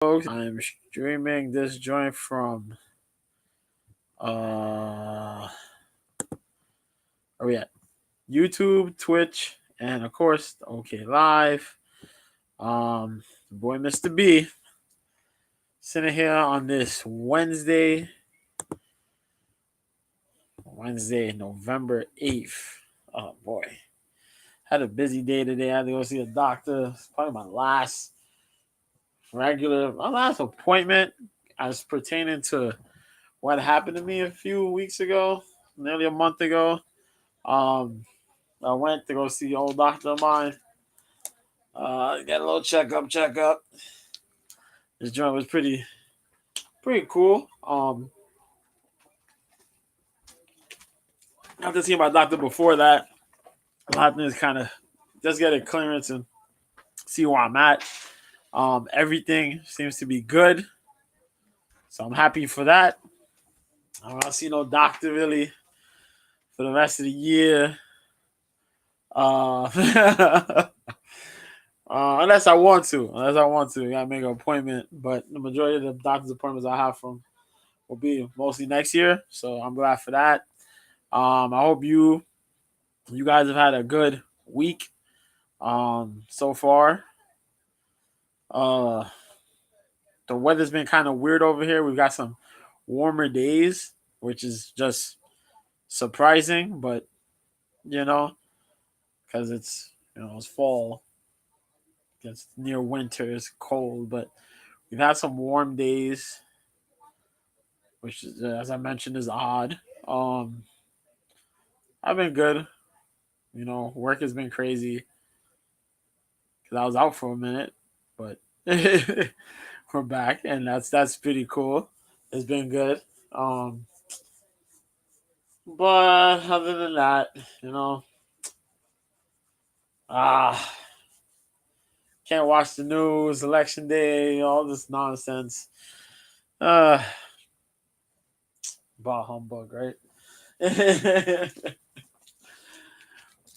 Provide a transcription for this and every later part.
folks. I'm streaming this joint from where we at? YouTube, Twitch, and of course OK Live. Boy Mr. B sitting here on this Wednesday, November 8th. Oh boy. Had a busy day today. I had to go see a doctor. It's probably my last appointment as pertaining to what happened to me a few weeks ago, nearly a month ago. Um, I went to go see an old doctor of mine. Get a little checkup. This joint was pretty cool. After seeing my doctor before that, a lot of things kind of just get a clearance and see where I'm at. Everything seems to be good, so I'm happy for that. I don't see no doctor really for the rest of the year. Unless I want to. I gotta make an appointment. But the majority of the doctor's appointments I have from will be mostly next year. So I'm glad for that. I hope you guys have had a good week so far. The weather's been kind of weird over here. We've got some warmer days, which is just surprising, but because it's fall. It's near winter, it's cold, but we've had some warm days, which is, as I mentioned, is odd. I've been good. Work has been crazy because I was out for a minute, but we're back, and that's pretty cool. It's been good. But other than that, ah, can't watch the news, election day, all this nonsense. Uh, bah humbug, right?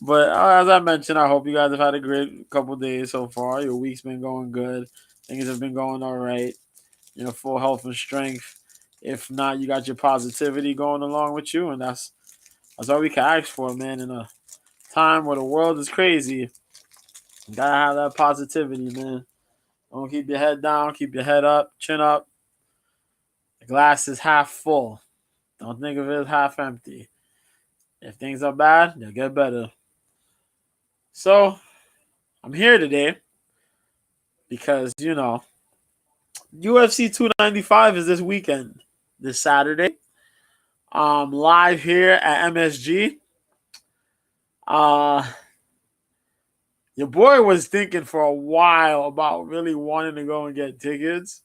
But as I mentioned, I hope you guys have had a great couple days so far. Your week's been going good. Things have been going all right. Full health and strength. If not, you got your positivity going along with you, and that's all we can ask for, man. In a time where the world is crazy, you gotta have that positivity, man. Don't keep your head down. Keep your head up, chin up. The glass is half full. Don't think of it as half empty. If things are bad, they'll get better. So, I'm here today because, UFC 295 is this weekend, this Saturday. Live here at MSG. Your boy was thinking for a while about really wanting to go and get tickets.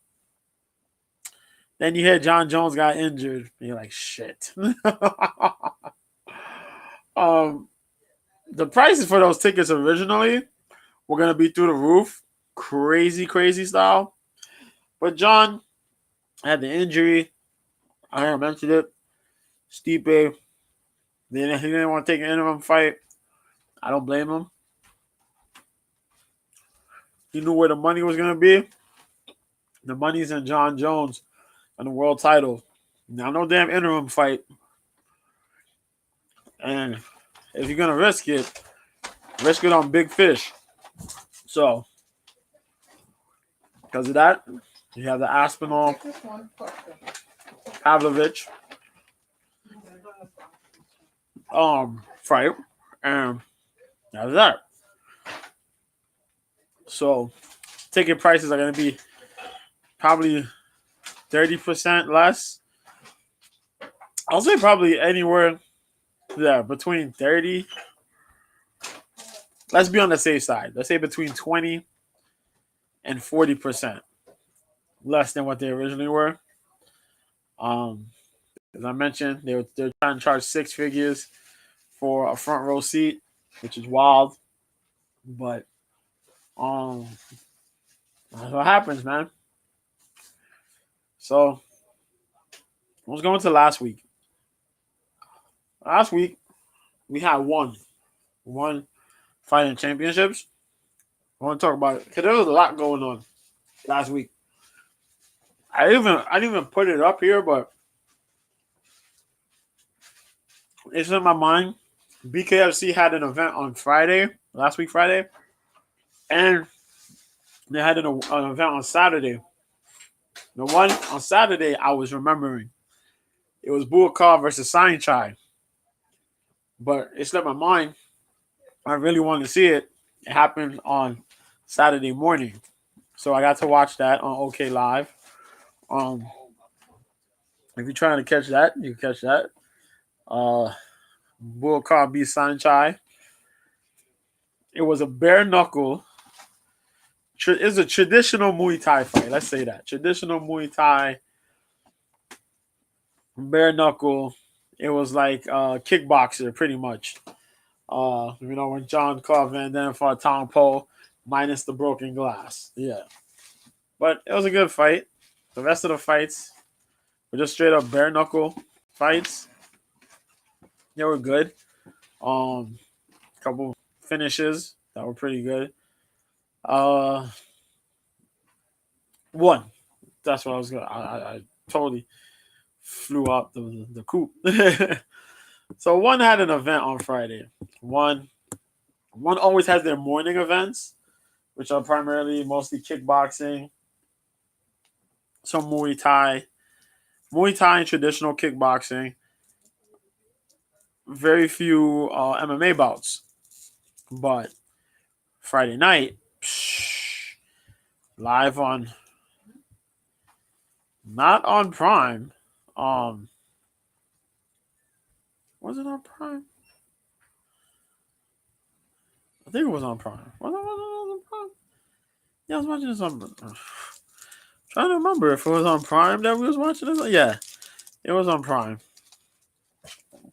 Then you hear John Jones got injured. And you're like, shit. The prices for those tickets originally were going to be through the roof. Crazy style. But John had the injury. I mentioned it. Stipe. He didn't want to take an interim fight. I don't blame him. He knew where the money was going to be. The money's in John Jones and the world title. Now, no damn interim fight. And if you're going to risk it on big fish. So, because of that, you have the Aspinall, Pavlovich fight. And that's that. So, ticket prices are going to be probably 30% less. I'll say probably anywhere between 30. Let's be on the safe side. Let's say between 20 and 40% less than what they originally were. As I mentioned, they're trying to charge 6 figures for a front row seat, which is wild. But that's what happens, man. So let's go into last week. Last week we had one fighting championships. I want to talk about it because there was a lot going on last week. I didn't even put it up here, but it's in my mind. BKFC had an event on Friday, last week Friday, and they had an event on Saturday. The one on Saturday I was remembering. It was Buakar versus Sign Chai. But it slipped my mind. I really wanted to see it. It happened on Saturday morning. So I got to watch that on OK Live. Um, if you're trying to catch that, you can catch that. Uh, Buakar beat Sign Chai. It was a bare knuckle. It's a traditional Muay Thai fight. Let's say that. Traditional Muay Thai, bare knuckle. It was like kickboxer, pretty much. When John Claude Van Damme fought Tom Poe, minus the broken glass. Yeah. But it was a good fight. The rest of the fights were just straight up bare knuckle fights. They were good. Couple finishes that were pretty good. Uh, One. That's what I was gonna. I totally flew up the coop. So one had an event on Friday. One always has their morning events, which are primarily mostly kickboxing, some Muay Thai and traditional kickboxing. Very few MMA bouts, but Friday night, live on, not on Prime. Was it on Prime? I think it was on Prime. Was it on Prime? Yeah, I was watching this on. Trying to remember if it was on Prime that we was watching this. Yeah, it was on Prime.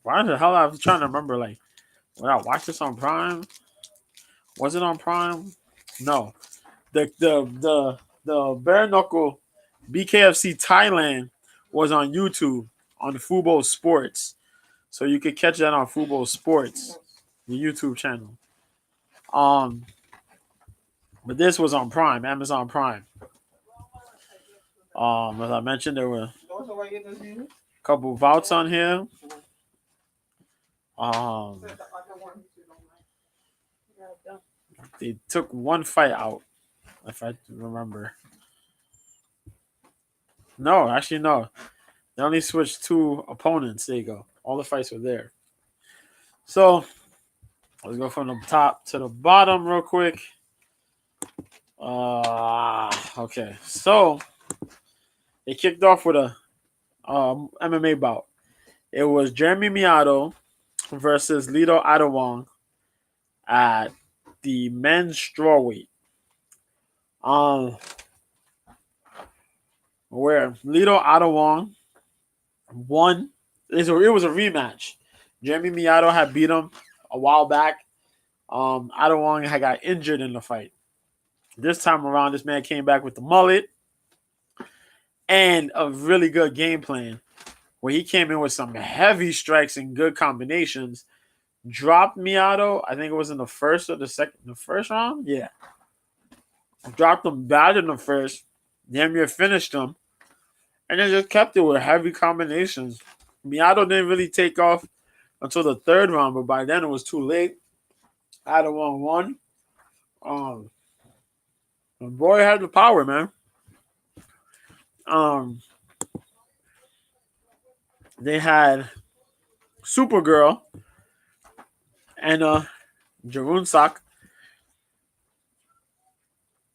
Why the hell I was trying to remember? Like, when I watched this on Prime, was it on Prime? No. The bare knuckle BKFC Thailand was on YouTube on Fubo Sports, so you could catch that on Fubo Sports, the YouTube channel. Um, but this was on Prime, Amazon Prime. As I mentioned, there were a couple bouts on here. They took one fight out, if I remember. No, actually no. They only switched two opponents. There you go. All the fights were there. So let's go from the top to the bottom real quick. Okay. So they kicked off with a MMA bout. It was Jeremy Miato versus Lito Adewang at the men's strawweight. Where Lito Adewang won. It was a rematch. Jeremy Miato had beat him a while back. Adewang had got injured in the fight. This time around, this man came back with the mullet and a really good game plan where he came in with some heavy strikes and good combinations. Dropped Miato, I think it was in the first or the first round. Yeah, dropped him bad in the first. Damn near finished him, and then just kept it with heavy combinations. Miato didn't really take off until the third round, but by then it was too late. Adewang won. The boy had the power, man. They had Supergirl and Jarunsak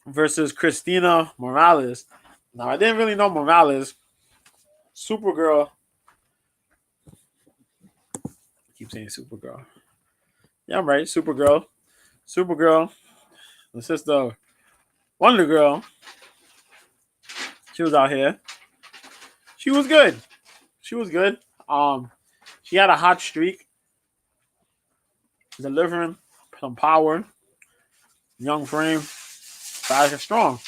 versus Christina Morales. Now I didn't really know Morales. Supergirl. I keep saying Supergirl. Yeah, I'm right. Supergirl. The sister of Wonder Girl. She was out here. She was good. She had a hot streak, delivering some power, young frame, fast and strong.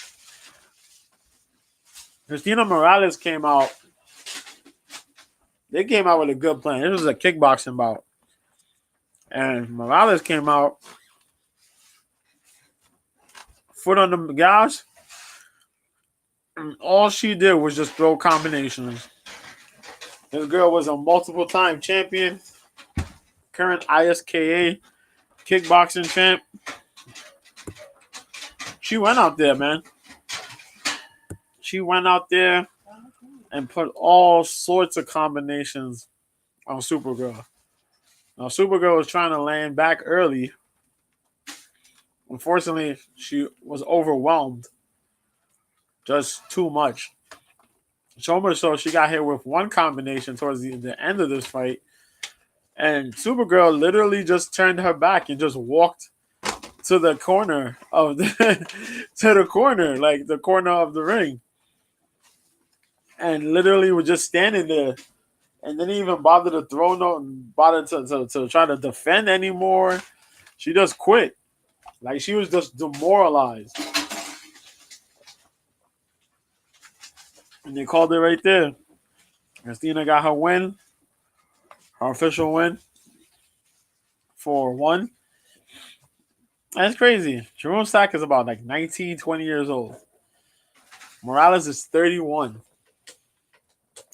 Christina Morales came out. They came out with a good plan. This was a kickboxing bout. And Morales came out, foot on the gas, And all she did was just throw combinations. This girl was a multiple-time champion, current ISKA kickboxing champ. She went out there, man. She went out there and put all sorts of combinations on Supergirl. Now, Supergirl was trying to land back early. Unfortunately, she was overwhelmed. Just too much. So much so she got hit with one combination towards the end of this fight. And Supergirl literally just turned her back and just walked to the corner of like the corner of the ring. And literally was just standing there. And didn't even bother to throw bother to try to defend anymore. She just quit. Like she was just demoralized. And they called it right there. Christina got her win. Her official win. 4-1. That's crazy. Jerome Stack is about like 19, 20 years old. Morales is 31.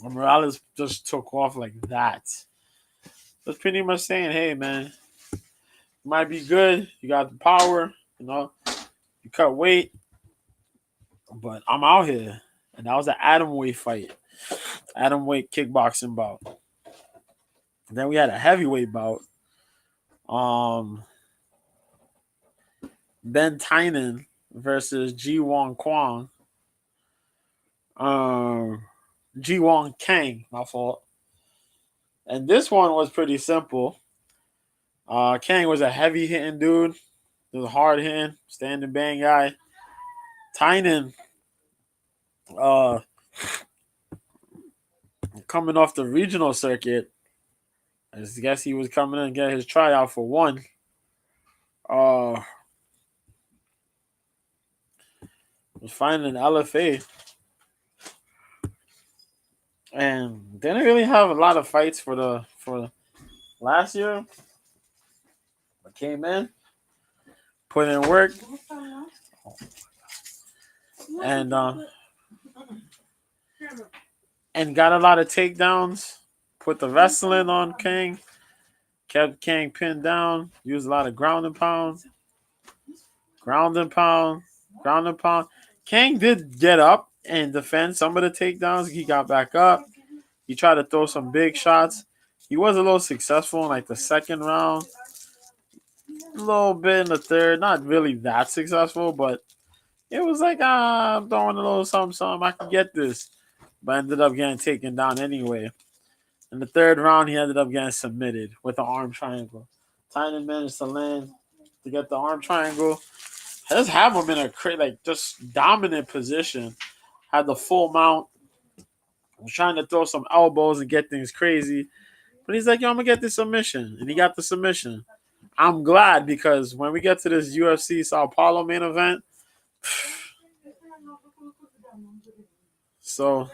And Morales just took off like that. That's pretty much saying, hey, man, you might be good. You got the power. You cut weight. But I'm out here. And that was an atomweight fight. Atomweight kickboxing bout. And then we had a heavyweight bout. Ben Tynan versus Ji Won Kwang. Ji Won Kang, my fault. And this one was pretty simple. Kang was a heavy hitting dude. He was a hard hitting, standing bang guy. Tynan, coming off the regional circuit, I guess he was coming in and get his tryout for one. Was fighting an LFA. And didn't really have a lot of fights for last year. But came in, put in work, and got a lot of takedowns. Put the wrestling on King. Kept King pinned down. Used a lot of ground and pound. King did get up and defend some of the takedowns. He got back up. He tried to throw some big shots. He was a little successful in like the second round. A little bit in the third. Not really that successful, but it was like, I'm throwing a little something. I can get this. But ended up getting taken down anyway. In the third round, he ended up getting submitted with an arm triangle. Tynan managed to land to get the arm triangle. Just have him in a just dominant position. Had the full mount. Was trying to throw some elbows and get things crazy. But he's like, yo, I'm going to get the submission. And he got the submission. I'm glad because when we get to this UFC Sao Paulo main event, so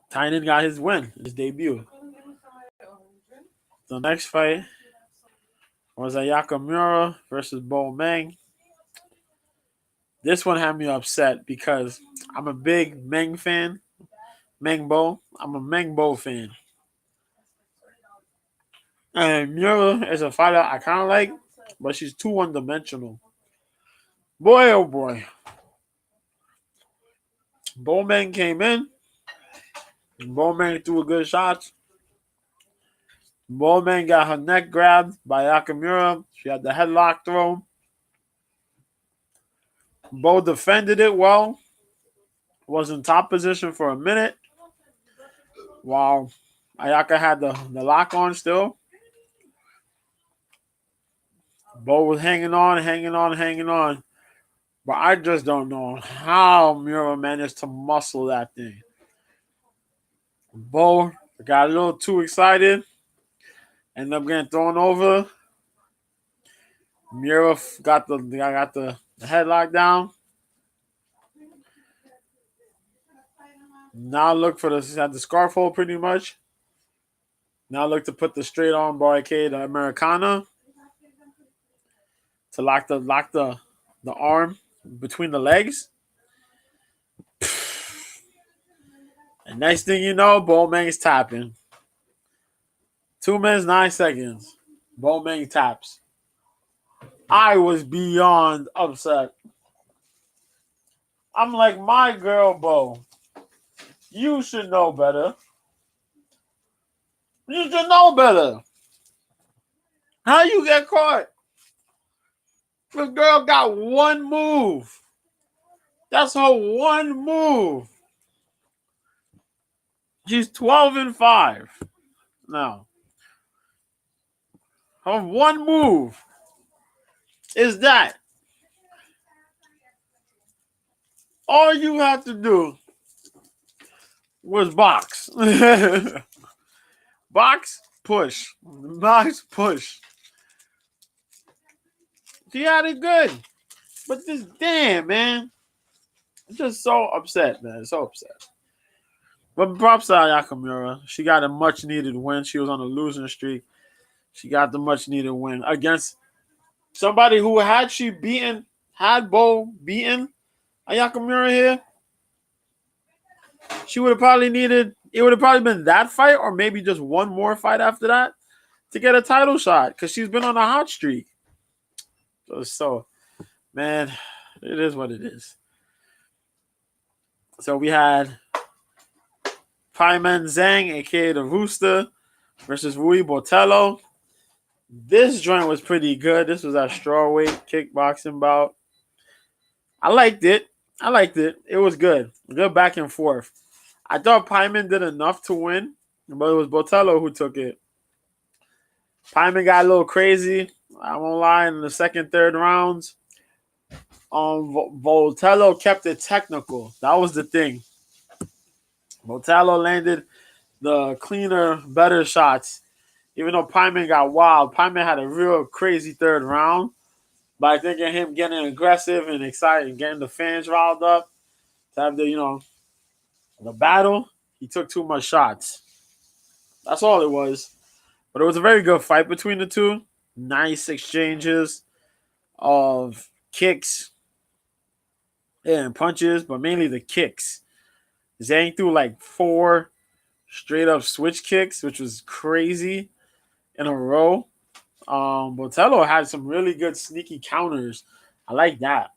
Tynan got his win, his debut. The next fight was Ayaka Miura versus Bo Meng. This one had me upset because I'm a big Meng fan. Meng Bo. I'm a Meng Bo fan. And Miura is a fighter I kind of like, but she's too one-dimensional. Boy, oh boy. Bo Meng came in. Bo Meng threw a good shot. Bo Meng got her neck grabbed by Yakamura. She had the headlock throw. Bo defended it well. Was in top position for a minute. While Ayaka had the lock on still. Bo was hanging on. But I just don't know how Miura managed to muscle that thing. Bo got a little too excited. Ended up getting thrown over. Miura got the headlock down. Now look for the scarf hold pretty much. Now look to put the straight arm barricade Americana to lock the arm between the legs. And next thing you know, Bowman's tapping. 2 minutes, 9 seconds. Bowman taps. I was beyond upset. I'm like, my girl, Bo, you should know better. You should know better. How you get caught? The girl got one move. That's her one move. She's 12-5 now. Her one move is that. All you have to do was box. Box, push. Box, push. She had it good. But this damn, man. I'm just so upset, man. So upset. But props to Nakamura. She got a much needed win. She was on a losing streak. She got the much needed win against somebody who had Bo beaten Nakamura here. She would have probably it would have probably been that fight or maybe just one more fight after that to get a title shot because she's been on a hot streak. So, man, it is what it is. So we had Paiman Zhang, a.k.a. the Rooster, versus Rui Botello. This joint was pretty good. This was a strawweight kickboxing bout. I liked it. It was good. Good back and forth. I thought Paiman did enough to win, but it was Botello who took it. Paiman got a little crazy. I won't lie, in the second, third rounds. Botello kept it technical. That was the thing. Botello landed the cleaner, better shots. Even though Paiman got wild, Paiman had a real crazy third round. But I think him getting aggressive and excited and getting the fans riled up to have the battle, he took too much shots. That's all it was. But it was a very good fight between the two. Nice exchanges of kicks and punches, but mainly the kicks. Zhang threw like 4 straight up switch kicks, which was crazy in a row. Botello had some really good sneaky counters. I like that.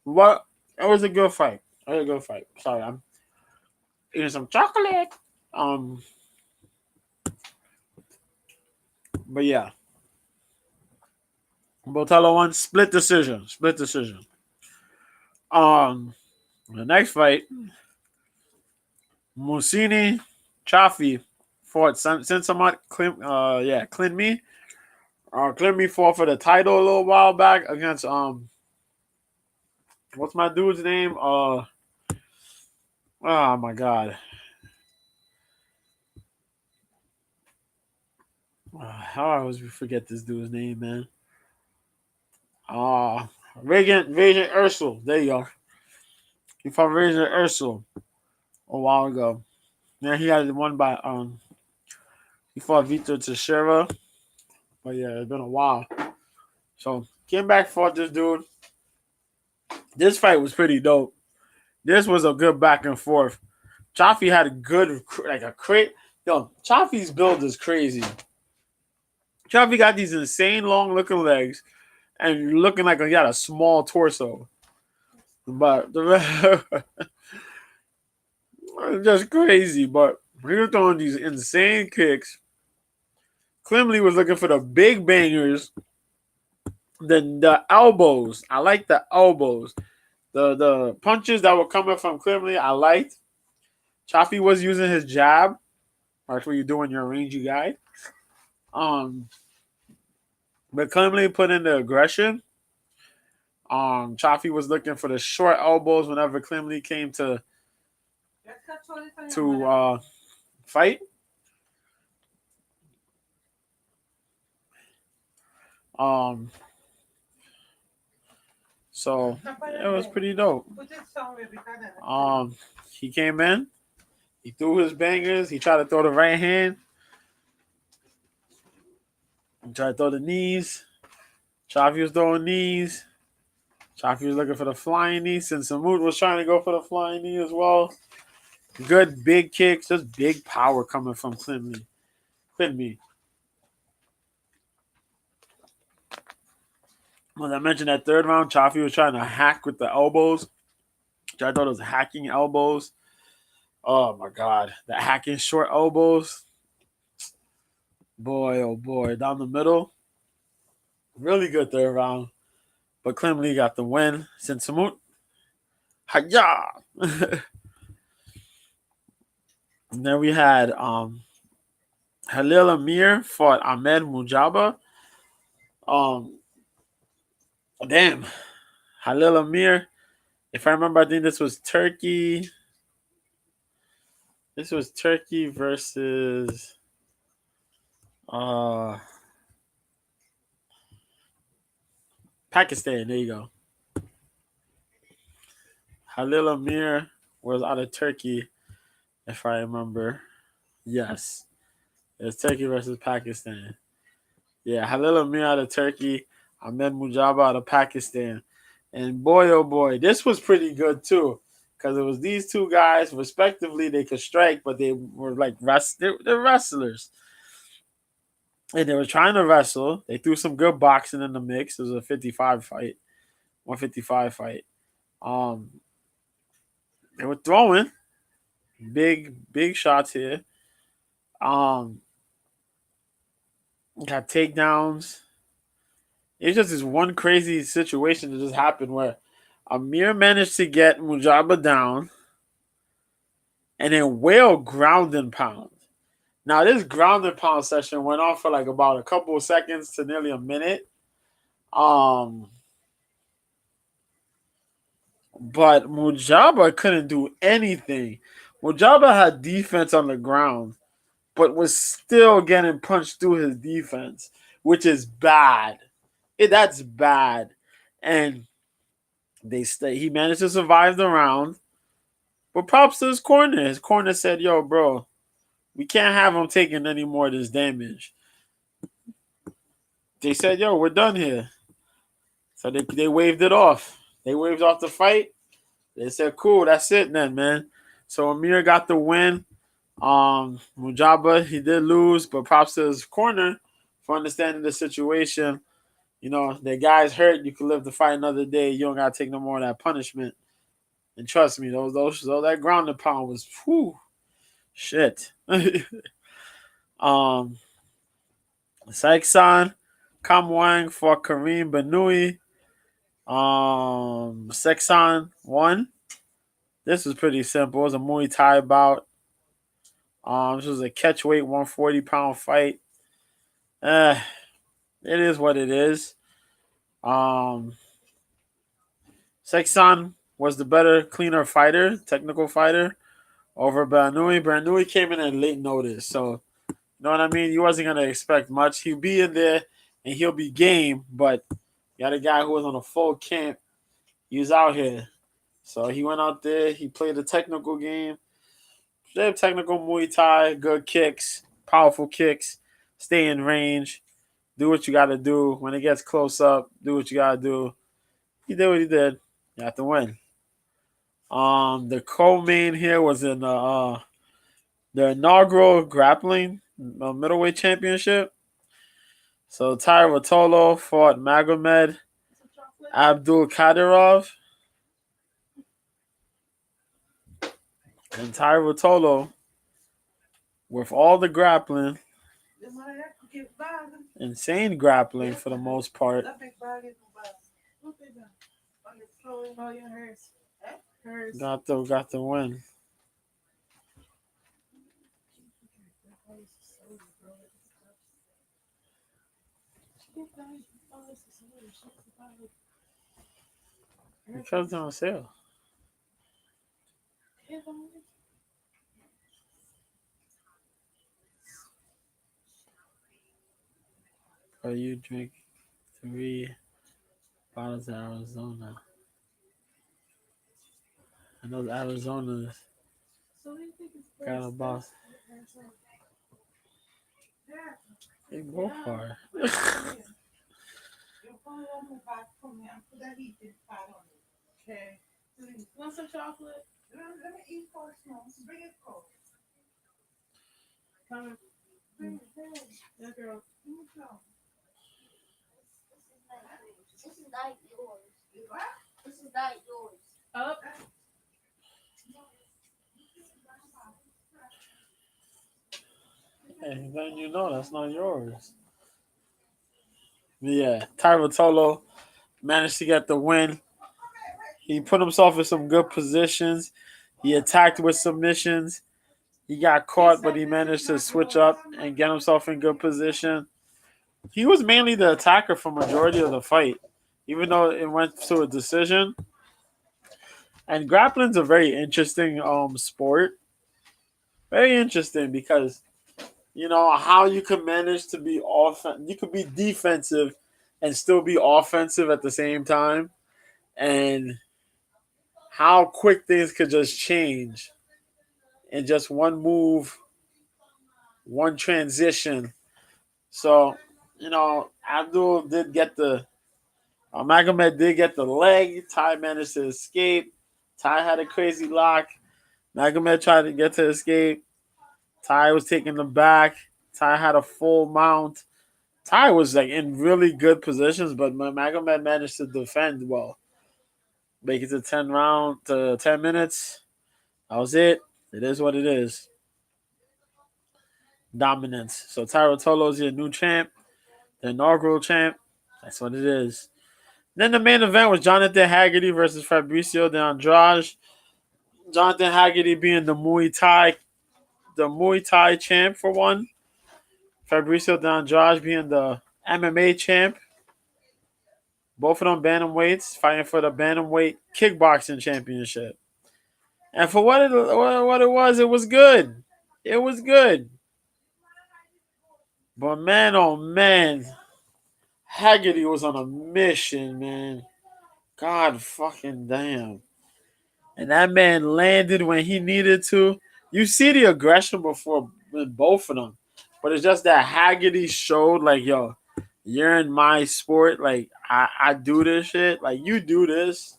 What it was a good fight. Sorry, I'm eating some chocolate. But yeah, Botello won split decision. The next fight, Musini Chafi fought Sensamat Clinme. Clinme fought for the title a little while back against what's my dude's name? Oh my god. How I always forget this dude's name, man. Reagan Ursel. There you go. He fought Reagan Ursel a while ago. Yeah, he had one by he fought Vitor Teixeira. But yeah, it's been a while. So came back, fought this dude. This fight was pretty dope. This was a good back and forth. Chaffee had a good Chaffee's build is crazy. Chaffee got these insane long looking legs and looking like he got a small torso. But the rest just crazy. But he was throwing these insane kicks. Clemley was looking for the big bangers. Then the elbows. I like the elbows. The punches that were coming from Clemley, I liked. Chaffee was using his jab. That's what you do when you're a rangy guy. But Clemley put in the aggression. Chaffee was looking for the short elbows whenever Clemley came to fight. So it was pretty dope. He came in, he threw his bangers, he tried to throw the right hand, he tried to throw the knees. Chavi was throwing knees. Chavi was looking for the flying knee. Since Samut was trying to go for the flying knee as well. Good big kicks, just big power coming from Clinton. As I mentioned, that third round, Chaffee was trying to hack with the elbows. Which I thought it was hacking elbows. Oh my God. The hacking short elbows. Boy, oh boy. Down the middle. Really good third round. But Clem Lee got the win. Sinsamut. Hiya! And then we had Halil Amir fought Ahmed Mujaba. Damn. Halil Amir. If I remember, I think this was Turkey. This was Turkey versus Pakistan. There you go. Halil Amir was out of Turkey, if I remember. Yes. It was Turkey versus Pakistan. Yeah, Halil Amir out of Turkey. Ahmed Mujaba out of Pakistan. And boy, oh boy, this was pretty good too. Because it was these two guys, respectively, they could strike, but they were like they're wrestlers. And they were trying to wrestle. They threw some good boxing in the mix. It was a 55 fight. 155 fight. They were throwing big shots here. Got takedowns. It's just this one crazy situation that just happened where Amir managed to get Mujaba down and then Whale ground and pound. Now, this ground and pound session went on for like about a couple of seconds to nearly a minute. But Mujaba couldn't do anything. Mujaba had defense on the ground, but was still getting punched through his defense, which is bad. That's bad. And he managed to survive the round. But props to his corner. His corner said, yo, bro, we can't have him taking any more of this damage. They said, yo, we're done here. So they waved it off. They waved off the fight. They said, cool, that's it then, man. So Amir got the win. Mujaba, he did lose, but props to his corner for understanding the situation. You know, the guy's hurt. You can live to fight another day. You don't gotta take no more of that punishment. And trust me, those that ground and pound was shit. Saiksan Kamwang for Kareem Banui. Seksan won. This was pretty simple. It was a Muay Thai bout. This was a catchweight 140-pound fight. It is what it is. Seksan was the better, cleaner fighter, technical fighter over Banui. Banui came in at late notice, so you know what I mean? You wasn't gonna expect much. He'll be in there and he'll be game, but you got a guy who was on a full camp. He was out here. So he went out there, he played a technical game. Played technical Muay Thai, good kicks, powerful kicks, stay in range, do what you gotta do. When it gets close up, do what you gotta do. He did what he did. You have to win. The co-main here was in the inaugural grappling middleweight championship. So Tyre Rotolo fought Magomed Abdul Kadirov. And Tyre Rotolo, with all the grappling, insane grappling for the most part, got the win. Because it's on sale. Or you drink 3 bottles of Arizona. And those Arizonas got about. They both are. Want some chocolate? Come on. Yeah, girl. Up. Hey, then you know that's not yours. But yeah, Tyrotolo managed to get the win. He put himself in some good positions. He attacked with submissions. He got caught, but he managed to switch up and get himself in good position. He was mainly the attacker for majority of the fight, even though it went to a decision. And grappling's a very interesting sport. Very interesting because you know how you can manage to be you could be defensive and still be offensive at the same time, and how quick things could just change in just one move, one transition. So, you know, Abdul did get the Magomed did get the leg. Ty managed to escape. Ty had a crazy lock. Magomed tried to get to escape. Ty was taking the back. Ty had a full mount. Ty was like in really good positions, but Magomed managed to defend well. Make it to 10 minutes. That was it. It is what it is. Dominance. So Tyro Tolo's your new champ, the inaugural champ. That's what it is. Then the main event was Jonathan Haggerty versus Fabricio de Andrade. Jonathan Haggerty being the Muay Thai champ for one. Fabricio de Andrade being the MMA champ. Both of them bantamweights fighting for the bantamweight kickboxing championship. And for what it was good. It was good. But man, oh man, Haggerty was on a mission, man. God fucking damn. And that man landed when he needed to. You see the aggression before with both of them. But it's just that Haggerty showed like, yo, you're in my sport. Like, I do this shit. Like, you do this.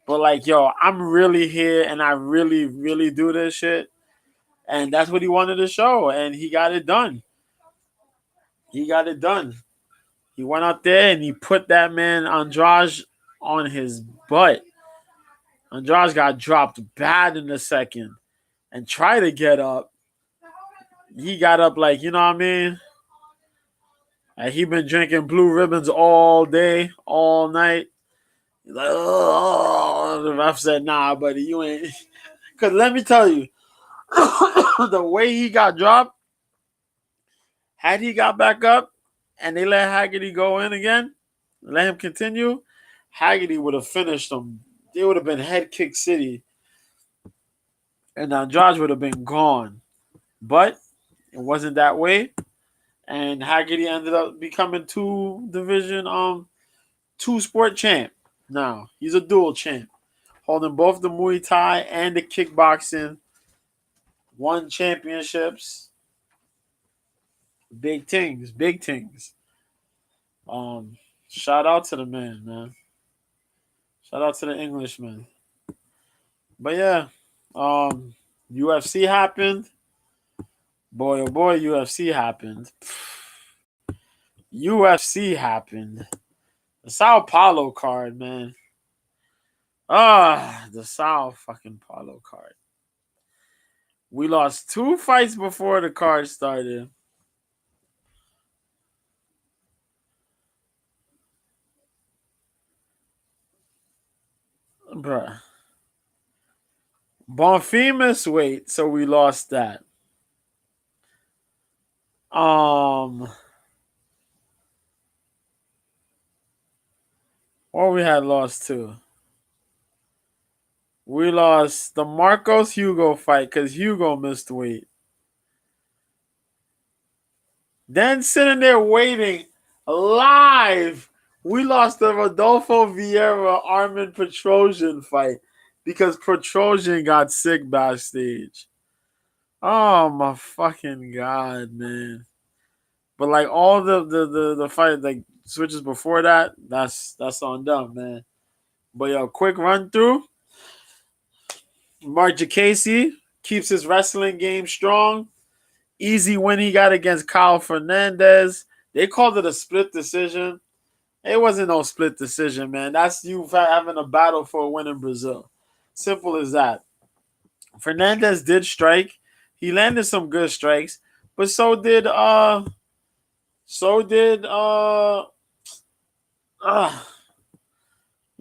But like, yo, I'm really here and I really, really do this shit. And that's what he wanted to show. And he got it done. He got it done. He went out there and he put that man Andrade on his butt. Andrade got dropped bad in the second and tried to get up. He got up like, you know what I mean? Like he been drinking blue ribbons all day, all night. He's like, oh, the ref said, nah, buddy, you ain't. Because let me tell you, the way he got dropped, had he got back up and they let Haggerty go in again, let him continue, Haggerty would have finished him. They would have been head kick city. And Andrade would have been gone. But it wasn't that way. And Haggerty ended up becoming two sport champ. Now he's a dual champ, holding both the Muay Thai and the kickboxing, won championships. Big things, big things. Shout out to the man. Shout out to the Englishman. But yeah, UFC happened. Boy, oh boy, UFC happened. UFC happened. The Sao Paulo card, man. The Sao fucking Paulo card. We lost 2 fights before the card started. Bruh. Bonfimous, wait, so we lost that. What we had lost to? We lost the Marcos Hugo fight because Hugo missed weight. Then sitting there waiting live, we lost the Rodolfo Vieira Armin Petrosian fight. because Petrosian got sick backstage. Oh my fucking god, man! But like all the fight like switches before that, that's on them, man. But yo, quick run through. Mark Casey keeps his wrestling game strong. Easy win he got against Kyle Fernandez. They called it a split decision. It wasn't no split decision, man. That's you having a battle for a win in Brazil. Simple as that. Fernandez did strike. He landed some good strikes, but so did uh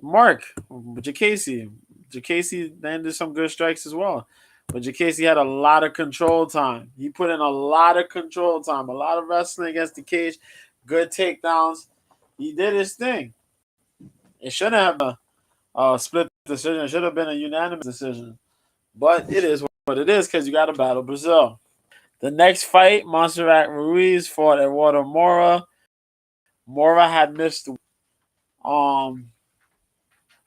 Mark Jacasey. Jacasey landed some good strikes as well. But Jacasey had a lot of control time. He put in a lot of control time, a lot of wrestling against the cage, good takedowns. He did his thing. It shouldn't have been a split decision. It should have been a unanimous decision. But it is what it is because you got to battle Brazil. The next fight, Montserrat Ruiz fought Eduardo Mora. Mora had missed um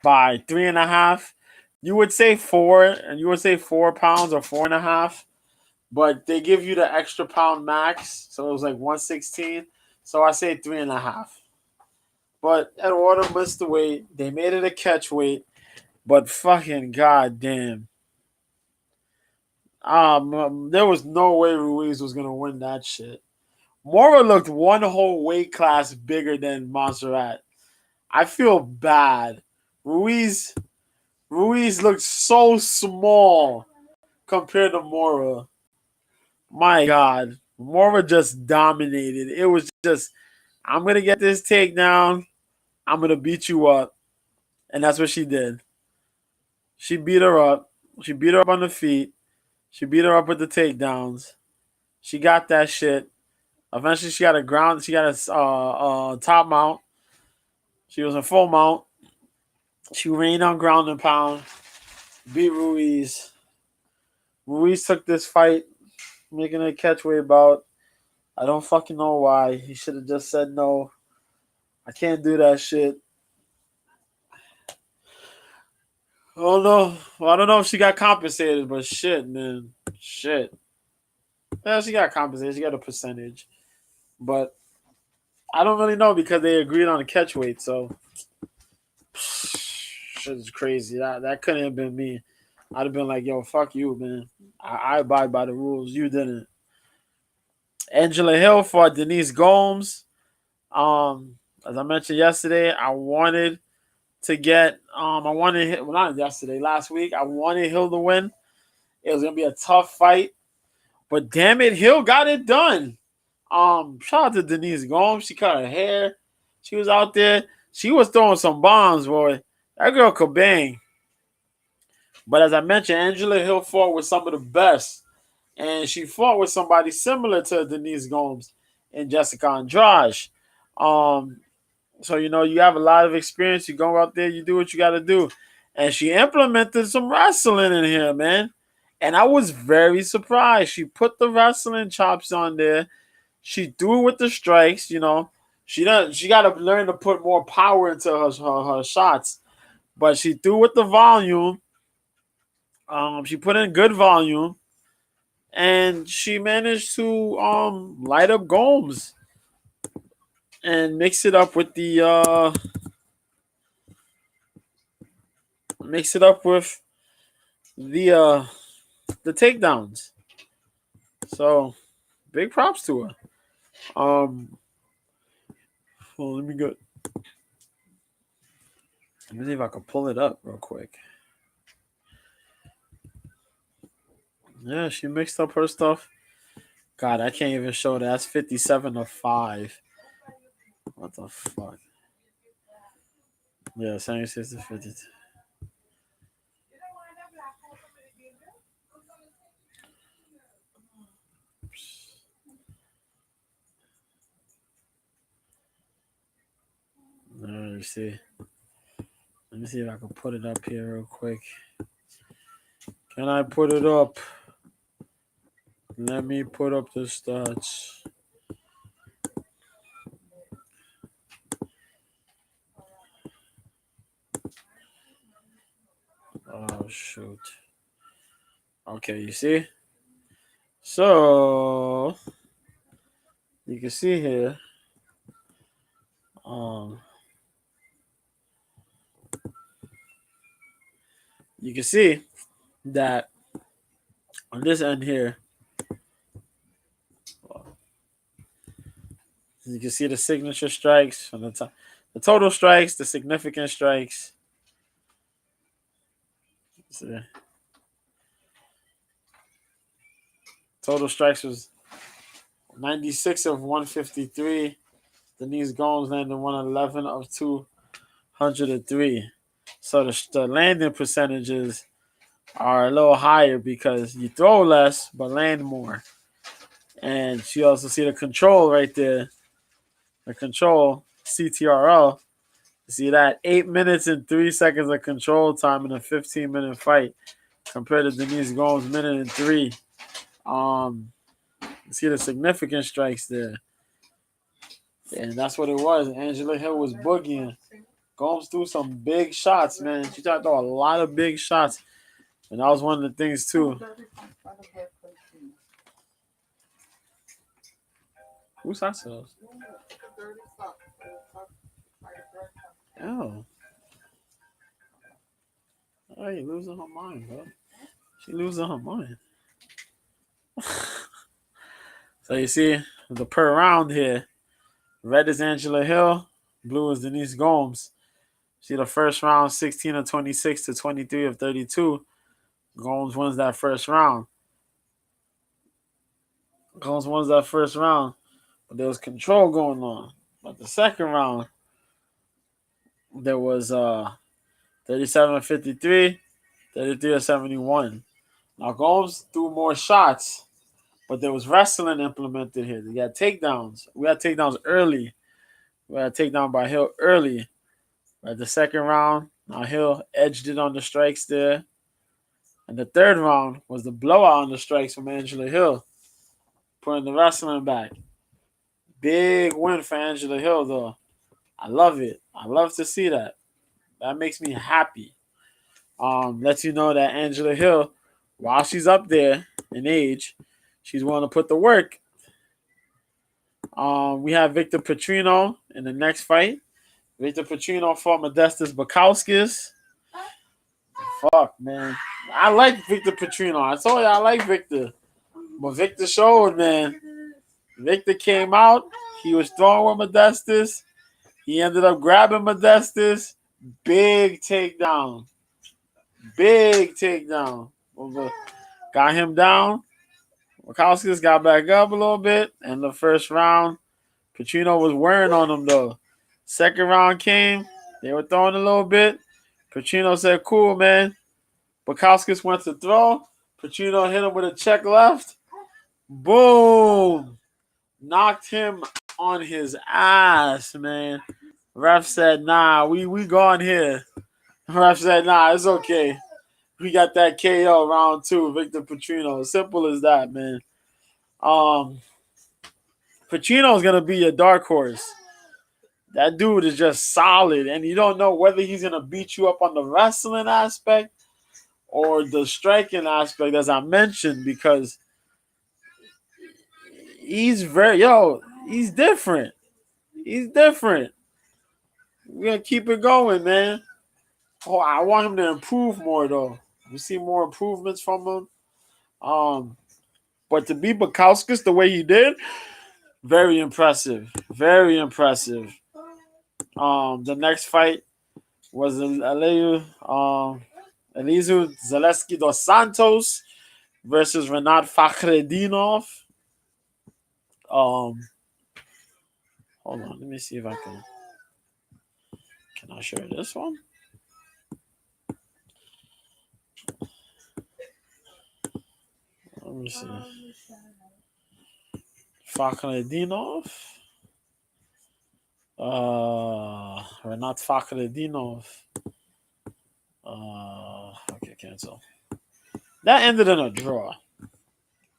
by 3.5. You would say 4, and you would say 4 pounds or 4.5, but they give you the extra pound max, so it was like 116. So I say 3.5. But Eduardo missed the weight. They made it a catch weight, but fucking goddamn. There was no way Ruiz was gonna win that shit. Mora looked one whole weight class bigger than Montserrat. I feel bad. Ruiz Ruiz looked so small compared to Mora. My God. Mora just dominated. It was just, I'm going to get this takedown. I'm going to beat you up. And that's what she did. She beat her up. She beat her up on the feet. She beat her up with the takedowns. She got that shit. Eventually, she got a ground. She got a top mount. She was in full mount. She reigned on ground and pound. Beat Ruiz. Ruiz took this fight, making a catchweight bout. I don't fucking know why. He should have just said no. I can't do that shit. Oh no. Well, I don't know if she got compensated, but shit, man. Shit. Yeah, she got compensated. She got a percentage. But I don't really know because they agreed on a catch weight, so shit is crazy. That couldn't have been me. I'd have been like, yo, fuck you, man. I abide by the rules. You didn't. Angela Hill fought Denise Gomes. As I mentioned yesterday, I wanted to get I wanted well, not yesterday, last week. I wanted Hill to win. It was gonna be a tough fight, but damn it, Hill got it done. Shout out to Denise Gomes. She cut her hair. She was out there. She was throwing some bombs, boy. That girl could bang. But as I mentioned, Angela Hill fought with some of the best, and she fought with somebody similar to Denise Gomes and Jessica Andrade. Um, So, you have a lot of experience. You go out there, you do what you got to do. And she implemented some wrestling in here, man. And I was very surprised. She put the wrestling chops on there. She threw it with the strikes. She got to learn to put more power into her shots. But she threw with the volume. She put in good volume. And she managed to light up Gomes and mix it up with the takedowns. So big props to her. Well, let me go. Let me see if I can pull it up real quick. Yeah, she mixed up her stuff. God, I can't even show that. That's 57 of 5. What the fuck? Yeah, 76 to 52. Let me see. Let me see if I can put it up here real quick. Can I put it up? Let me put up the stats. Oh shoot. Okay, you see? So you can see here, um, you can see that on this end here, you can see the signature strikes from the top, the total strikes, the significant strikes. See, total strikes was 96 of 153. Denise Gomes landed 111 of 203. So the landing percentages are a little higher because you throw less but land more. And you also see the control right there. The control, CTRL. You see that 8 minutes and 3 seconds of control time in a 15-minute fight compared to Denise Gomes' minute and 3. You see the significant strikes there. And that's what it was. Angela Hill was boogieing. Gomes threw some big shots, man. She tried to throw a lot of big shots. And that was one of the things, too. Who's that sells? Oh. Oh, you losing her mind, bro. She losing her mind. So you see the per round here. Red is Angela Hill. Blue is Denise Gomes. See the first round, 16 of 26 to 23 of 32. Gomes wins that first round. Gomes wins that first round. But there was control going on. But the second round, there was 37 of 53, 33 of 71. Now Gomes threw more shots, but there was wrestling implemented here. They got takedowns. We had takedowns early. We had a takedown by Hill early. At the second round, now Hill edged it on the strikes there. And the third round was the blowout on the strikes from Angela Hill, putting the wrestling back. Big win for Angela Hill, though. I love it. I love to see that. That makes me happy. Lets you know that Angela Hill, while she's up there in age, she's willing to put the work. We have Victor Petrino in the next fight. Victor Petrino fought Modestas Bukowskis. Fuck, man. I like Victor Petrino. I told you I like Victor. But Victor showed, man. Victor came out. He was throwing with Modestas. He ended up grabbing Modestas. Big takedown. Big takedown. Got him down. Bukowskis got back up a little bit. And the first round, Petrino was wearing on him, though. Second round came. They were throwing a little bit. Petrino said, cool, man. Bukowskis went to throw. Petrino hit him with a check left. Boom. Knocked him on his ass, man. Ref said, nah, we gone here. Ref said, nah, it's okay. We got that KO round 2, Victor Petrino. Simple as that, man. Petrino's going to be a dark horse. That dude is just solid, and you don't know whether he's going to beat you up on the wrestling aspect or the striking aspect, as I mentioned, because he's he's different. He's different. We're going to keep it going, man. Oh, I want him to improve more, though. We see more improvements from him. But to beat Bukowskis the way he did, very impressive. Very impressive. The next fight was Elizu Zaleski dos Santos versus Renat Fakhredinov. Hold on, let me see if I can. Can I share this one? Let me see. Fakhredinov. Renat Fakhredinov. Okay, cancel. That ended in a draw.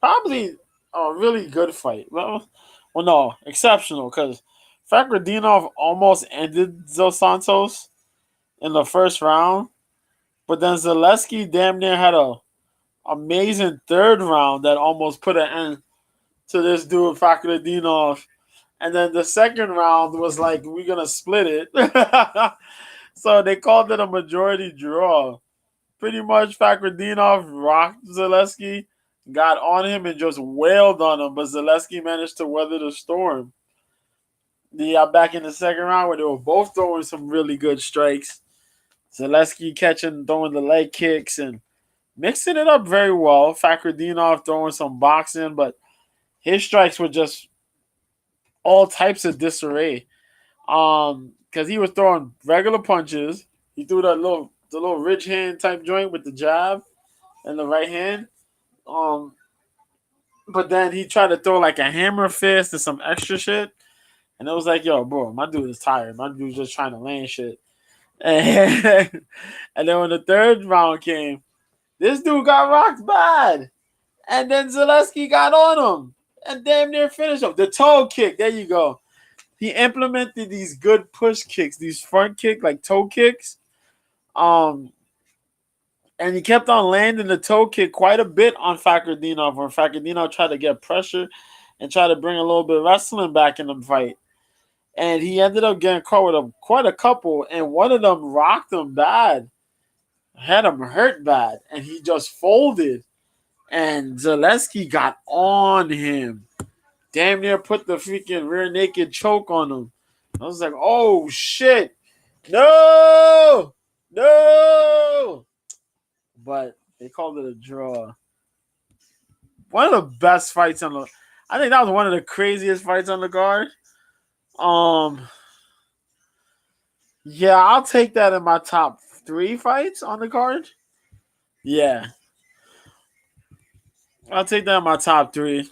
Probably a really good fight. Well, no, exceptional because Fakhredinov almost ended Dos Santos in the first round, But then Zaleski damn near had a amazing third round that almost put an end to this dude Fakhretdinov. And then the second round was like, we're gonna split it. So they called it a majority draw. Pretty much Fakhretdinov rocked Zaleski, got on him and just wailed on him, but Zaleski managed to weather the storm. Yeah, back in the second round where they were both throwing some really good strikes. Zaleski catching, throwing the leg kicks and mixing it up very well. Fakhretdinov throwing some boxing, but his strikes were just all types of disarray. Because he was throwing regular punches. He threw the little ridge hand type joint with the jab and the right hand. Um, but then he tried to throw like a hammer fist and some extra shit. And it was like, yo, bro, my dude is tired. My dude's just trying to land shit. And then when the third round came, this dude got rocked bad. And then Zaleski got on him and damn near finished him. The toe kick, there you go. He implemented these good push kicks, these front kick, like toe kicks. And he kept on landing the toe kick quite a bit on Fakhretdinov, where Fakhretdinov tried to get pressure and try to bring a little bit of wrestling back in the fight. And he ended up getting caught with quite a couple, and one of them rocked him bad, had him hurt bad, and he just folded. And Zaleski got on him, damn near put the freaking rear naked choke on him. I was like, oh shit, no, no. But they called it a draw. One of the best fights on the. I think that was one of the craziest fights on the card. Yeah, I'll take that in my top 3 fights on the card. Yeah, I'll take that in my top 3.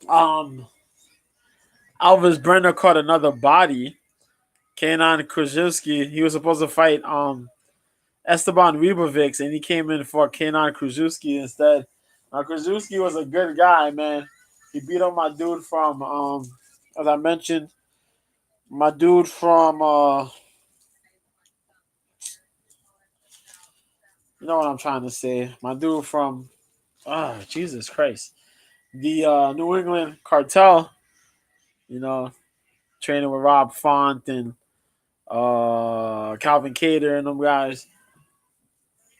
Alvis Brenner caught another body. Kenan Krzyzewski. He was supposed to fight Esteban Ribovics, and he came in for Kenan Krzyzewski instead. Now Krzyzewski was a good guy, man. He beat up my dude from as I mentioned, my dude from you know what I'm trying to say. My dude from Jesus Christ. The New England Cartel, you know, training with Rob Font and Calvin Cater and them guys.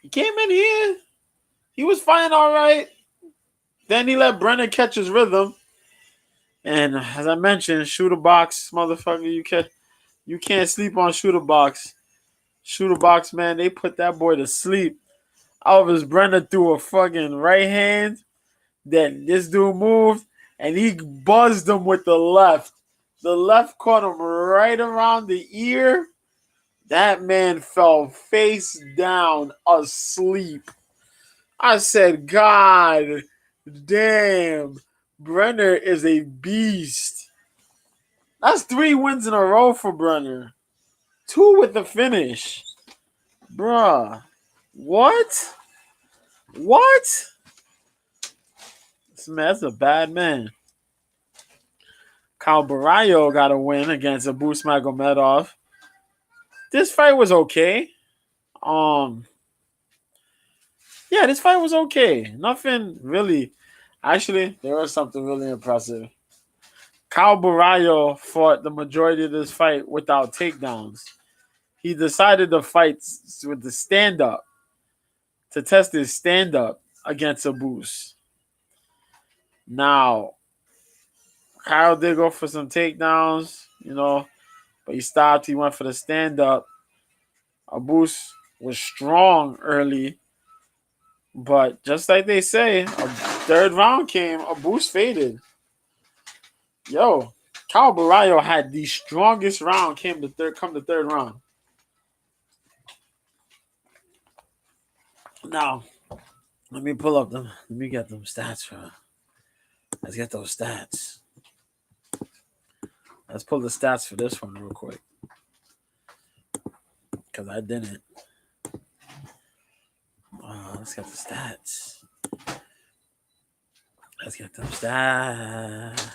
He came in here. He was fighting all right. Then he let Brennan catch his rhythm. And as I mentioned, shooter box, motherfucker, you can't sleep on shooter box. Shooter box, man, they put that boy to sleep. Elvis Brenner threw a fucking right hand. Then this dude moved and he buzzed him with the left. The left caught him right around the ear. That man fell face down asleep. I said, God damn, Brenner is a beast. That's 3 wins in a row for Brenner. 2 with the finish. Bruh. What? What? This man's a bad man. Kyle Barrayo got a win against Abus Magomedov. This fight was okay. Yeah, this fight was okay. Nothing really. Actually, there was something really impressive. Kyle Barrayo fought the majority of this fight without takedowns. He decided to fight with the stand-up to test his stand-up against Abus. Now, Kyle did go for some takedowns, but he stopped. He went for the stand-up. Abus was strong early, but just like they say, a third round came, Abus faded. Yo, Kyle Barrayo had the strongest round come the third round. Now, let me pull up them. Let me get them stats, bro. Let's get those stats. Let's pull the stats for this one real quick. Because I didn't. Let's get the stats. Let's get them stats.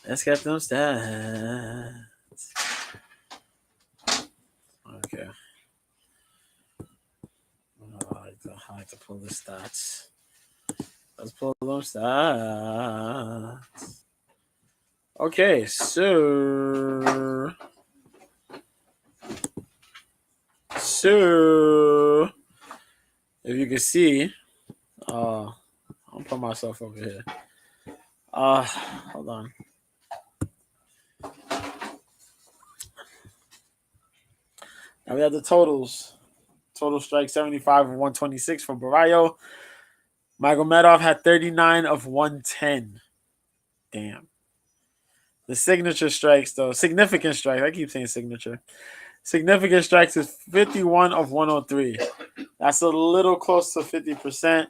Let's get them stats. Okay. like to pull the stats. Let's pull those stats. Okay, so if you can see, I'll put myself over here. Hold on. Now we have the totals. Total strike 75 of 126 for Barrio. Magomedov had 39 of 110. Damn. The signature strikes, though, significant strikes. I keep saying signature. Significant strikes is 51 of 103. That's a little close to 50%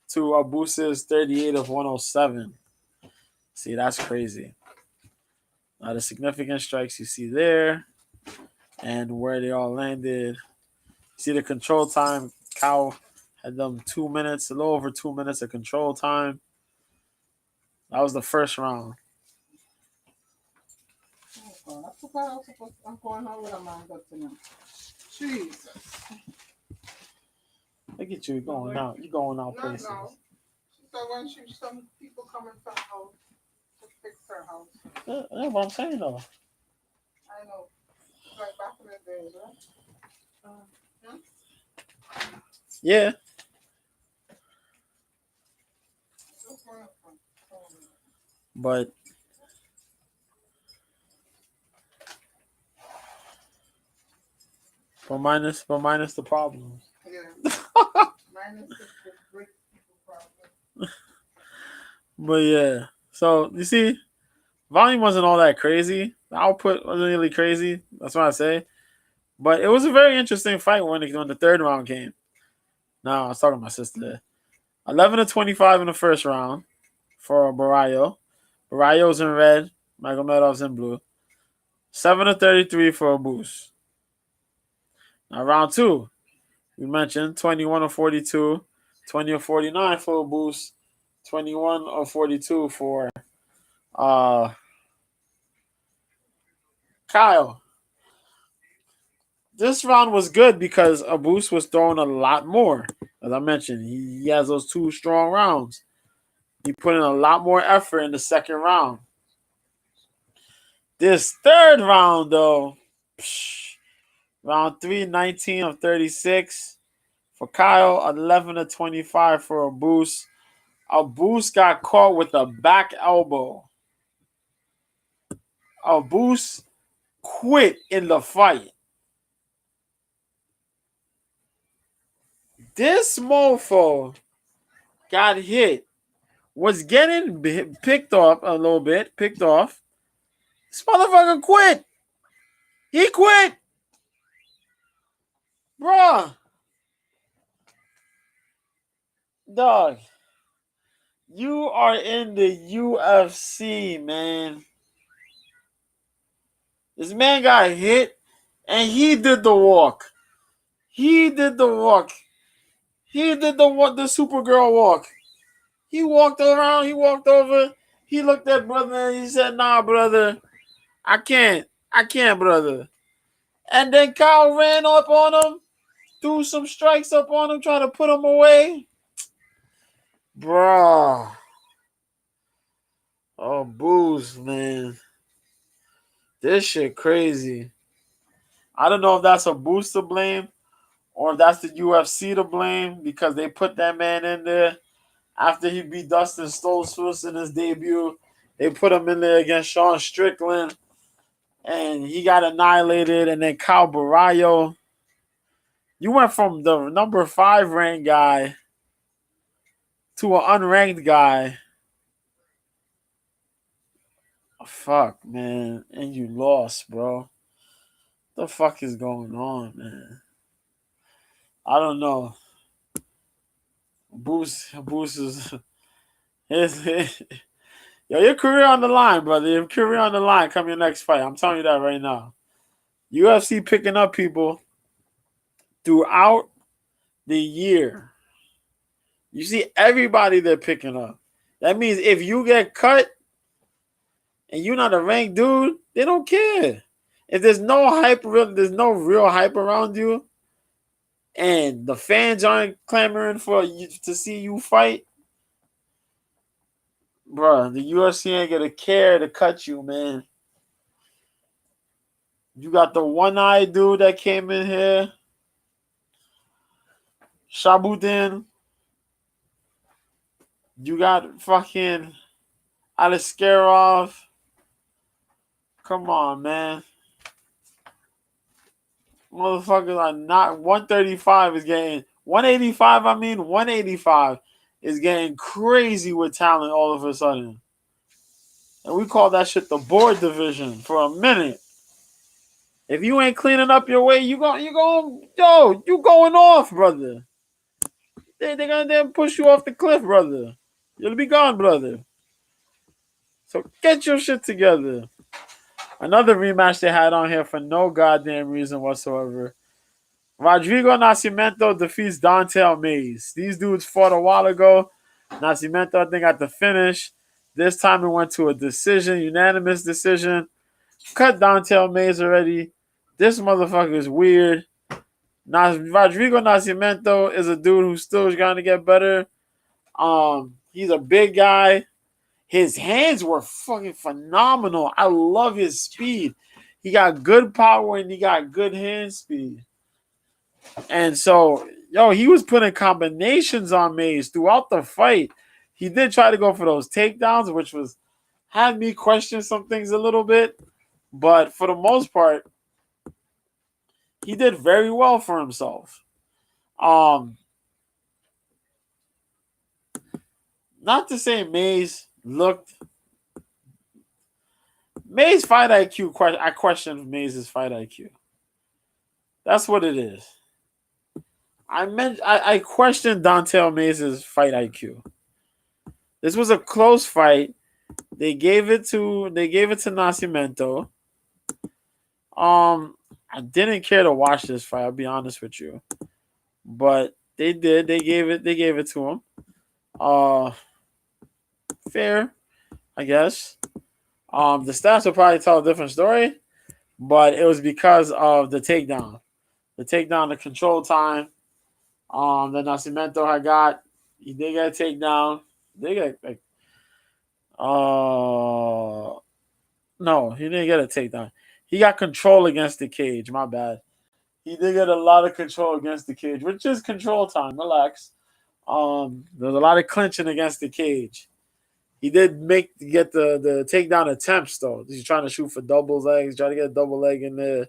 to Abus's 38 of 107. See, that's crazy. Now the significant strikes you see there and where they all landed. See the control time. Cow had them 2 minutes, a little over 2 minutes of control time. That was the first round. I'm going over the manga tonight. Jesus. Look at you going out. You going out places. No. So when some people come into her house to fix her house. That's what I'm saying, though. I know. Like back in the days, right? Yeah. But minus the problems. Yeah. Minus the great people problem. But yeah. So you see, volume wasn't all that crazy. The output wasn't really crazy. That's what I say. But it was a very interesting fight when the third round came. No, I was talking to my sister there. 11 to 25 in the first round for Barrio. Barrio's in red. Magomedov's in blue. 7 to 33 for a boost. Now round two, we mentioned 21 of 42, 20 of 49 for a boost, 21 of 42 for Kyle. This round was good because Abus was throwing a lot more. As I mentioned, he has those two strong rounds. He put in a lot more effort in the second round. This third round, though, round 3, 19 of 36 for Kyle, 11 of 25 for Abus. Abus got caught with a back elbow. Abus quit in the fight. This mofo got hit, was getting picked off a little bit, picked off. This motherfucker quit. He quit. Bruh. Dog. You are in the UFC, man. This man got hit and he did the walk. He did the walk. He did the Supergirl walk. He walked around. He walked over. He looked at brother and he said, "Nah, brother. I can't, brother." And then Kyle ran up on him, threw some strikes up on him, trying to put him away. Bruh. Oh, booze, man. This shit crazy. I don't know if that's a boost to blame or if that's the UFC to blame because they put that man in there after he beat Dustin Stoltzfus in his debut. They put him in there against Sean Strickland. And he got annihilated. And then Kyle Barrio. You went from the number 5 ranked guy to an unranked guy. Oh, fuck, man. And you lost, bro. What the fuck is going on, man? I don't know. Boost is yo, your career on the line, brother. Your career on the line. Come your next fight. I'm telling you that right now. UFC picking up people throughout the year. You see everybody they're picking up. That means if you get cut and you're not a ranked dude, they don't care. If there's no hype, there's no real hype around you, and the fans aren't clamoring for you to see you fight, bruh, the UFC ain't gonna care to cut you, man. You got the one-eyed dude that came in here, Shabutin. You got fucking Aliskerov. Come on, man. Motherfuckers are not 135 is getting 185. 185 is getting crazy with talent all of a sudden. And we call that shit the board division for a minute. If you ain't cleaning up your way, you going off, brother. They're gonna then push you off the cliff, brother. You'll be gone, brother. So get your shit together. Another rematch they had on here for no goddamn reason whatsoever. Rodrigo Nascimento defeats Dontel Mays. These dudes fought a while ago. Nascimento, I think, got the finish. This time it went to a decision, unanimous decision. Cut Dontel Mays already. This motherfucker is weird. Rodrigo Nascimento is a dude who's still trying to get better. He's a big guy. His hands were fucking phenomenal. I love his speed. He got good power and he got good hand speed. And so, he was putting combinations on Mays throughout the fight. He did try to go for those takedowns, which had me question some things a little bit. But for the most part, he did very well for himself. Not to say Mays fight IQ. I question Mays' fight IQ. That's what it is. I questioned Dontel Mays' fight IQ. This was a close fight. They gave it to Nascimento. I didn't care to watch this fight, I'll be honest with you. But they did. They gave it to him. Fair, I guess. The stats will probably tell a different story, but it was because of the takedown. The control time. That Nascimento had got. He did get a takedown. No, he didn't get a takedown. He got control against the cage. My bad. He did get a lot of control against the cage, which is control time. Relax. There's a lot of clinching against the cage. He did get the takedown attempts though. He's trying to shoot for double legs, trying to get a double leg in there.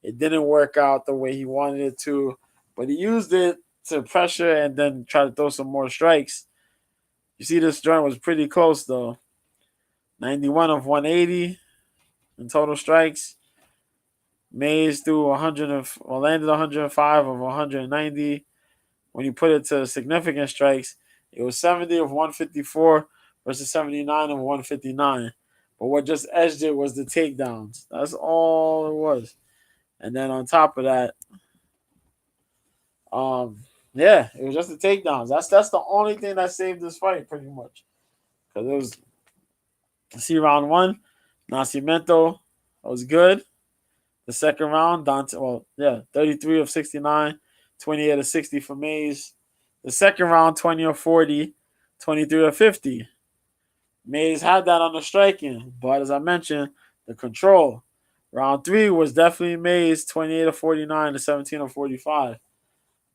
It didn't work out the way he wanted it to, but he used it to pressure and then try to throw some more strikes. You see, this joint was pretty close though. 91 of 180 in total strikes. Mays threw landed 105 of 190. When you put it to significant strikes, it was 70 of 154 versus 79 of 159. But what just edged it was the takedowns. That's all it was. And then on top of that, it was just the takedowns. That's the only thing that saved this fight pretty much. Because it was, see, round one, Nascimento was good. The second round, 33 of 69, 28 of 60 for Mays. The second round, 20 of 40, 23 of 50. Mays had that on the striking, but as I mentioned, the control. Round three was definitely Mays, 28 of 49 to 17 of 45.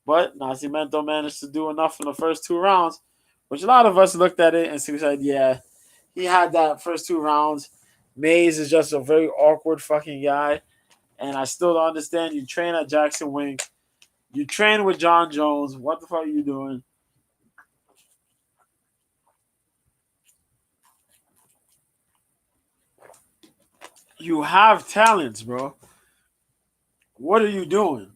But Nascimento managed to do enough in the first two rounds, which a lot of us looked at it and said, yeah, he had that first two rounds. Mays is just a very awkward fucking guy. And I still don't understand. You train at Jackson Wink. You train with John Jones. What the fuck are you doing? You have talents, bro. What are you doing?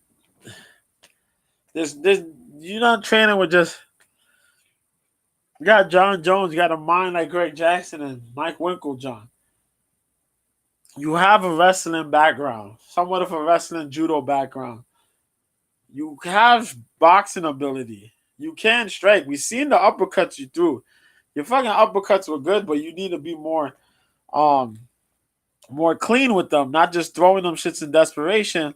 You're not training with just. You got John Jones. You got a mind like Greg Jackson and Mike Winklejohn. You have a wrestling background, somewhat of a wrestling judo background. You have boxing ability. You can strike. We've seen the uppercuts you threw. Your fucking uppercuts were good, but you need to be more clean with them. Not just throwing them shits in desperation,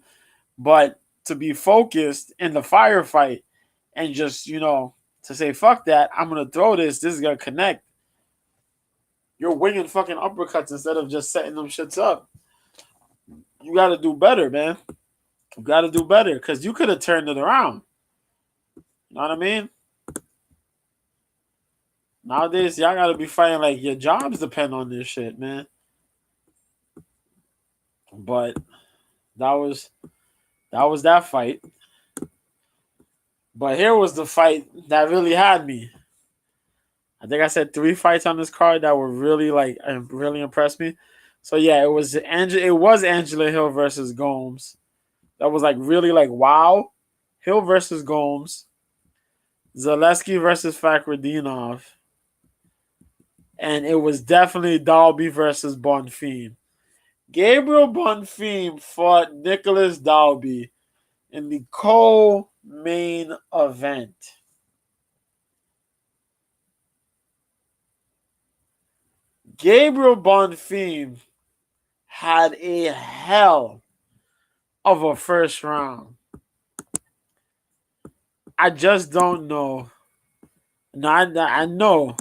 but to be focused in the firefight and just, to say, fuck that, I'm going to throw this. This is going to connect. You're winging fucking uppercuts instead of just setting them shits up. You got to do better, man. You got to do better because you could have turned it around. You know what I mean? Nowadays, y'all got to be fighting like your jobs depend on this shit, man. But that was that fight. But here was the fight that really had me. I think I said 3 fights on this card that were really really impressed me. So yeah, it was Angela Hill versus Gomes. That was really wow. Hill versus Gomes. Zaleski versus Fakhretdinov. And it was definitely Dalby versus Bonfim. Gabriel Bonfim fought Nicholas Dalby in the co-main event. Gabriel Bonfim had a hell of a first round. I just don't know. No, I know.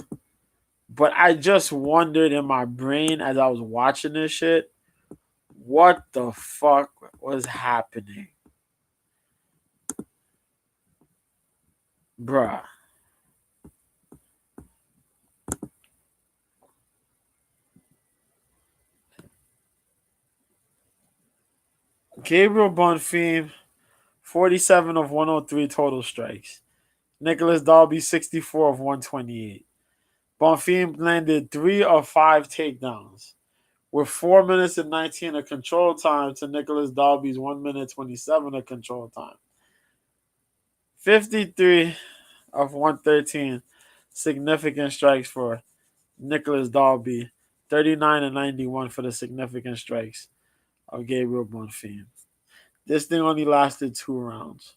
But I just wondered in my brain as I was watching this shit, what the fuck was happening? Bruh. Gabriel Bonfim, 47 of 103 total strikes. Nicholas Dalby, 64 of 128. Bonfim landed 3 of 5 takedowns, with 4 minutes and 19 of control time to Nicholas Dalby's 1 minute 27 of control time. 53 of 113 significant strikes for Nicholas Dalby. 39 and 91 for the significant strikes of Gabriel Bonfim. This thing only lasted 2 rounds.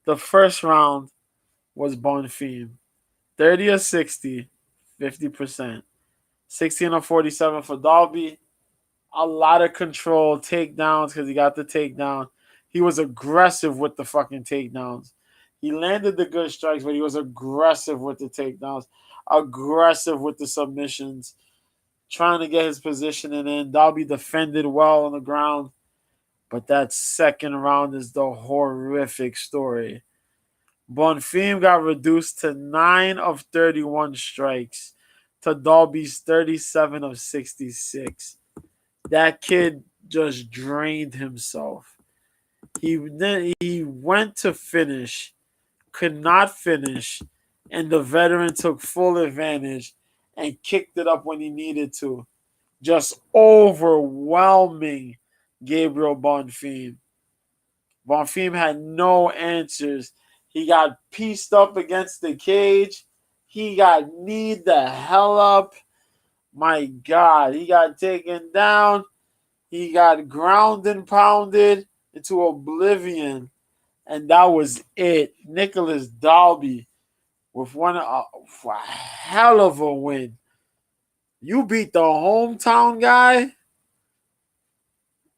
The first round was Bonfim. 30 of 60, 50%. 16 of 47 for Dalby. A lot of control, takedowns because he got the takedown. He was aggressive with the fucking takedowns. He landed the good strikes, but he was aggressive with the takedowns, aggressive with the submissions, trying to get his positioning in. Dalby defended well on the ground, but that second round is the horrific story. Bonfim got reduced to 9 of 31 strikes to Dalby's 37 of 66. That kid just drained himself. He went to finish, could not finish, and the veteran took full advantage and kicked it up when he needed to. Just overwhelming Gabriel Bonfim. Bonfim had no answers. He got pieced up against the cage. He got kneed the hell up. My God, he got taken down. He got ground and pounded into oblivion. And that was it. Nicholas Dalby with a hell of a win. You beat the hometown guy.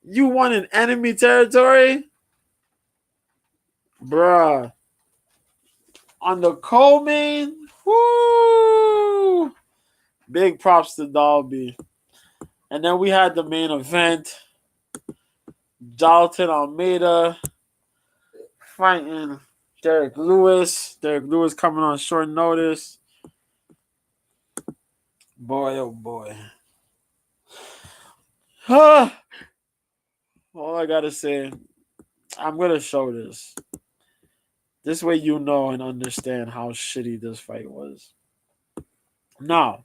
You won in enemy territory. Bruh. On the co-main, whoo! Big props to Dalby. And then we had the main event. Dalton Almeida fighting Derek Lewis. Derek Lewis coming on short notice. Boy, oh boy. All I gotta say, I'm gonna show this. This way you know and understand how shitty this fight was. Now,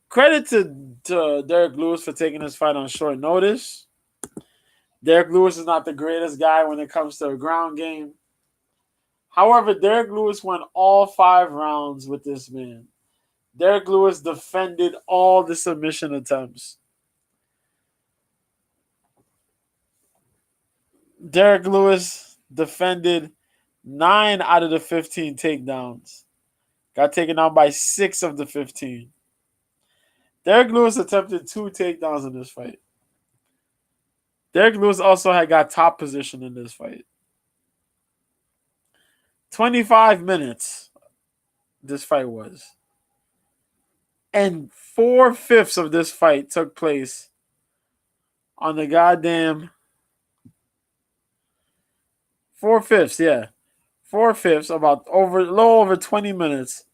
credit to Derek Lewis for taking this fight on short notice. Derek Lewis is not the greatest guy when it comes to a ground game. However, Derek Lewis won all 5 rounds with this man. Derek Lewis defended all the submission attempts. Derek Lewis defended 9 out of the 15 takedowns. Got taken down by 6 of the 15. Derek Lewis attempted 2 takedowns in this fight. Derek Lewis also had got top position in this fight. 25 minutes this fight was. And 4/5 of this fight took place on the goddamn 4/5, yeah. 4/5, about a little over 20 minutes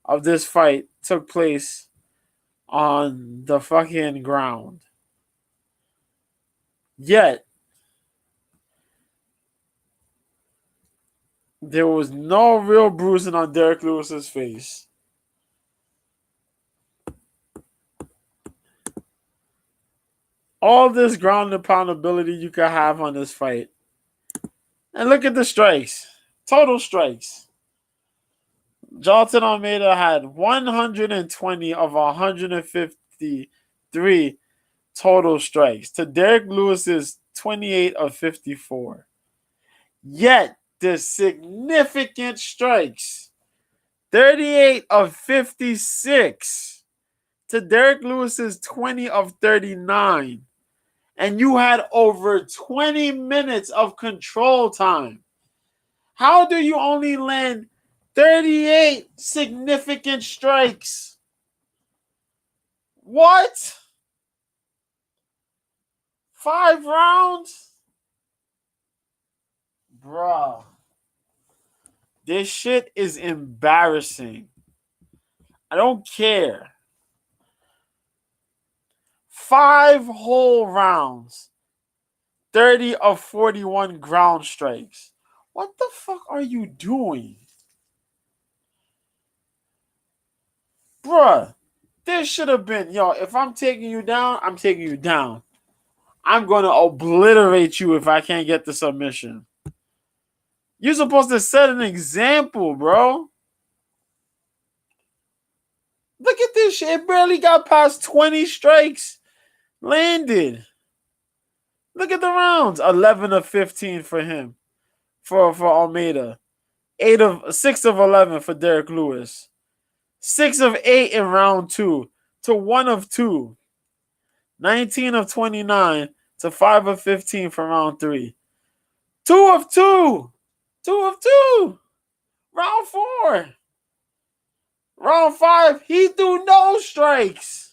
of this fight took place on the fucking ground. Yet, there was no real bruising on Derek Lewis's face. All this ground and pound ability you could have on this fight. And look at the strikes. Total strikes. Jailton Almeida had 120 of 153 total strikes to Derek Lewis's 28 of 54. Yet, the significant strikes, 38 of 56 to Derek Lewis's 20 of 39. And you had over 20 minutes of control time. How do you only land 38 significant strikes? What? 5 rounds? Bruh. This shit is embarrassing. I don't care. 5 whole rounds. 30 of 41 ground strikes. What the fuck are you doing? Bruh, this should have been, if I'm taking you down, I'm taking you down. I'm going to obliterate you if I can't get the submission. You're supposed to set an example, bro. Look at this shit. It barely got past 20 strikes. Landed. Look at the rounds. 11 of 15 for him. For Almeida. 6 of 11 for Derek Lewis. 6 of 8 in round 2 to 1 of 2. 19 of 29 to 5 of 15 for round 3. 2 of 2. 2 of 2. Round 4. Round 5, he threw no strikes.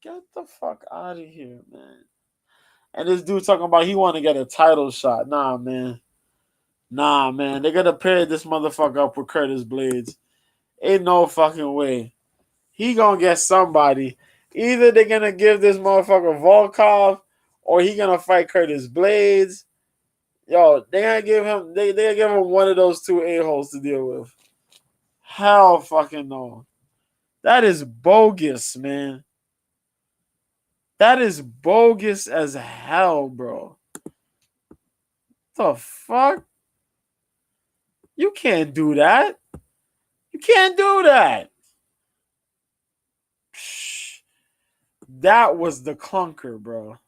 Get the fuck out of here, man. And this dude talking about he want to get a title shot. Nah, man. They're going to pair this motherfucker up with Curtis Blades. Ain't no fucking way. He going to get somebody. Either they're going to give this motherfucker Volkov or he going to fight Curtis Blades. Yo, they're going to give him they give him one of those two a-holes to deal with. Hell fucking no. That is bogus, man. That is bogus as hell, bro. The fuck? You can't do that. You can't do that. That was the clunker, bro.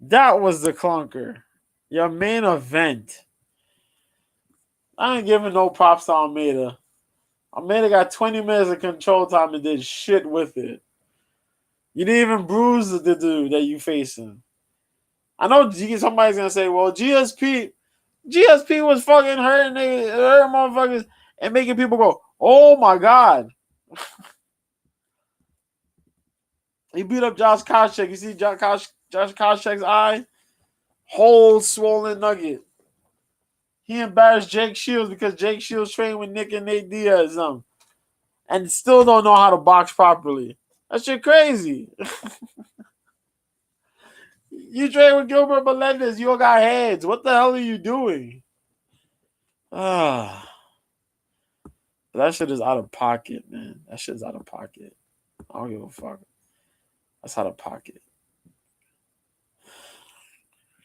That was the clunker. Your main event. I ain't giving no props to Almeida. Almeida got 20 minutes of control time and did shit with it. You didn't even bruise the dude that you facing. I know somebody's going to say, well, GSP was fucking hurting motherfuckers and making people go, oh my God. He beat up Josh Koscheck. You see Josh Koscheck's eye? Whole swollen nugget. He embarrassed Jake Shields because Jake Shields trained with Nick and Nate Diaz and still don't know how to box properly. That shit crazy. You train with Gilbert Melendez. You all got heads. What the hell are you doing? That shit is out of pocket, man. That shit's out of pocket. I don't give a fuck. That's out of pocket.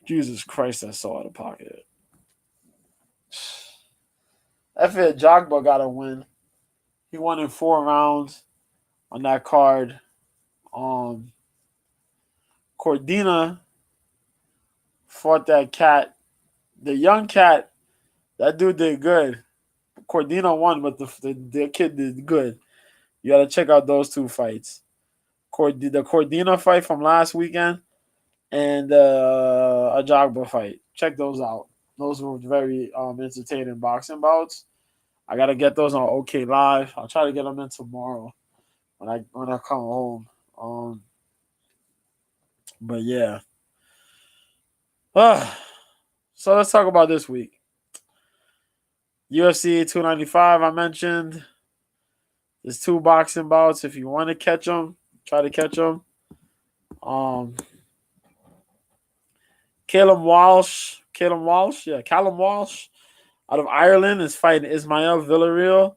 Jesus Christ, that's so out of pocket. Efe Jagba got a win. He won in 4 rounds on that card. Cordina fought that cat. The young cat, that dude did good. Cordina won, but the kid did good. You got to check out those 2 fights. The Cordina fight from last weekend and a Jogba fight. Check those out. Those were very entertaining boxing bouts. I gotta get those on OK Live. I'll try to get them in tomorrow when I come home. But yeah. So let's talk about this week. UFC 295. I mentioned there's two boxing bouts. If you want to catch them, try to catch them. Callum Walsh out of Ireland is fighting Ismael Villarreal,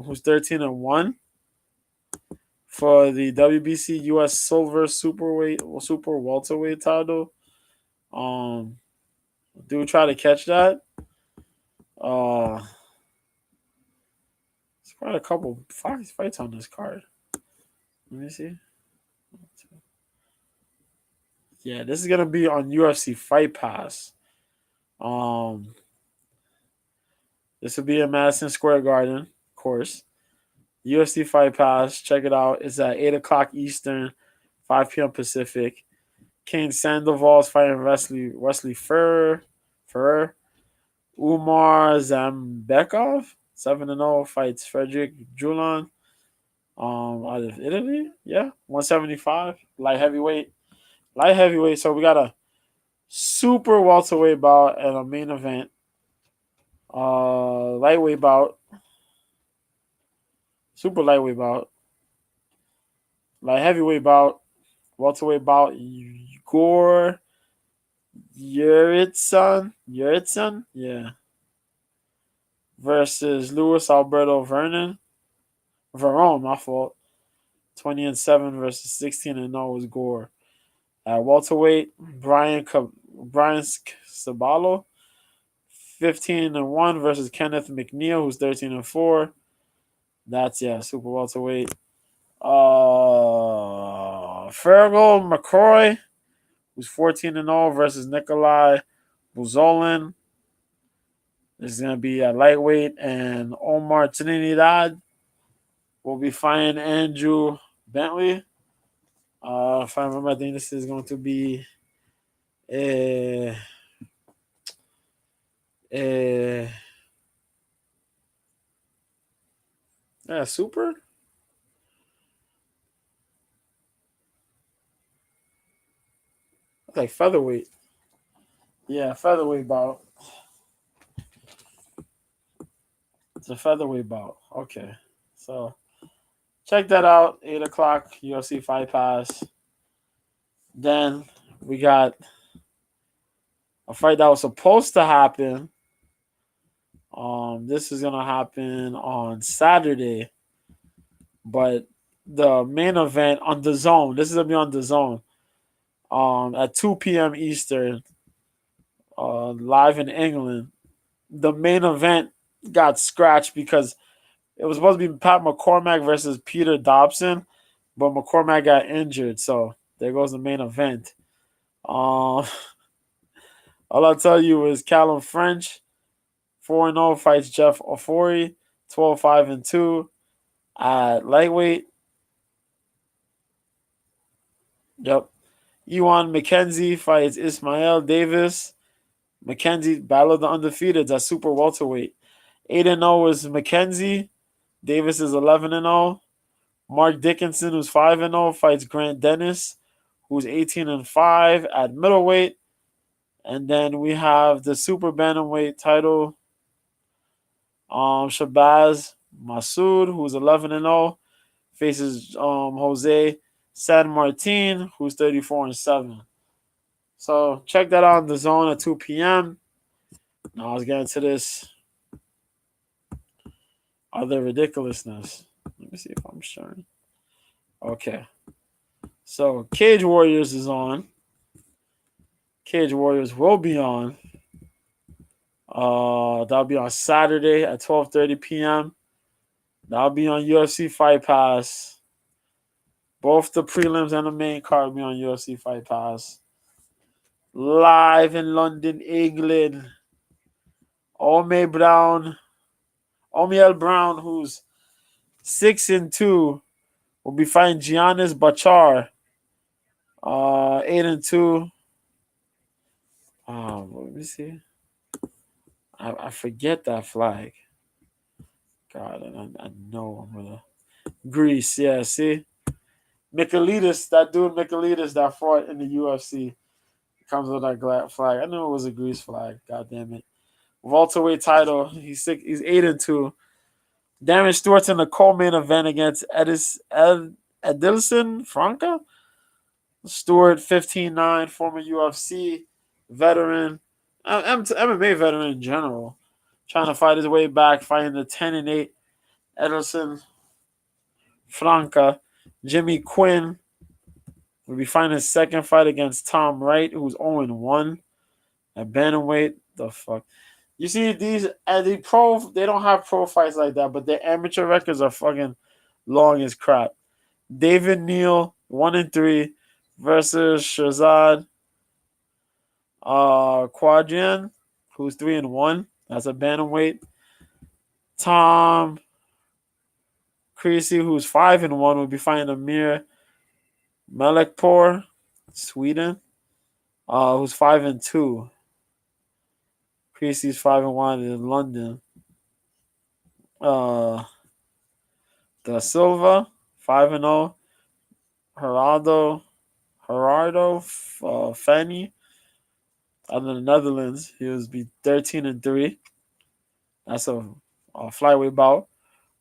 who's 13-1 for the WBC US Silver Super Welterweight title. Do try to catch that. It's quite a couple fights on this card. Let me see. Yeah, this is gonna be on UFC Fight Pass. This will be in Madison Square Garden, of course. UFC Fight Pass. Check it out. It's at 8 o'clock Eastern, 5 p.m. Pacific. Kane Sandoval's fighting Wesley Ferrer. Umar Zambekov, 7-0, fights Frederick Julan. Out of Italy. Yeah. 175. Light heavyweight. So we got a super welterweight bout and a main event. Lightweight bout. Super lightweight bout. Light heavyweight bout. Welterweight bout. Igor Yuritsan. Yeah. Versus Luis Alberto Verón, my fault. 20-7 versus 16-0 was Gore. At welterweight, Brian Sabalo, 15-1 versus Kenneth McNeil, who's 13-4. That's super welterweight. Fergal McCroy, who's 14-0 versus Nikolai Buzolin. This is gonna be at lightweight, and Omar Trinidad will be fighting Andrew Bentley. If I remember, I think this is going to be super. It's like featherweight. Yeah, featherweight bout. It's a featherweight bout. Okay, so check that out. 8 o'clock UFC Fight Pass. Then we got a fight that was supposed to happen. This is gonna happen on Saturday, but the main event on the Zone. This is gonna be on the Zone. At 2 p.m. Eastern, live in England. The main event got scratched because it was supposed to be Pat McCormack versus Peter Dobson, but McCormack got injured, so there goes the main event. All I'll tell you is Callum French, 4-0, fights Jeff Ofori, 12-5-2 at lightweight. Yep. Ewan McKenzie fights Ismail Davis. McKenzie battled the undefeateds at super welterweight. 8-0 is McKenzie. Davis is 11-0. Mark Dickinson, who's 5-0, fights Grant Dennis, who's 18-5 at middleweight. And then we have the super bantamweight title. Shabazz Masood, who's 11-0, faces Jose San Martin, who's 34-7. So check that out on the Zone at 2 p.m. Now let's get into this other ridiculousness. Let me see if I'm sharing. Okay. So Cage Warriors is on. Cage Warriors will be on. That'll be on Saturday at 12:30 p.m. That'll be on UFC Fight Pass. Both the prelims and the main card will be on UFC Fight Pass. Live in London, England. Omiel Brown, who's 6-2, will be fighting Giannis Bachar. 8-2. Let me see. I forget that flag. God, and I know I'm gonna Greece. Yeah, see, Michaelidis, that dude Michaelidis that fought in the UFC comes with that flag. I knew it was a Greece flag. God damn it. Welterweight title. He's 8-2. Darren Stewart's in the co-main event against Edilson Franca. Stewart, 15-9, former UFC veteran, MMA veteran in general, trying to fight his way back, fighting the 10-8 Edilson Franca. Jimmy Quinn will be fighting his second fight against Tom Wright, who's 0-1 at bantamweight. The fuck. You see these at the pro, they don't have pro fights like that, but their amateur records are fucking long as crap. David Neal, 1-3 versus Shazad Quadrian, who's 3-1. That's a bantamweight. Tom Creasy, who's 5-1, will be fighting Amir Melekpour, Sweden, who's 5-2. Creasy's 5-1 in London. Da Silva, 5-0. Gerardo Fanny out of the Netherlands. He was be 13-3. That's a flyweight bout.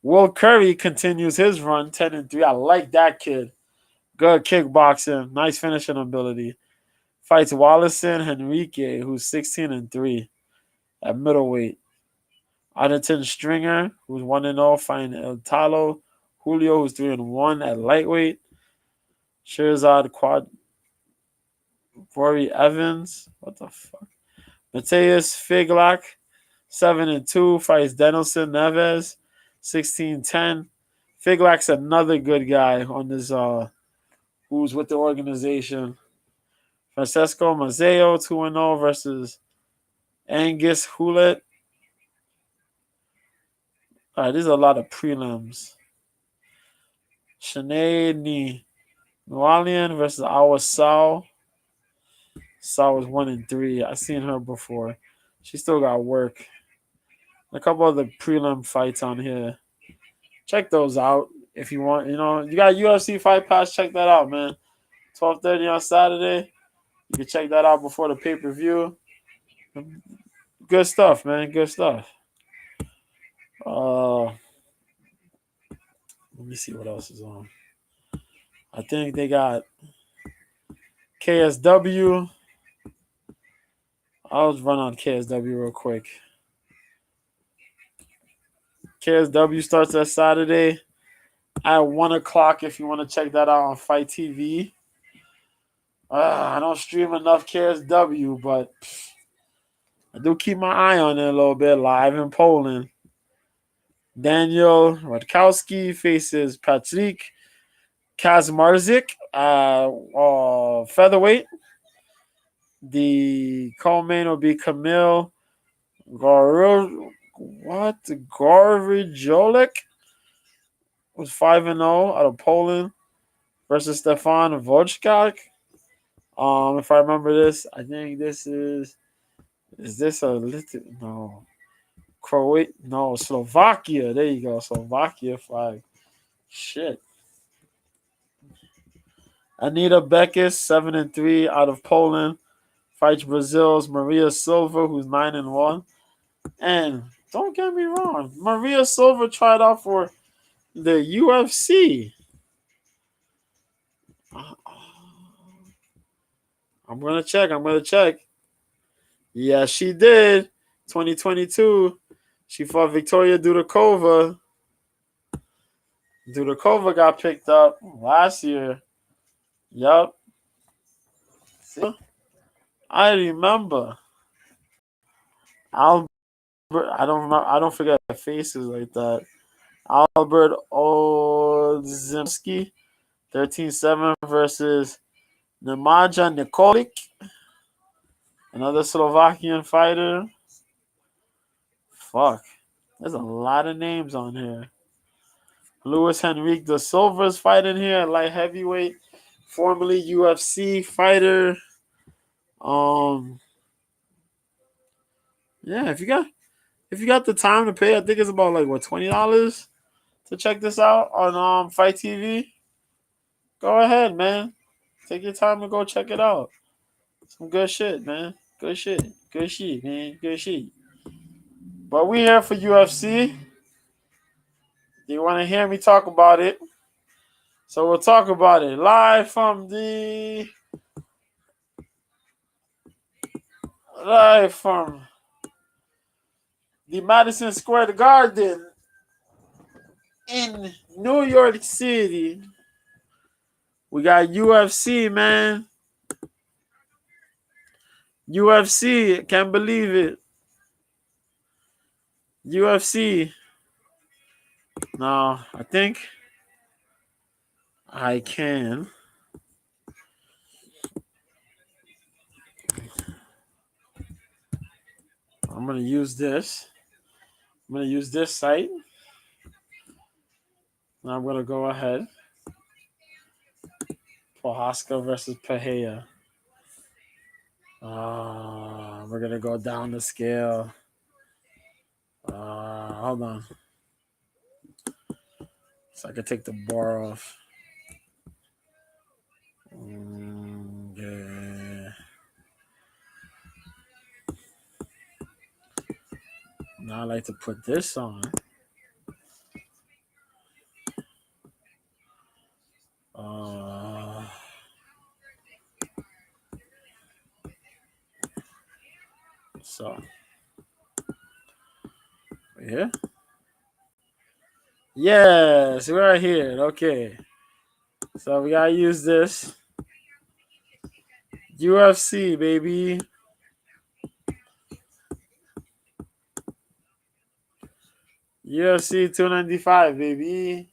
Will Curry continues his run, 10-3. I like that kid. Good kickboxing, nice finishing ability. Fights Wallison Henrique, who's 16-3 at middleweight. Addington Stringer, who's 1-0, fighting El Talo Julio, who's 3-1 at lightweight. Shirzad Corey Evans, what the fuck? Mateus Figlak, 7-2, fights Denilson Neves, 16-10. Figlak's another good guy on this who's with the organization. Francesco Mazzeo, 2-0 versus Angus Houlet. All right, there's a lot of prelims. Sinead Nualian versus Awa Sao. Sao was 1-3. I've seen her before. She still got work. A couple of the prelim fights on here. Check those out if you want. You know, you got UFC Fight Pass. Check that out, man. 12:30 on Saturday. You can check that out before the pay-per-view. Good stuff, man. Good stuff. Let me see what else is on. I think they got KSW. I'll just run on KSW real quick. KSW starts that Saturday at 1 o'clock if you want to check that out on Fight TV. I don't stream enough KSW, but I do keep my eye on it a little bit live in Poland. Daniel Radkowski faces Patrick Kazmarzik, featherweight. The co-main will be Kamil Gawryjolek, who's 5-0 out of Poland, versus Stefan Wojcik. If I remember this, I think this is this a no Croatia? No, Slovakia. There you go, Slovakia flag. Shit. Anita Beckis, 7-3 out of Poland, fights Brazil's Maria Silva, who's 9-1. And don't get me wrong, Maria Silva tried out for the UFC. I'm gonna check. Yeah, she did. 2022. She fought Victoria Dudakova. Dudakova got picked up last year. Yup. I remember. Albert, I don't remember. I don't forget faces like that. Albert Odzimski, 13-7 versus Nemaja Nikolic, another Slovakian fighter. Fuck. There's a lot of names on here. Luis Henrique da Silva's fighting here at light heavyweight, formerly UFC fighter. Um, yeah, if you got the time to pay, I think it's about like what $20 to check this out on Fight TV. Go ahead, man. Take your time and go check it out. Some good shit, man. Good shit. Good shit, man. Good shit. But we here for UFC. Do you want to hear me talk about it? So we'll talk about it live from the Madison Square Garden in New York City. We got UFC, man. UFC, can't believe it. UFC. Now, I think I can. I'm going to use this. I'm going to use this site. Now I'm going to go ahead. Prohaska versus Pahea. We're going to go down the scale. Hold on. So I can take the bar off. Yeah. Now I like to put this on. So, yeah. Yes, we're here. Okay. So we gotta use this. UFC, baby. UFC 295, baby.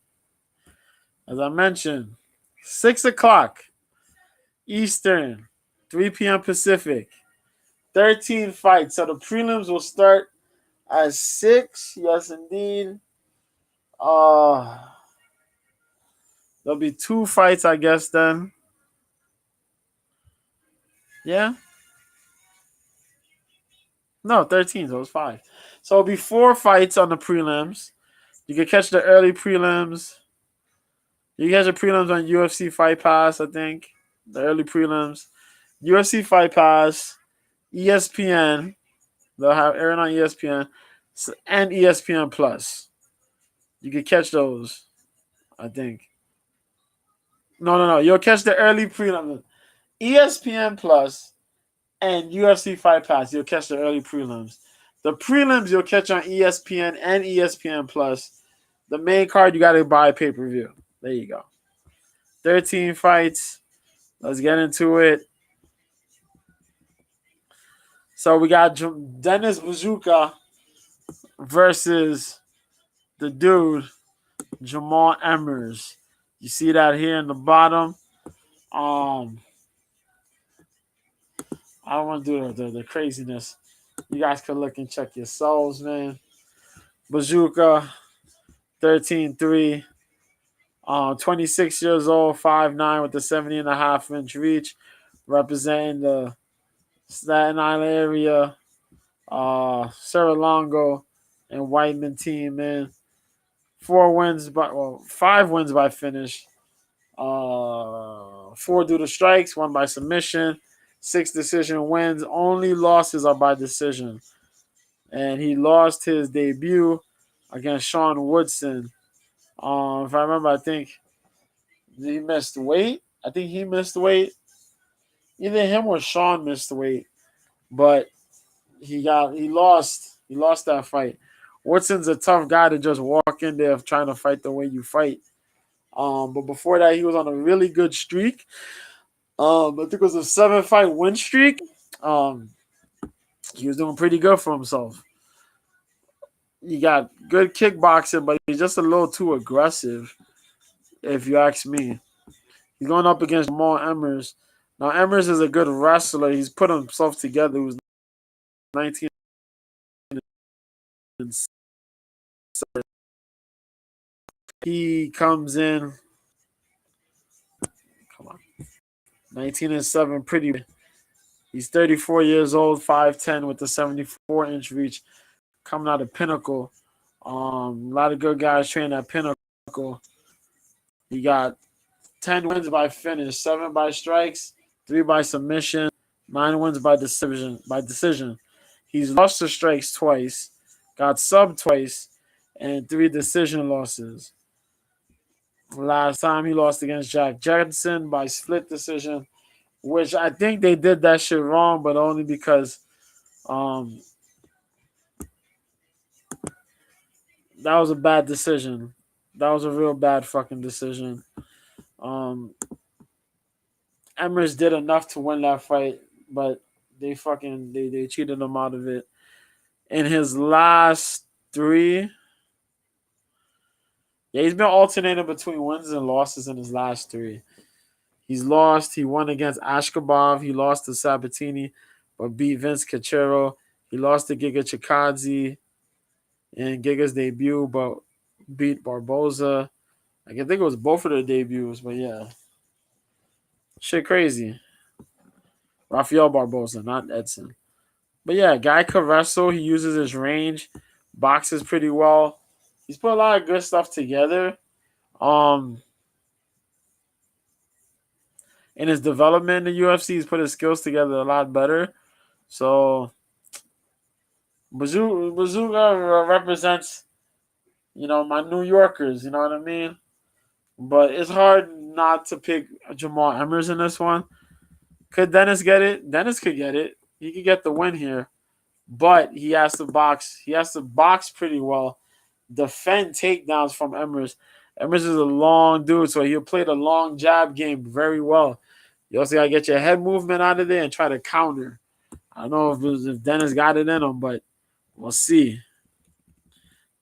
As I mentioned, 6 o'clock Eastern, 3 p.m. Pacific. 13 fights. So the prelims will start at 6. Yes, indeed. There'll be 2 fights, I guess, then. Yeah. No, 13, so it's 5. So it'll be 4 fights on the prelims. You can catch the early prelims. You can catch the prelims on UFC Fight Pass, I think. The early prelims. UFC Fight Pass, ESPN. They'll have airing on ESPN and ESPN Plus. You can catch those, I think. No. You'll catch the early prelims. ESPN Plus and UFC Fight Pass. You'll catch the early prelims. The prelims you'll catch on ESPN and ESPN Plus. The main card you got to buy pay-per-view. There you go. 13 fights. Let's get into it. So we got Dennis Bazooka versus the dude Jamal Emmers. You see that here in the bottom. I don't want to do the craziness. You guys can look and check yourselves, man. Bazooka, 13-3. 26 years old, 5'9", with the 70.5-inch reach, representing the Staten Island area, Serra-Longo and Whiteman team, man. 5 wins by finish. 4 due to strikes, 1 by submission, 6 decision wins. Only losses are by decision. And he lost his debut against Sean Woodson. If I remember, I think he missed weight. I think he missed weight. Either him or Sean missed weight. But he lost. He lost that fight. Woodson's a tough guy to just walk in there trying to fight the way you fight. But before that, he was on a really good streak. I think it was a 7-fight win streak. He was doing pretty good for himself. He got good kickboxing, but he's just a little too aggressive, if you ask me. He's going up against Jamal Emmers. Now, Emmers is a good wrestler. He's put himself together. He was 19 and 7. He comes in. Come on. 19-7, pretty. He's 34 years old, 5'10", with the 74-inch reach, coming out of Pinnacle. A lot of good guys train at Pinnacle. He got 10 wins by finish, 7 by strikes, 3 by submission, 9 wins by decision. He's lost to strikes twice, got subbed twice, and 3 decision losses. Last time he lost against Jack Jensen by split decision, which I think they did that shit wrong, but only because that was a bad decision. That was a real bad fucking decision. Emirates did enough to win that fight, but they cheated him out of it. In his last 3, yeah, he's been alternating between wins and losses in his last 3. He's lost. He won against Ashkabov. He lost to Sabatini, but beat Vince Cachero. He lost to Giga Chikadze in Giga's debut, but beat Barboza. I think it was both of their debuts, but yeah. Shit crazy. Rafael Barboza, not Edson. But yeah, Guy Carresso, he uses his range, boxes pretty well. He's put a lot of good stuff together. In his development in the UFC, he's put his skills together a lot better. So Bazooka represents, my New Yorkers, you know what I mean? But it's hard not to pick Jamal Emmers in this one. Could Dennis get it? Dennis could get it. He could get the win here. But he has to box. He has to box pretty well. Defend takedowns from Emmers. Emmers is a long dude, so he'll play the long jab game very well. You also got to get your head movement out of there and try to counter. I don't know if Dennis got it in him, but we'll see.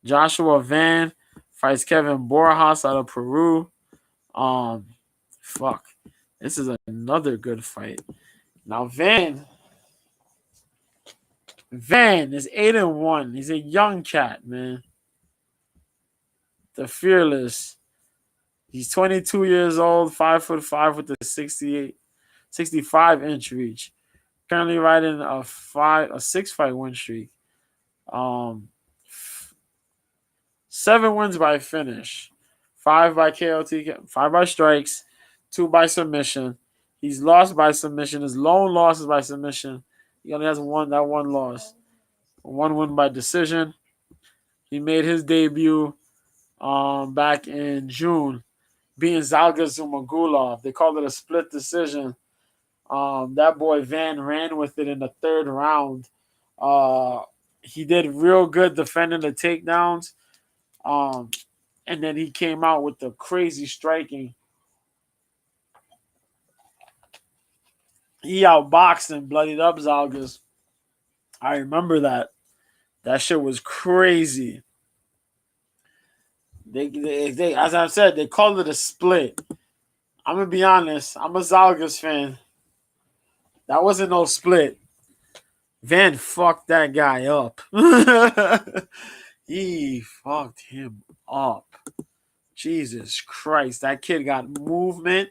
Joshua Van fights Kevin Borjas out of Peru. This is another good fight. Now Van is 8-1. He's a young cat, man. The fearless. He's 22 years old, 5'5" with the 65-inch reach. Currently riding a 6-fight win streak. 7 wins by finish, 5 by KOT, 5 by strikes, 2 by submission. He's lost by submission. His lone loss is by submission. He only has one loss. 1 win by decision. He made his debut back in June, beating Zalga Zumagulov. They called it a split decision. That boy Van ran with it in the 3rd round. He did real good defending the takedowns. And then he came out with the crazy striking. He outboxed and bloodied up Zalgas. I remember that. That shit was crazy. They as I said, they called it a split. I'm gonna be honest. I'm a Zalgas fan. That wasn't no split. Van fucked that guy up. He fucked him up. Jesus Christ. That kid got movement.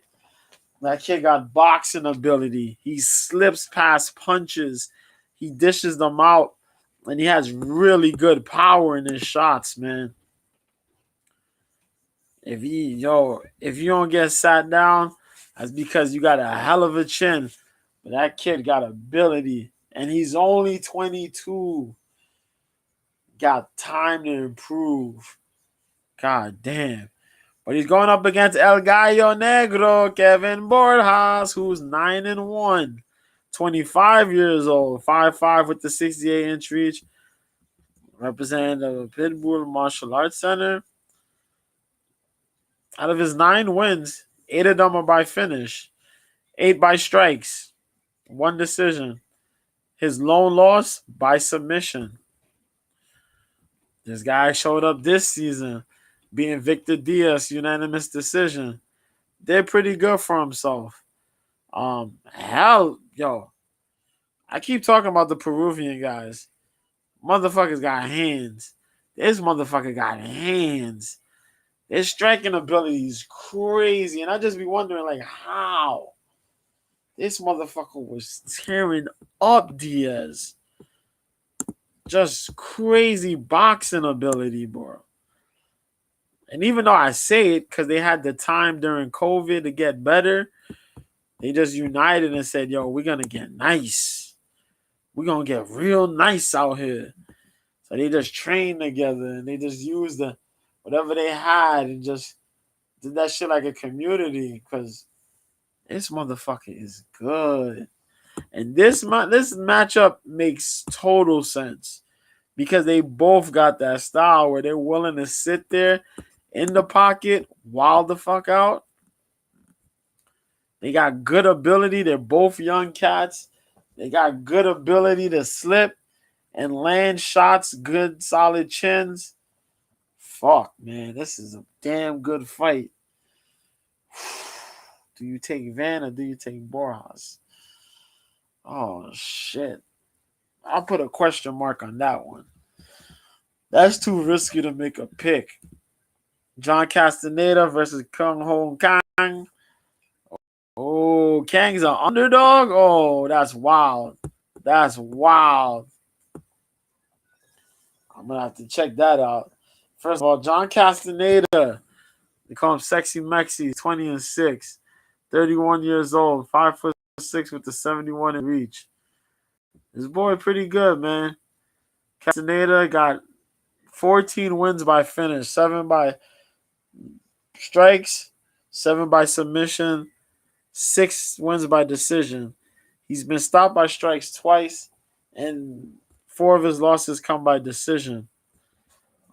That kid got boxing ability. He slips past punches. He dishes them out. And he has really good power in his shots, man. If you don't get sat down, that's because you got a hell of a chin. But that kid got ability. And he's only 22. Got time to improve. God damn. But he's going up against El Gallo Negro, Kevin Borjas, who's 9-1. 25 years old. 5'5" with the 68-inch reach. Representing the Pitbull Martial Arts Center. Out of his 9 wins, 8 of them are by finish. 8 by strikes. 1 decision. His lone loss by submission. This guy showed up this season, being Victor Diaz, unanimous decision. Did pretty good for himself. I keep talking about the Peruvian guys. Motherfuckers got hands. This motherfucker got hands. His striking ability is crazy, and I just be wondering, like, how? This motherfucker was tearing up Diaz. Just crazy boxing ability, bro. And even though I say it because they had the time during COVID to get better, they just united and said, yo, we're going to get nice. We're going to get real nice out here. So they just trained together and they just used whatever they had and just did that shit like a community because this motherfucker is good. And this matchup makes total sense because they both got that style where they're willing to sit there in the pocket, wild the fuck out. They got good ability. They're both young cats. They got good ability to slip and land shots, good solid chins. Fuck, man, this is a damn good fight. Do you take Van or do you take Borjas? Oh, shit. I'll put a question mark on that one. That's too risky to make a pick. John Castaneda versus Kung Ho Kang. Oh, Kang's an underdog? Oh, that's wild. That's wild. I'm going to have to check that out. First of all, John Castaneda. They call him Sexy Mexi, 20-6. 31 years old, 5'6" with the 71 in reach. This boy pretty good, man. Castaneda got 14 wins by finish, 7 by strikes, 7 by submission, 6 wins by decision. He's been stopped by strikes twice, and 4 of his losses come by decision.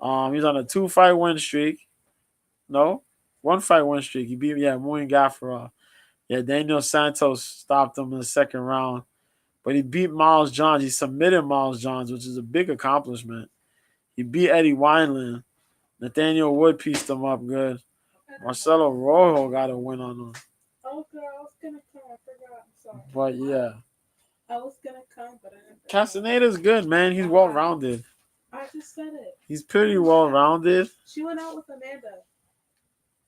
He's on a 2-fight win streak. No, 1-fight win streak. He beat Muin Gaffarov. Yeah, Daniel Santos stopped him in the second round. But he beat Miles Johns. He submitted Miles Johns, which is a big accomplishment. He beat Eddie Wineland. Nathaniel Wood pieced him up good. Marcelo Rojo got a win on him. Oh, girl, I was going to come. I forgot. I'm sorry. But, yeah. I was going to come, but I didn't. Castaneda's good, man. He's well-rounded. I just said it. He's pretty well-rounded. She went out with Amanda.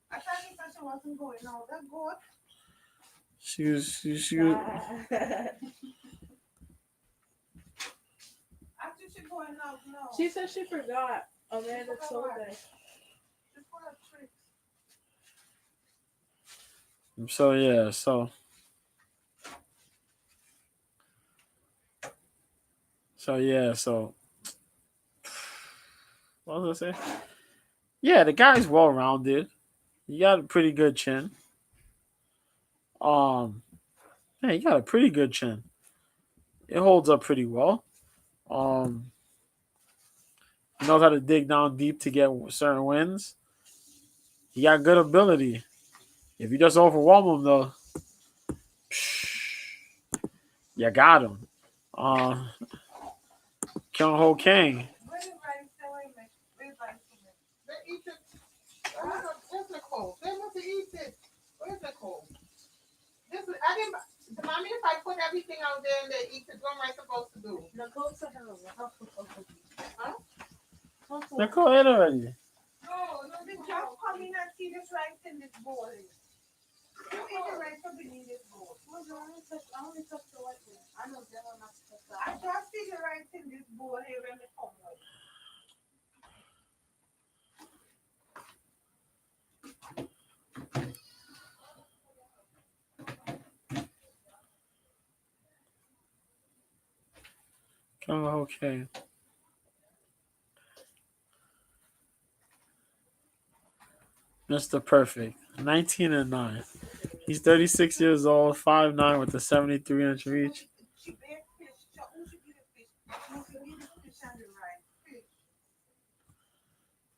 I thought she wasn't going out. That good. She was After she going out, no. She said she forgot. Amanda told her. She put her tricks. So, yeah, what was I say? Yeah, the guy's well-rounded. He got a pretty good chin. He got a pretty good chin. It holds up pretty well. He knows how to dig down deep to get certain wins. He got good ability. If you just overwhelm him, though, you got him. Kyung Ho Kang. Where's Nicole? They must have eaten it. Where's Nicole? I didn't. Mommy, if I put everything out there and they eat it, what am I supposed to do? Nicole said hello. Huh? Nicole ate already. No, they just come in and see this rice in this bowl. You eat the rice up in this bowl. I only touched the white one. I know they're not touched that. I just see the rice in this bowl here when they come out. Oh, okay. Mr. Perfect. 19-9. He's 36 years old, 5'9" with a 73-inch reach.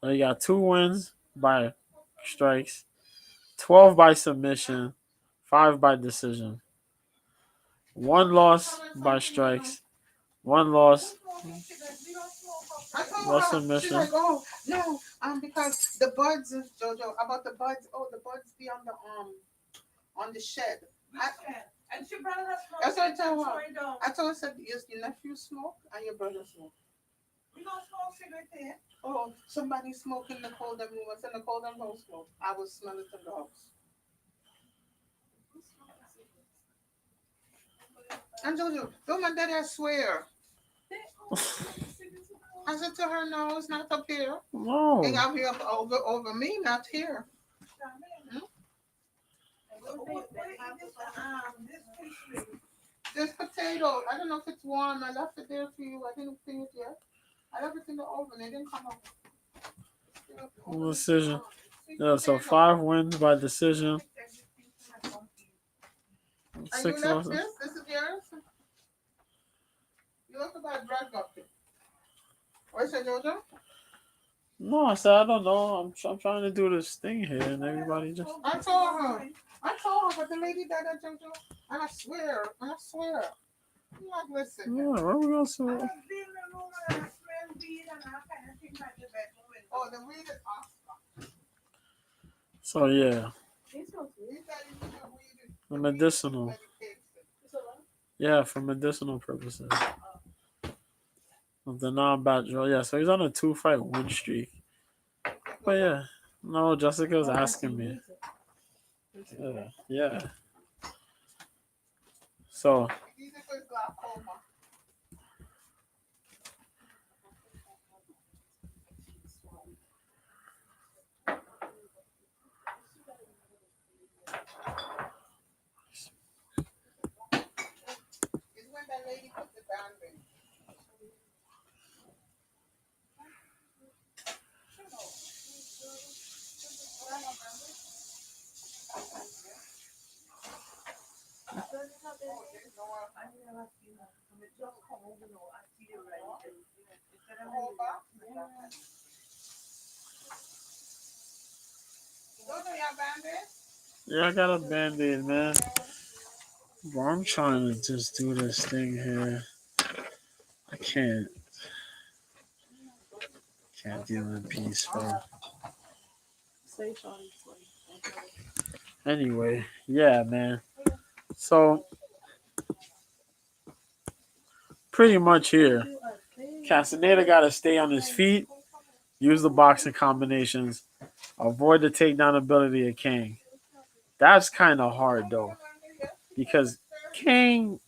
So he got 2 wins by strikes, 12 by submission, 5 by decision. 1 loss by strikes, 1 loss by submission. She's like, oh no, because the buds, Jojo, about the buds. Oh, the buds be on the shed. And she brought her smoke. That's what I told her. I told her, said, your nephew smoke and your brother smoke. We don't smoke cigarette here. Oh, somebody smoking the cold and what's in the cold and no smoke. I was smelling the dogs. And Jojo, don't my daddy, I swear. I said to her, no, it's not up here. No. It got me up over me, not here. There's potato. I don't know if it's warm. I left it there for you. I didn't see it yet. I left it in the oven. It didn't come up. Decision. Yeah, so 5 wins by decision. And 6 you left losses. this is yours? You left about bread bucket. Where's it, Jojo? No, I said I don't know. I'm trying to do this thing here, and everybody just. I told her, but the lady died at Jojo. And I swear. I'm not listening. Yeah, where we going to? Oh, the weed is off. So yeah, the medicinal. Yeah, for medicinal purposes. Of the non-bat draw. Yeah, so he's on a 2-fight win streak. But yeah, no, Jessica's asking me. Yeah. So. Yeah, I got a band-aid, man. But I'm trying to just do this thing here. I can't deal in peace, bro. Anyway, yeah, man. So pretty much here, Castaneda got to stay on his feet, use the boxing combinations, avoid the takedown ability of King. That's kind of hard though, because King.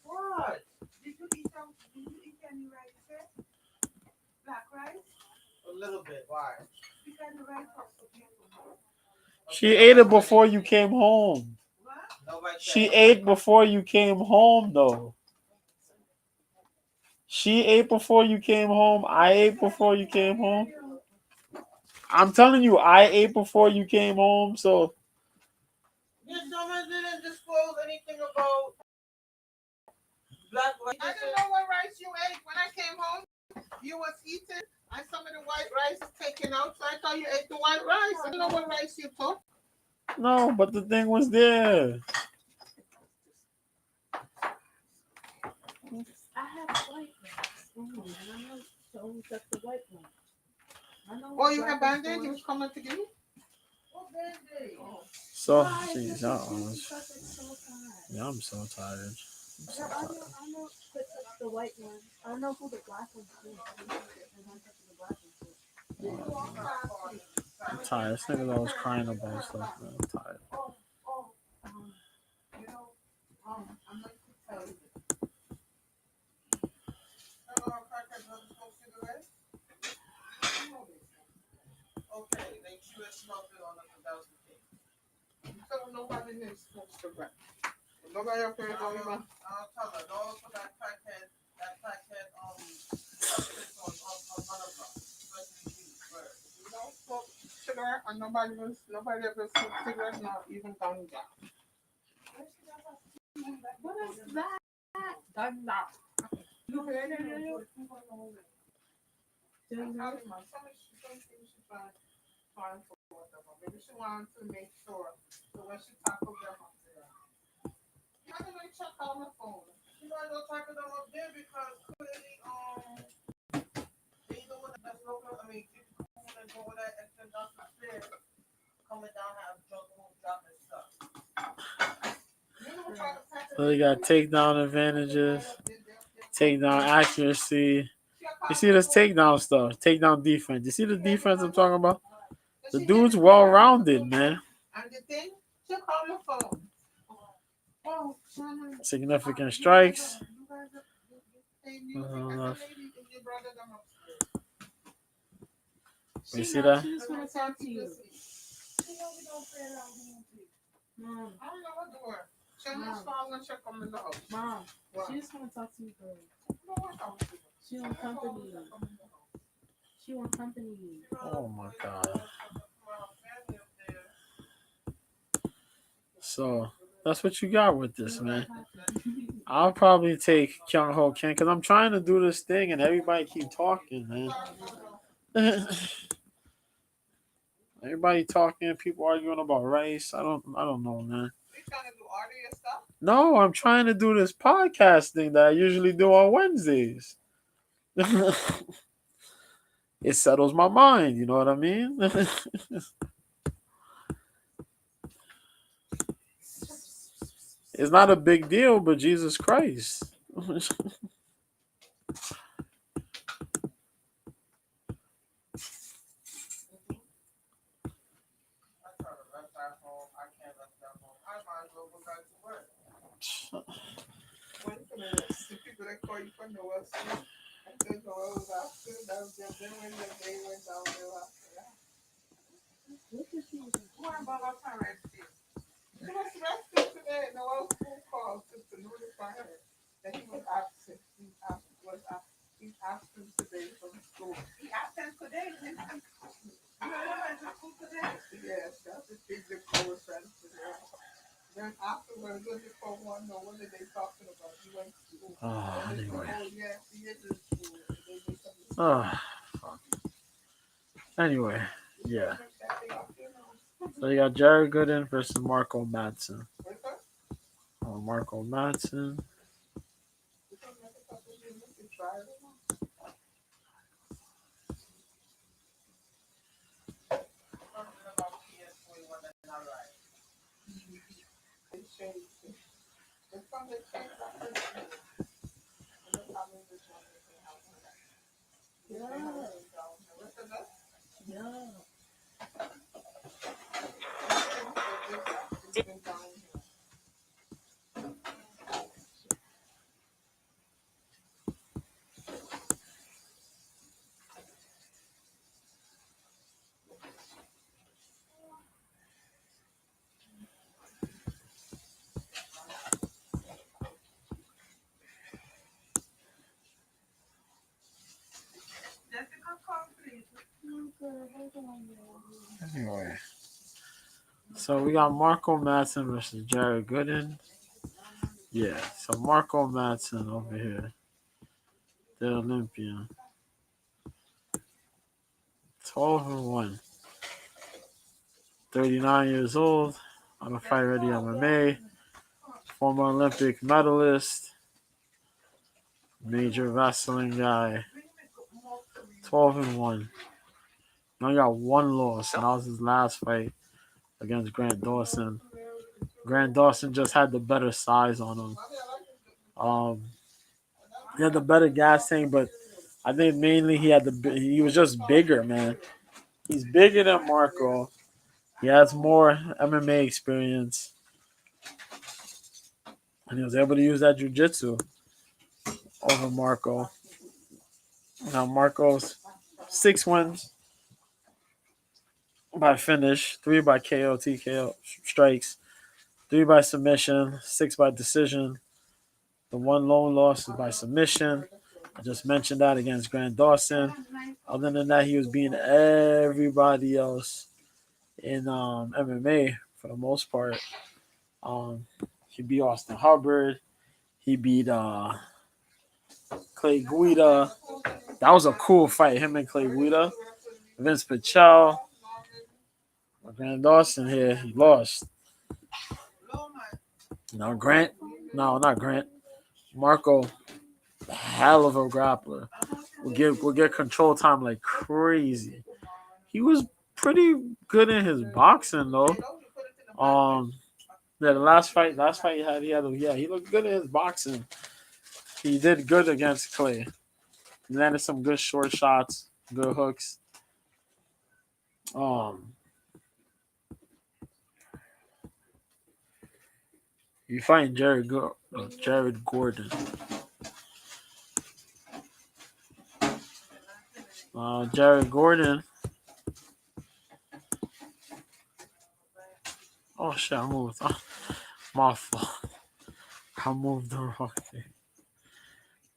What? Did you eat any rice? Black rice? A little bit. Why? Because the rice was so beautiful. She ate it before you came home. She ate before you came home, though. She ate before you came home. I ate before you came home. I'm telling you, I ate before you came home, so. Your stomach didn't disclose anything about black rice. I didn't know what rice you ate when I came home. You was eating, and some of the white rice is taken out, so I thought you ate the white rice. I don't know what rice you took. No, but the thing was there. I have white rice. And I know to only got the white one. Oh, you have band-aid? You was coming to give me? What band-aid? So, geez, yeah, I'm so tired. I know the white one. I don't know who the black one's is. I'm tired. This nigga always crying about stuff, man. I'm tired. I'm going to tell you. Okay, they should have smoked it on the 2000. So nobody needs smoke cigarette. Nobody up there know you. I'll tell her, don't put that crackhead substance on one of them. You don't smoke cigarette, and nobody ever smokes cigarette, not even ganja. What is that? Ganja. You heard it? Fine for whatever. Maybe she wants to make sure. So when she tackles them up there. How do I check on the phone? She gotta go tackle them up there because clearly they know what that's local. I mean, people and go with that extra down the stairs, coming down, have drunk home dropping stuff. So they got takedown advantages, takedown accuracy. You see this takedown stuff, takedown defense. You see the defense I'm talking about? The dude's well-rounded, man. And the thing, check on the phone. Oh, Shannon. Significant strikes. Hey, you Uh, lady, and your brother them upstairs. You see that? She just want to talk to you. Mom, I don't know what door. Shannon's father check come in the house. Mom, What? she just want to talk to you, girl. No, what house is it? She want company. She want company. Oh my god. So that's what you got with this, man. I'll probably take Kyung Ho Kim because I'm trying to do this thing and everybody keep talking, man. Everybody talking, people arguing about race. I don't know, man. You trying to do audio stuff? No, I'm trying to do this podcast thing that I usually do on Wednesdays. It settles my mind, you know what I mean? It's not a big deal, but Jesus Christ. I try to left that home. I can't left that home. I might as well go back to work. Wait a minute. The people that call you for Noel Street, I said Noel was after. That was just then when the day went down there after that. Why about our parents here? She was resting today. Noel's school called to notify her that he was absent. He's absent today from school. He absent today? You know, he went to school today? Yes, that's the big was sent today. Then afterwards, when they called one, no, what are they talking about? He went to school. Anyway. Oh, yes, he is in school. They make some Fuck. Anyway, yeah. So you got Jared Gooden versus Marco Madsen. Marco Madsen. Anyway. So we got Marco Madsen versus Jared Gooden. Yeah, so Marco Madsen over here. The Olympian. 12-1. 39 years old. On a fight ready MMA. Former Olympic medalist. Major wrestling guy. 12-1. He only got one loss, and that was his last fight against Grant Dawson. Grant Dawson just had the better size on him. He had the better gas tank, but I think mainly he was just bigger, man. He's bigger than Marco. He has more MMA experience, and he was able to use that jiu-jitsu over Marco. Now Marco's 6 wins by finish, 3 by KO, TKO strikes, 3 by submission, 6 by decision. The one lone loss is by submission. I just mentioned that against Grant Dawson. Other than that, he was beating everybody else in MMA for the most part. He beat Austin Hubbard. He beat Clay Guida. That was a cool fight, him and Clay Guida. Vince Pichel. Grant Dawson here, he lost. No, Grant. No, not Grant. Marco, hell of a grappler. Will get control time like crazy. He was pretty good in his boxing though. Yeah, the last fight he looked good in his boxing. He did good against Clay. He landed some good short shots, good hooks. You find Jared Gordon. Jared Gordon. Oh shit! I moved. My fault. I moved the wrong thing.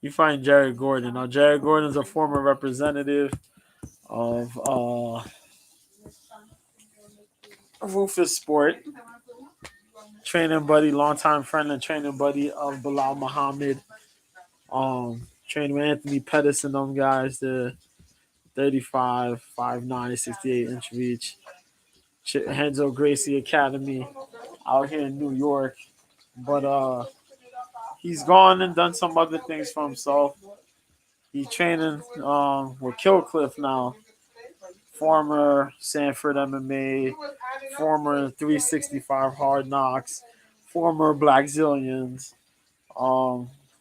You find Jared Gordon. Now Jared Gordon's a former representative of Rufus Sport, training buddy, longtime friend and training buddy of Bilal Muhammad. Trained with Anthony Pettis and them guys. The 35, 5'9", 68-inch reach. Henzo Gracie Academy out here in New York. But he's gone and done some other things for himself. He's training with Killcliff now. Former Sanford MMA, former 365 Hard Knocks, former Black Zillions.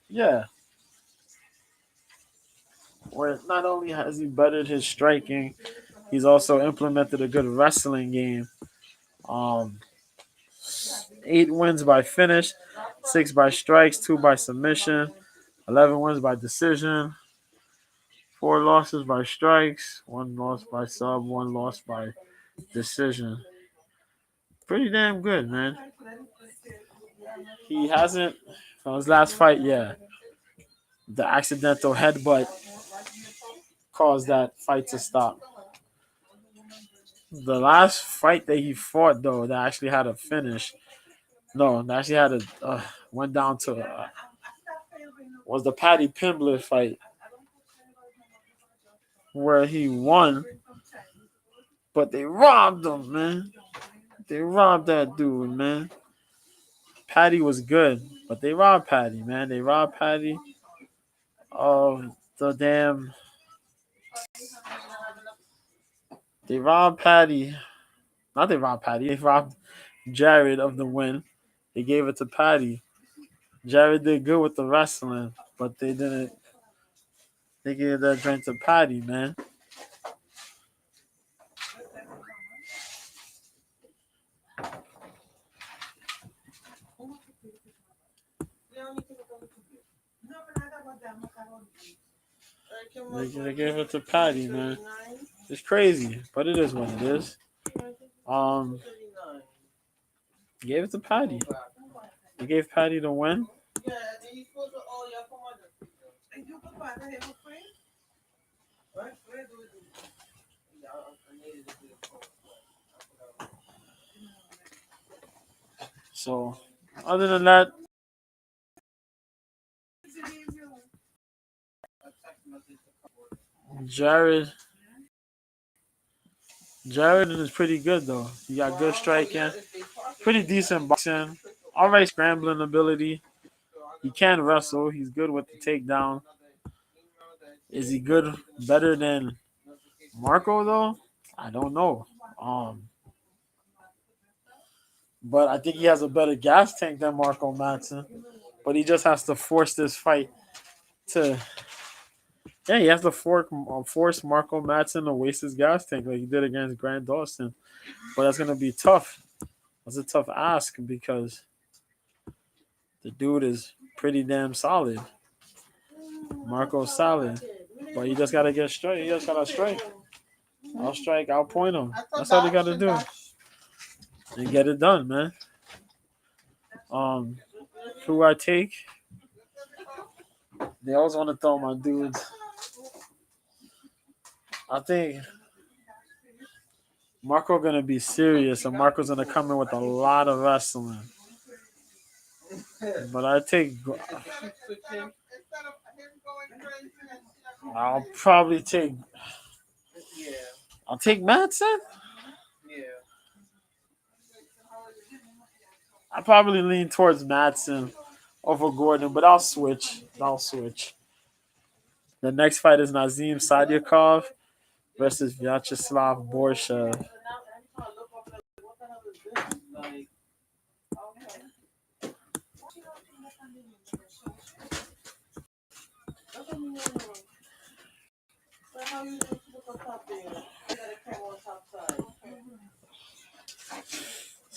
Yeah. Where not only has he bettered his striking, he's also implemented a good wrestling game. Um, 8 wins by finish, 6 by strikes, 2 by submission, 11 wins by decision, 4 losses by strikes, 1 loss by sub, 1 loss by decision. Pretty damn good, man. He hasn't, from his last fight, yeah, the accidental headbutt caused that fight to stop. The last fight that he fought, though, that actually had a finish, no, that actually had went down to, was the Paddy Pimblett fight, where he won, but they robbed him, man. They robbed that dude, man. Paddy was good, but they robbed Paddy, man. They robbed Paddy of the damn. They robbed Paddy. Not they robbed Paddy. They robbed Jared of the win. They gave it to Paddy. Jared did good with the wrestling, but they didn't. They gave that drink to Paddy, man. They gave it to Paddy, man. It's crazy, but it is what it is. Gave it to Paddy. They gave Paddy the win. So, other than that, Jared is pretty good though. He got good striking, pretty decent boxing, all right scrambling ability. He can wrestle. He's good with the takedown. Is he good, better than Marco though? I don't know. But I think he has a better gas tank than Marco Madsen. But he just has to force this fight to. Yeah, he has to force Marco Madsen to waste his gas tank like he did against Grant Dawson. But that's gonna be tough. That's a tough ask because the dude is pretty damn solid. Marco's solid. But you just gotta get straight. You just gotta strike. I'll strike, I'll point him. That's all they gotta do. And get it done, man. Who I take? They always want to throw my dudes. I think Marco gonna be serious, and Marco's gonna come in with a lot of wrestling. But I'll probably take. I'll take Madsen. I probably lean towards Madsen over Gordon, but I'll switch. The next fight is Nazim Sadyakov versus Vyacheslav Borshev.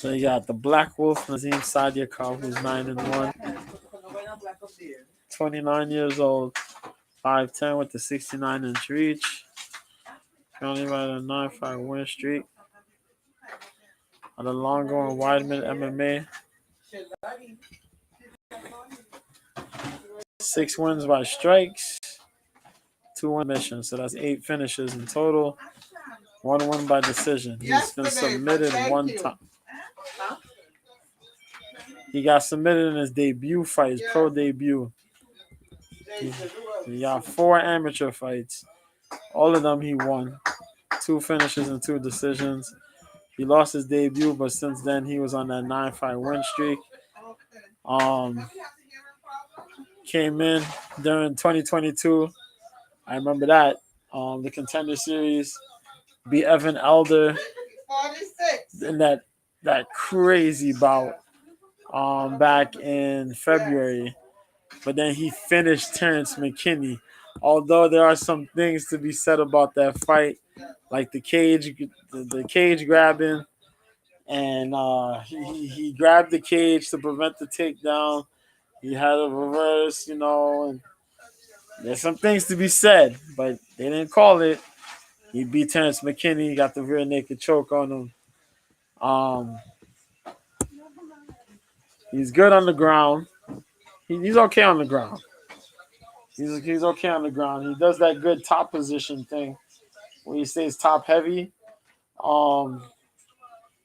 So you got the Black Wolf, Nazim Sadyakov, who's 9-1, 29 years old, 5'10" with the 69-inch reach. Currently riding a 9-5 win streak. On the long going Weidman MMA. 6 wins by strikes, 2 win missions. So that's 8 finishes in total. 1 win by decision. He's been submitted 1 time. He got submitted in his debut fight, his pro debut. He got 4 amateur fights. All of them he won. 2 finishes and 2 decisions. He lost his debut, but since then he was on that 9-5 win streak. Came in during 2022. I remember that. The Contender Series beat Evan Elder in that crazy bout back in February. But then he finished Terrence McKinney. Although there are some things to be said about that fight, like the cage grabbing, and he grabbed the cage to prevent the takedown. He had a reverse, and there's some things to be said, but they didn't call it. He beat Terrence McKinney, got the rear naked choke on him. He's good on the ground. He's okay on the ground. He's okay on the ground. He does that good top position thing where he stays top heavy.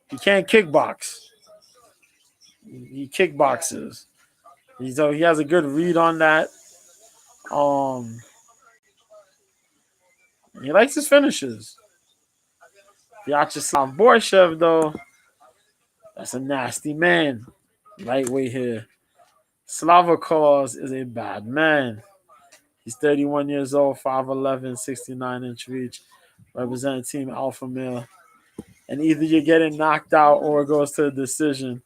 He can't kickbox. He kickboxes. He has a good read on that. He likes his finishes. Vyacheslav Borshev, though, that's a nasty man. Lightweight here. Slavakos is a bad man. He's 31 years old, 5'11", 69-inch reach, representing Team Alpha Male. And either you're getting knocked out or it goes to a decision.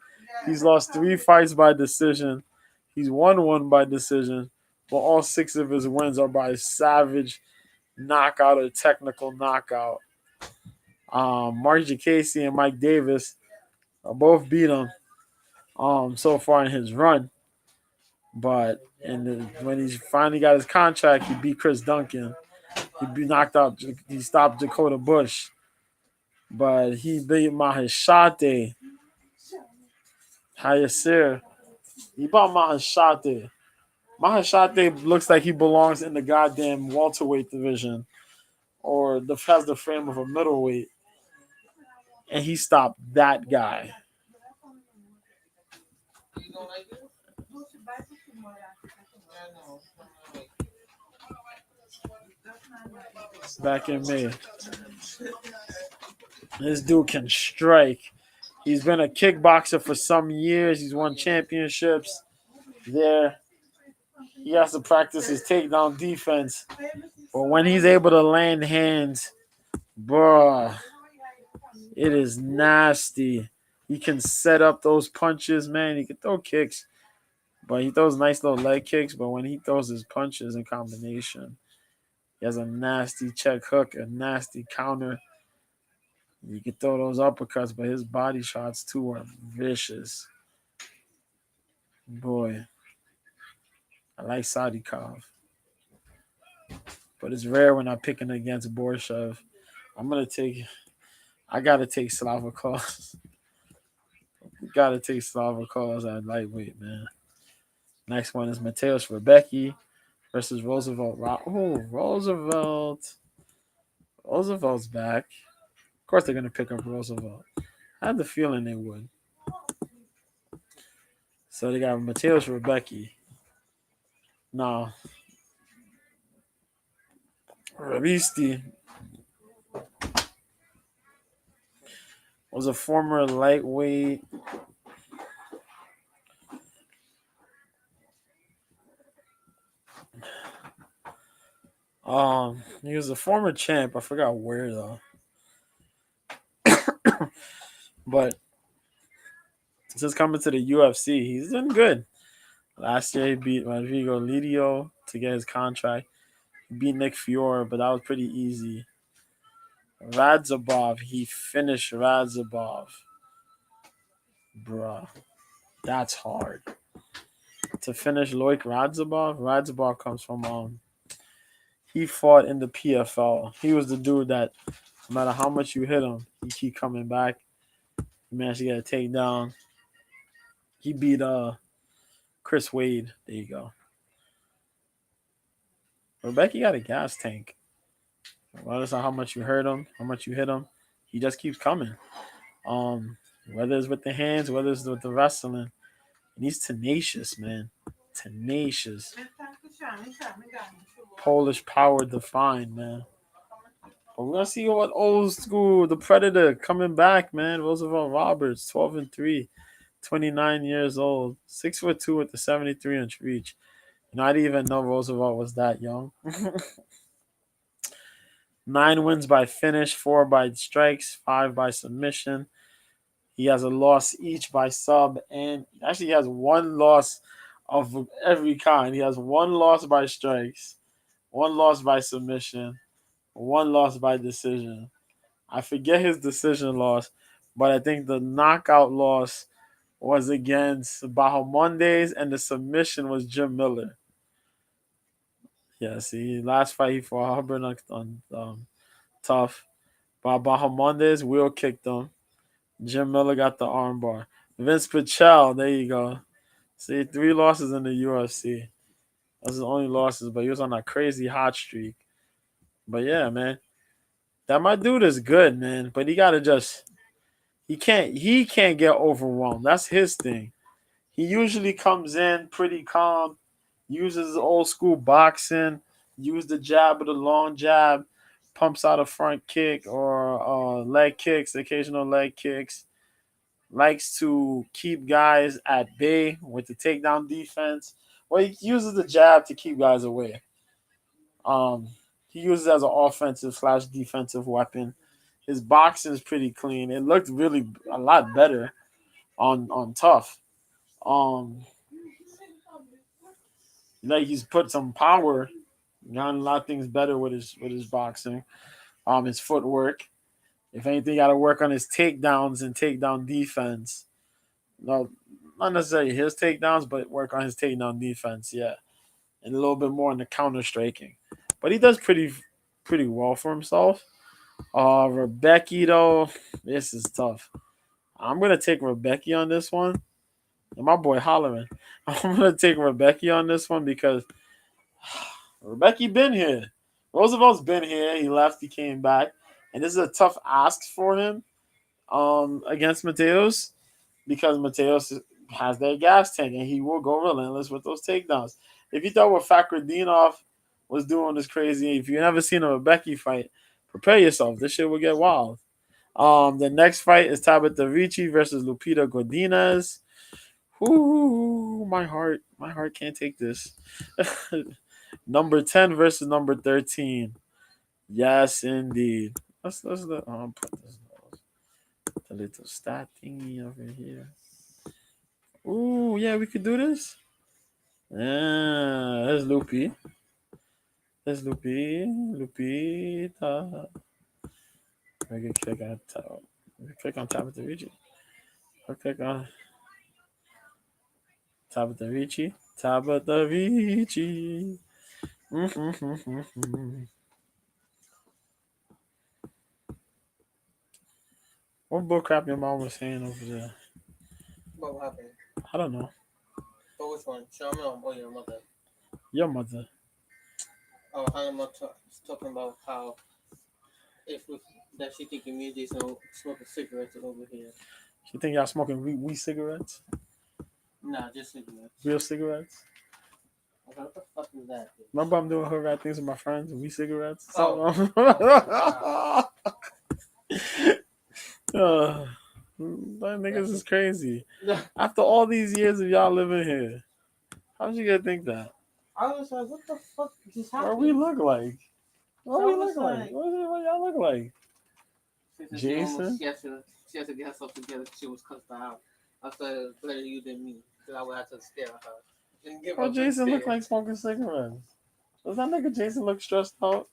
He's lost 3 fights by decision. He's won 1 by decision. But all 6 of his wins are by savage knockout or technical knockout. Mark Jacasey and Mike Davis both beat him so far in his run. But when he finally got his contract, he beat Chris Duncan. He stopped Dakota Bush. But he beat Maheshate. Hayasir. He beat Maheshate. Maheshate looks like he belongs in the goddamn welterweight division or has the frame of a middleweight. And he stopped that guy. Back in May. This dude can strike. He's been a kickboxer for some years. He's won championships there. He has to practice his takedown defense. But when he's able to land hands, bruh, it is nasty. He can set up those punches, man. He can throw kicks. But he throws nice little leg kicks. But when he throws his punches in combination, he has a nasty check hook, a nasty counter. You can throw those uppercuts, but his body shots, too, are vicious. Boy, I like Sadikov. But it's rare when I'm picking against Borshev. I got to take Slavakos. Got to take Slavakos at lightweight, man. Next one is Mateusz Rebecki versus Roosevelt. Oh, Roosevelt. Roosevelt's back. Of course they're going to pick up Roosevelt. I had the feeling they would. So they got Mateusz Rebecki. No. Rabisti was a former lightweight. He was a former champ. I forgot where though. But since coming to the UFC, he's done good. Last year he beat Rodrigo Lidio to get his contract. He beat Nick Fiore, but that was pretty easy. Radzhabov, he finished Radzhabov. Bruh, that's hard. To finish Loic Radzhabov, Radzhabov comes from he fought in the PFL. He was the dude that no matter how much you hit him, he keep coming back. He managed to get a takedown. He beat Chris Wade. There you go. Rebecca got a gas tank. Regardless of how much you hurt him, how much you hit him, he just keeps coming. Um, whether it's with the hands, whether it's with the wrestling, and he's tenacious, man. Tenacious. Polish power defined, man. But we're gonna see what old school, the Predator coming back, man. Roosevelt Roberts, 12-3, 29 years old, 6'2" with the 73-inch reach. I didn't even know Roosevelt was that young. 9 wins by finish, 4 by strikes, 5 by submission. He has a loss each by sub, and actually he has one loss of every kind. He has one loss by strikes, one loss by submission, one loss by decision. I forget his decision loss, but I think the knockout loss was against Bahamondes, and the submission was Jim Miller. Yeah, see, last fight he fought Hubbard on tough. Bahamondes wheel kicked him. Jim Miller got the armbar. Vince Pichel, there you go. See, 3 losses in the UFC. Those are the only losses, but he was on a crazy hot streak. But yeah, man, that my dude is good, man. But he gotta just he can't get overwhelmed. That's his thing. He usually comes in pretty calm, uses old school boxing, use the jab with a long jab, pumps out a front kick or leg kicks, occasional leg kicks. Likes to keep guys at bay with the takedown defense. Well, he uses the jab to keep guys away. Um, he uses it as an offensive slash defensive weapon. His boxing is pretty clean. It looked really a lot better on tough. Um, like he's put some power, gotten a lot of things better with his boxing. His footwork. If anything, got to work on his takedowns and takedown defense. No, not necessarily his takedowns, but work on his takedown defense. Yeah, and a little bit more on the counter striking. But he does pretty well for himself. Rebecca though, this is tough. I'm gonna take Rebecca on this one. And my boy hollering. I'm gonna take Rebecca on this one because Rebecca been here. Roosevelt's been here. He left. He came back, and this is a tough ask for him. Against Mateos because Mateos has that gas tank and he will go relentless with those takedowns. If you thought what Fakhretdinov was doing is crazy, if you've never seen a Rebecca fight, prepare yourself. This shit will get wild. The next fight is Tabitha Ricci versus Lupita Godinez. Ooh, my heart can't take this. Number 10 versus number 13. Yes, indeed. Let's put this a little stat thingy over here. Ooh, yeah, we could do this. Yeah, there's Loopy. There's Loopy. Lupita. We can click on Tabitha Ricci. I'll click on Tabitha Ricci. Tabitha Ricci. What bullcrap your mom was saying over there? What happened? I don't know. Oh, which one? Show me or your mother? Your mother. Oh, I'm not talking about how if we, that she thinking me just smoking cigarettes over here. She think y'all smoking weed cigarettes? Nah, just cigarettes. Real cigarettes? Okay, what the fuck is that? Bitch? Remember I'm doing her right things with my friends? Weed cigarettes? Oh. That niggas is crazy. After all these years of y'all living here, how'd you get think that? I was like, what the fuck just happened? What we look like? What So we I was look like? What y'all look like? Jason? She has to get herself together. She was cussed out. I said it was better you than me because I would have to stare at her. And give her Bro, a Jason stare. look like smoking cigarettes. Does that nigga Jason look stressed out?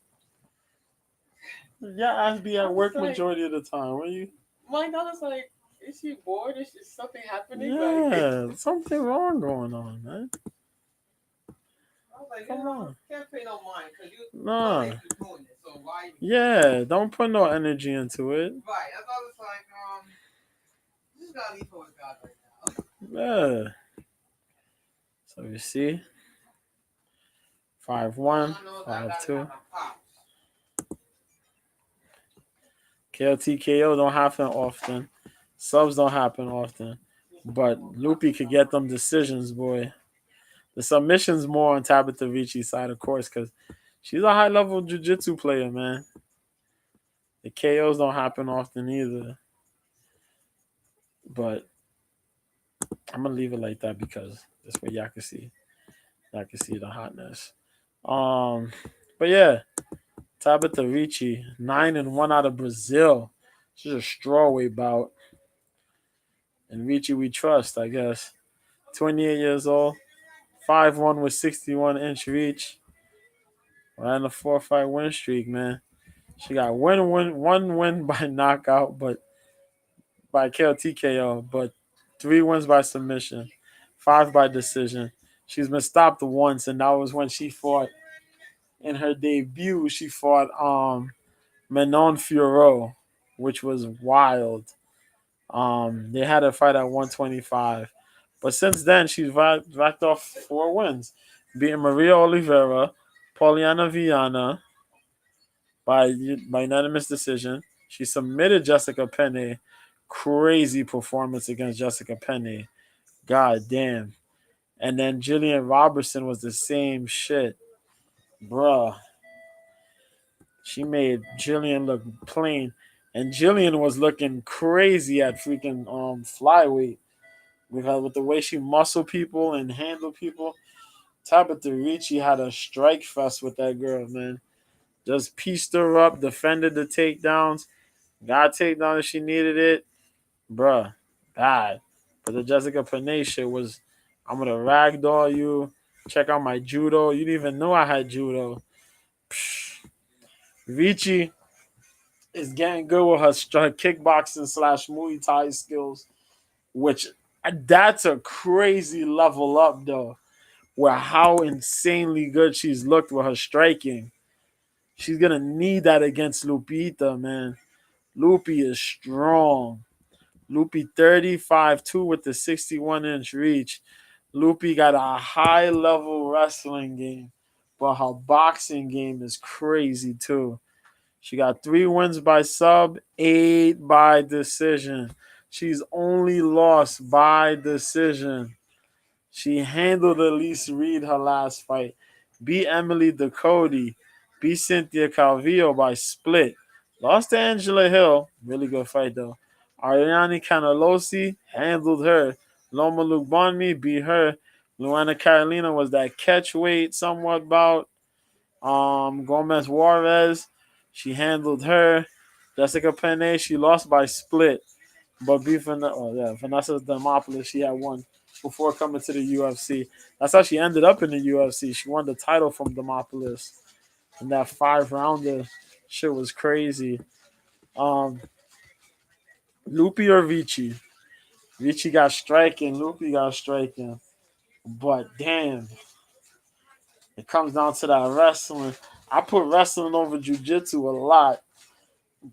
Your ass be at work like, majority of the time. Where you? my daughter's like, Is she bored? Is something happening? Yeah, something wrong going on, man. I was like, Come on. Can't pay no mind because you Nah. doing it. So why? Yeah, don't put no energy into it. Right. That's all it's like. Just gotta leave her with God right now. Yeah. So you see, 5-1, 5-2. KLTKO don't happen often. Subs don't happen often. But Loopy could get them decisions, boy. The submission's more on Tabitha Ricci's side, of course, because she's a high-level jiu-jitsu player, man. The KOs don't happen often either. But I'm going to leave it like that because that's where y'all can see. Y'all can see the hotness. But yeah, Tabitha Ricci, 9-1 out of Brazil. She's a strawweight bout. And Ricci we trust, I guess. 28 years old. 5-1 with 61-inch reach. We're on a 4-fight win streak, man. She got one win by knockout, but by KOTKO, but 3 wins by submission, 5 by decision. She's been stopped once, and that was when she fought in her debut. She fought Manon Fiorot, which was wild. They had her fight at 125. But since then, she's racked off 4 wins, beating Maria Oliveira, Poliana Viana by unanimous decision. She submitted Jessica Penne. Crazy performance against Jessica Penne. God damn. And then Jillian Robertson was the same shit. Bruh. She made Jillian look plain. And Jillian was looking crazy at freaking flyweight. Because with the way she muscle people and handle people, Tabitha Ricci had a strike fest with that girl, man. Just pieced her up, defended the takedowns, got takedown if she needed it. Bruh, bad. But the Jessica Penne shit was, I'm gonna ragdoll you, check out my judo. You didn't even know I had judo. Psh. Ricci is getting good with her kickboxing slash Muay Thai skills, which that's a crazy level up though. Where how insanely good she's looked with her striking. She's gonna need that against Lupita, man. Lupi is strong. Lupi 35-2 with the 61-inch reach. Lupi got a high level wrestling game, but her boxing game is crazy too. She got 3 wins by sub, 8 by decision. She's only lost by decision. She handled Elise Reed her last fight. Beat Emily Ducote. Beat Cynthia Calvillo by split. Lost to Angela Hill. Really good fight though. Ariane Canalosi handled her. Loma Lugbanmi beat her. Luana Carolina was that catch weight somewhat bout. Gomez Juarez, she handled her. Jessica Penne, she lost by split. But Vanessa Demopoulos, she had won before coming to the UFC. That's how she ended up in the UFC. She won the title from Demopoulos. And that 5-rounder shit was crazy. Lupi or Vici? Vici got striking, Lupi got striking. But damn, it comes down to that wrestling. I put wrestling over jiu-jitsu a lot.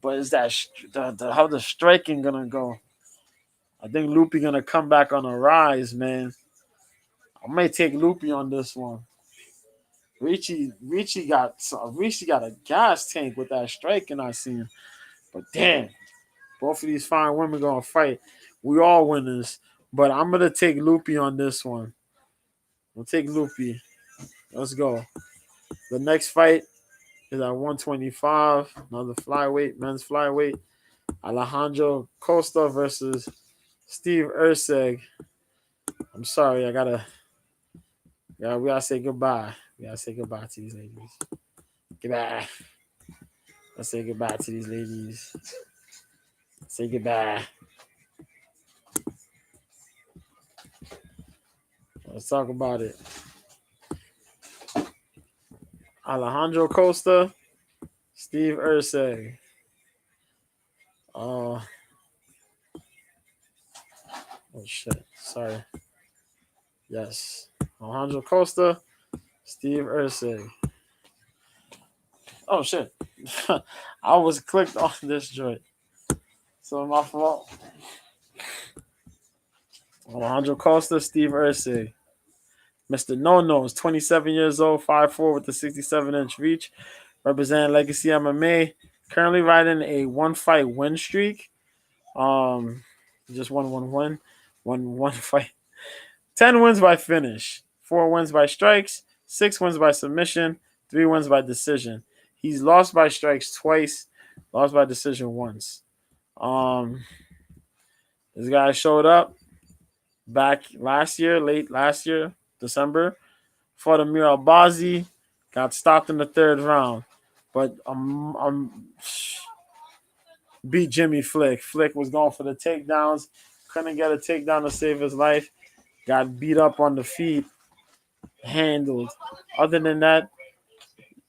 But is that how the striking gonna go? I think Lupi gonna come back on a rise, man. I may take Lupi on this one. Ricci got a gas tank with that striking I seen. But damn, both of these fine women gonna fight. We all winners. But I'm gonna take Lupi on this one. We'll take Lupi. Let's go. The next fight is at 125. Another flyweight, men's flyweight. Alejandro Costa versus Steve Erceg. I'm sorry, we gotta say goodbye. We gotta say goodbye to these ladies. Goodbye. Let's say goodbye to these ladies. Say goodbye. Let's talk about it. Alejandro Costa, Steve Erceg. shit. Sorry. Yes. Alejandro Costa, Steve Ursig. Oh shit. I was clicked on this joint. So my fault. Alejandro Costa, Steve Ursig. Mr. No No is 27 years old, 5'4" with a 67-inch reach, representing Legacy MMA. Currently riding a one-fight win streak. Just one fight. 10 wins by finish, 4 wins by strikes, 6 wins by submission, 3 wins by decision. He's lost by strikes twice, lost by decision once. This guy showed up back late last year, December, fought Amir Albazi, got stopped in the third round, but beat Jimmy Flick. Flick was going for the takedowns, couldn't get a takedown to save his life, got beat up on the feet, handled. Other than that,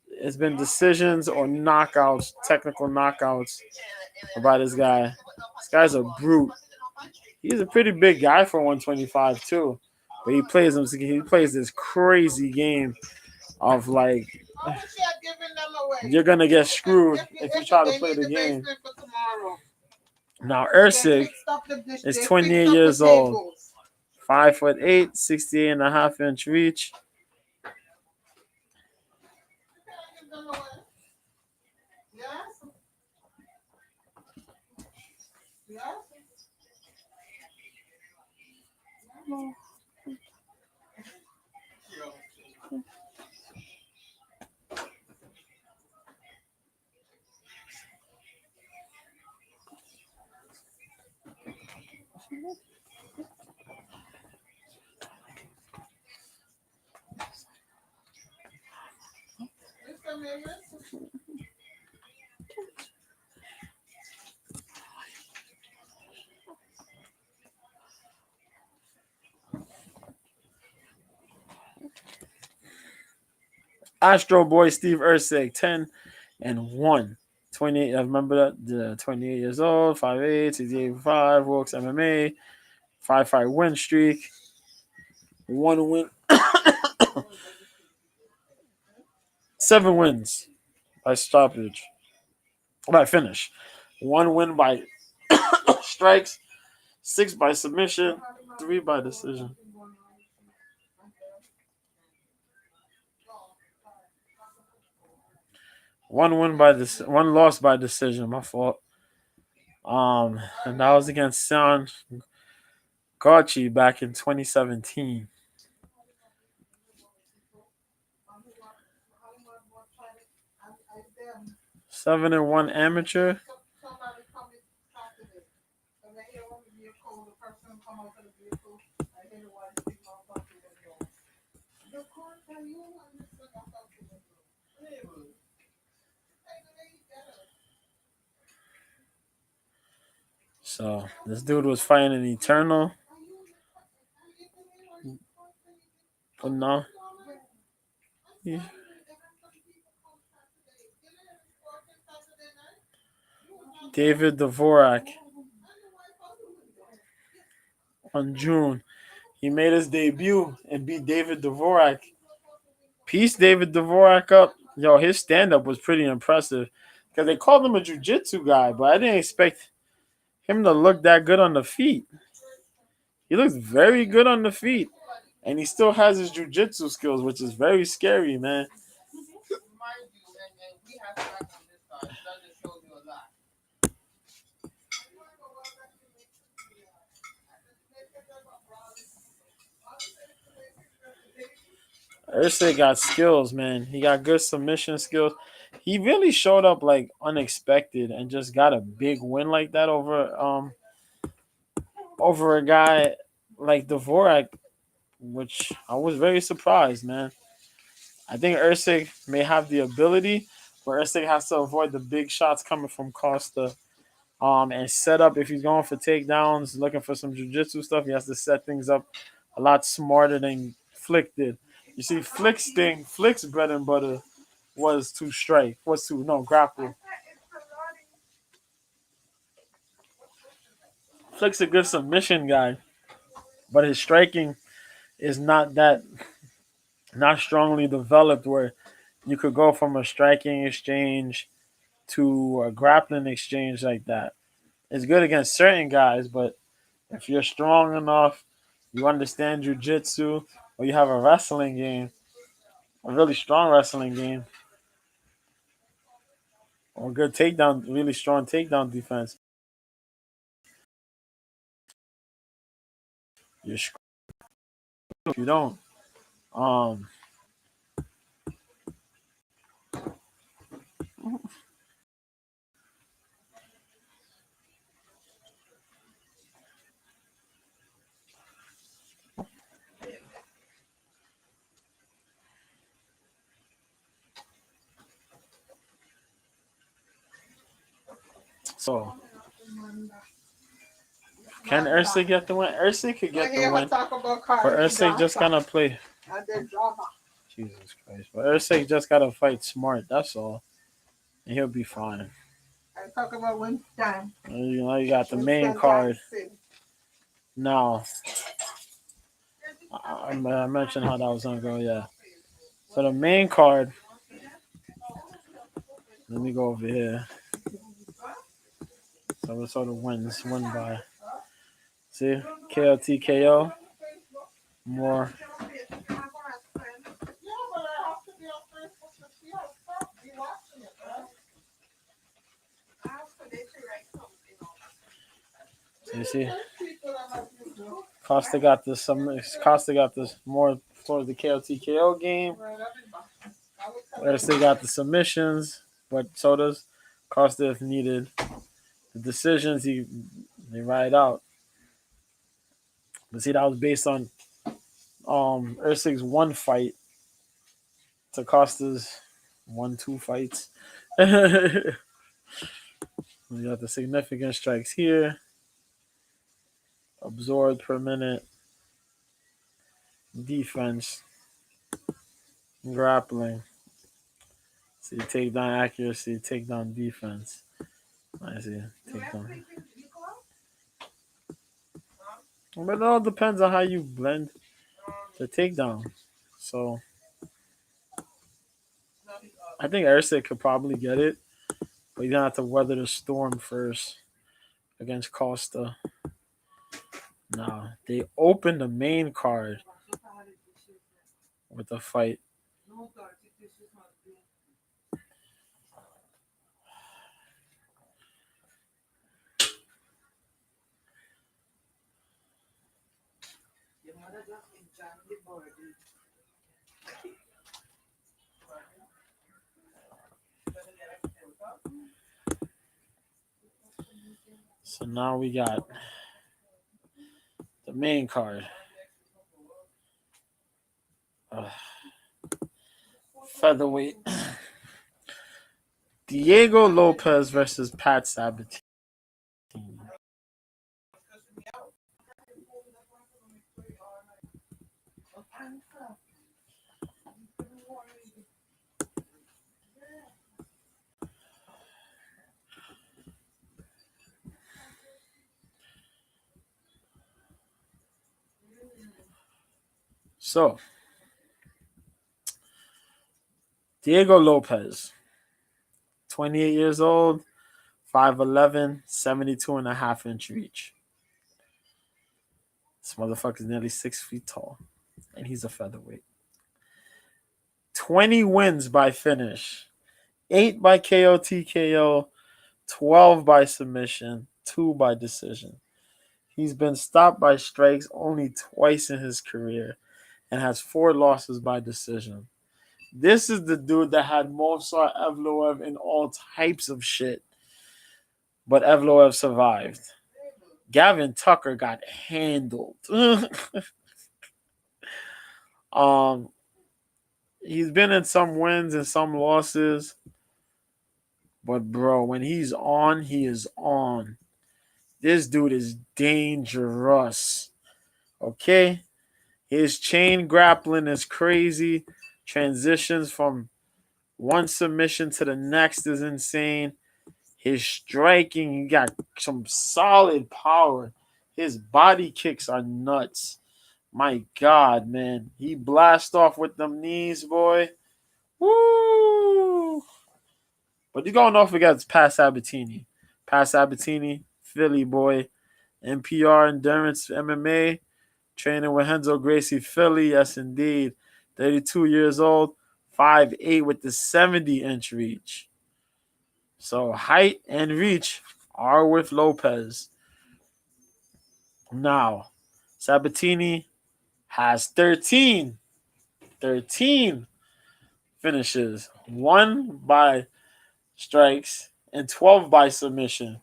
it's been decisions or knockouts, technical knockouts by this guy. This guy's a brute. He's a pretty big guy for 125 too, but he plays this crazy game of like you're gonna get screwed if you try to play the game. Now Ursig is 28 years old, 5'8", 68.5-inch reach. Astro Boy Steve Ursig, 10-1. 28, I remember that, the 28 years old, 5'8", 68.5, works MMA, 5-fight win streak, 1 win, 7 wins by stoppage, by finish, 1 win by strikes, 6 by submission, 3 by decision. One loss by decision. My fault. And that was against San Gauchi back in 2017. 7-1 amateur. So this dude was fighting an Eternal. But no. Yeah. David Dvorak on June. He made his debut and beat David Dvorak. Pieced David Dvorak up. Yo, his stand-up was pretty impressive. Because they called him a jiu-jitsu guy, but I didn't expect him to look that good on the feet. He looks very good on the feet. And he still has his jiu-jitsu skills, which is very scary, man. Ursay got skills, man. He got good submission skills. He really showed up like unexpected and just got a big win like that over a guy like Dvorak, which I was very surprised, man. I think Ursig may have the ability, but Ursig has to avoid the big shots coming from Costa. And set up if he's going for takedowns, looking for some jiu-jitsu stuff, he has to set things up a lot smarter than Flick did. You see, Flick's bread and butter was to strike, grapple. Flick's a good submission guy. but his striking is not strongly developed where you could go from a striking exchange to a grappling exchange like that. It's good against certain guys, but if you're strong enough, you understand jujitsu, or you have a wrestling game, a really strong wrestling game, or good takedown, really strong takedown defense, you're screwed if you don't. Um, so can Usyk get the win? Usyk could get the win, but Usyk just gotta play. Jesus Christ! But Usyk just gotta fight smart. That's all, and he'll be fine. I talk about Winston. You know, you got the main card now. I mentioned how that was gonna go. Yeah. So the main card. Let me go over here. So we sort of win by. See, KO, more. So you see, Costa got this. Costa got this more towards the KO game. They got the submissions, but so does Costa if needed. The decisions they ride out. But see, that was based on Usyk's one fight to Costa's 1-2 fights. We got the significant strikes here. Absorbed per minute. Defense. Grappling. See, takedown accuracy, takedown defense. I see. Takedown. But it all depends on how you blend the takedown. So I think Usyk could probably get it, but you're gonna have to weather the storm first against Costa. Nah, they opened the main card with the fight. So now we got the main card. Featherweight. Diego Lopez versus Pat Sabatini. So, Diego Lopez, 28 years old, 5'11", 72.5-inch reach. This motherfucker is nearly 6 feet tall, and he's a featherweight. 20 wins by finish, 8 by KO TKO, 12 by submission, 2 by decision. He's been stopped by strikes only twice in his career and has 4 losses by decision. This is the dude that had Movsar Evloev in all types of shit, but Evloev survived. Gavin Tucker got handled. He's been in some wins and some losses, but bro, when he's on, he is on. This dude is dangerous. Okay? His chain grappling is crazy. Transitions from one submission to the next is insane. His striking, he got some solid power. His body kicks are nuts. My God, man. He blast off with them knees, boy. Woo! But you're going off against Pat Sabatini. Pat Sabatini, Philly boy. NPR Endurance MMA. Training with Renzo Gracie, Philly. Yes, indeed. 32 years old. 5'8" with the 70-inch reach. So height and reach are with Lopez. Now, Sabatini has 13 finishes, 1 by strikes and 12 by submission,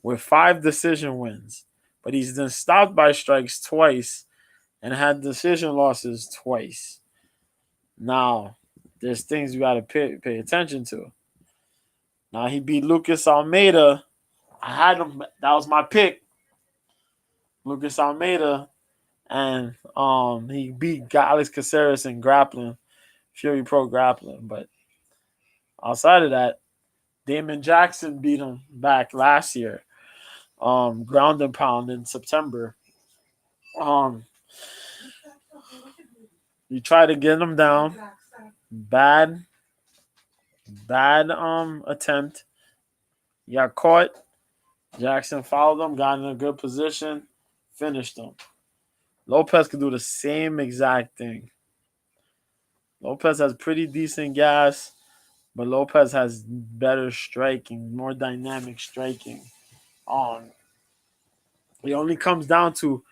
with 5 decision wins. But he's been stopped by strikes twice and had decision losses twice. Now, there's things you got to pay attention to. Now, he beat Lucas Almeida. I had him. That was my pick. Lucas Almeida. And he beat Alex Caceres in grappling, Fury Pro grappling. But outside of that, Damon Jackson beat him back last year. Ground and pound in September. You try to get him down. Bad attempt. He got caught. Jackson fouled him, got in a good position, finished him. Lopez could do the same exact thing. Lopez has pretty decent gas, but Lopez has better striking, more dynamic striking. It only comes down to,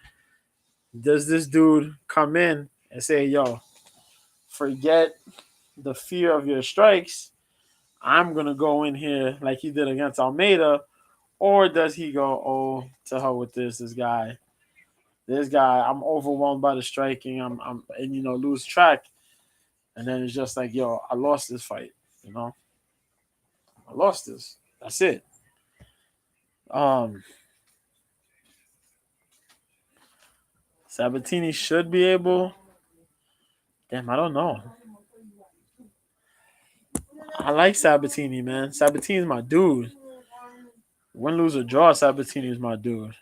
does this dude come in and say, yo, forget the fear of your strikes. I'm going to go in here like he did against Almeida. Or does he go, oh, to hell with this guy. This guy, I'm overwhelmed by the striking. I'm lose track. And then it's just like, yo, I lost this fight. I lost this. That's it. Sabatini should be able. Damn, I don't know. I like Sabatini, man. Sabatini's my dude. Win, lose, or draw, Sabatini's my dude.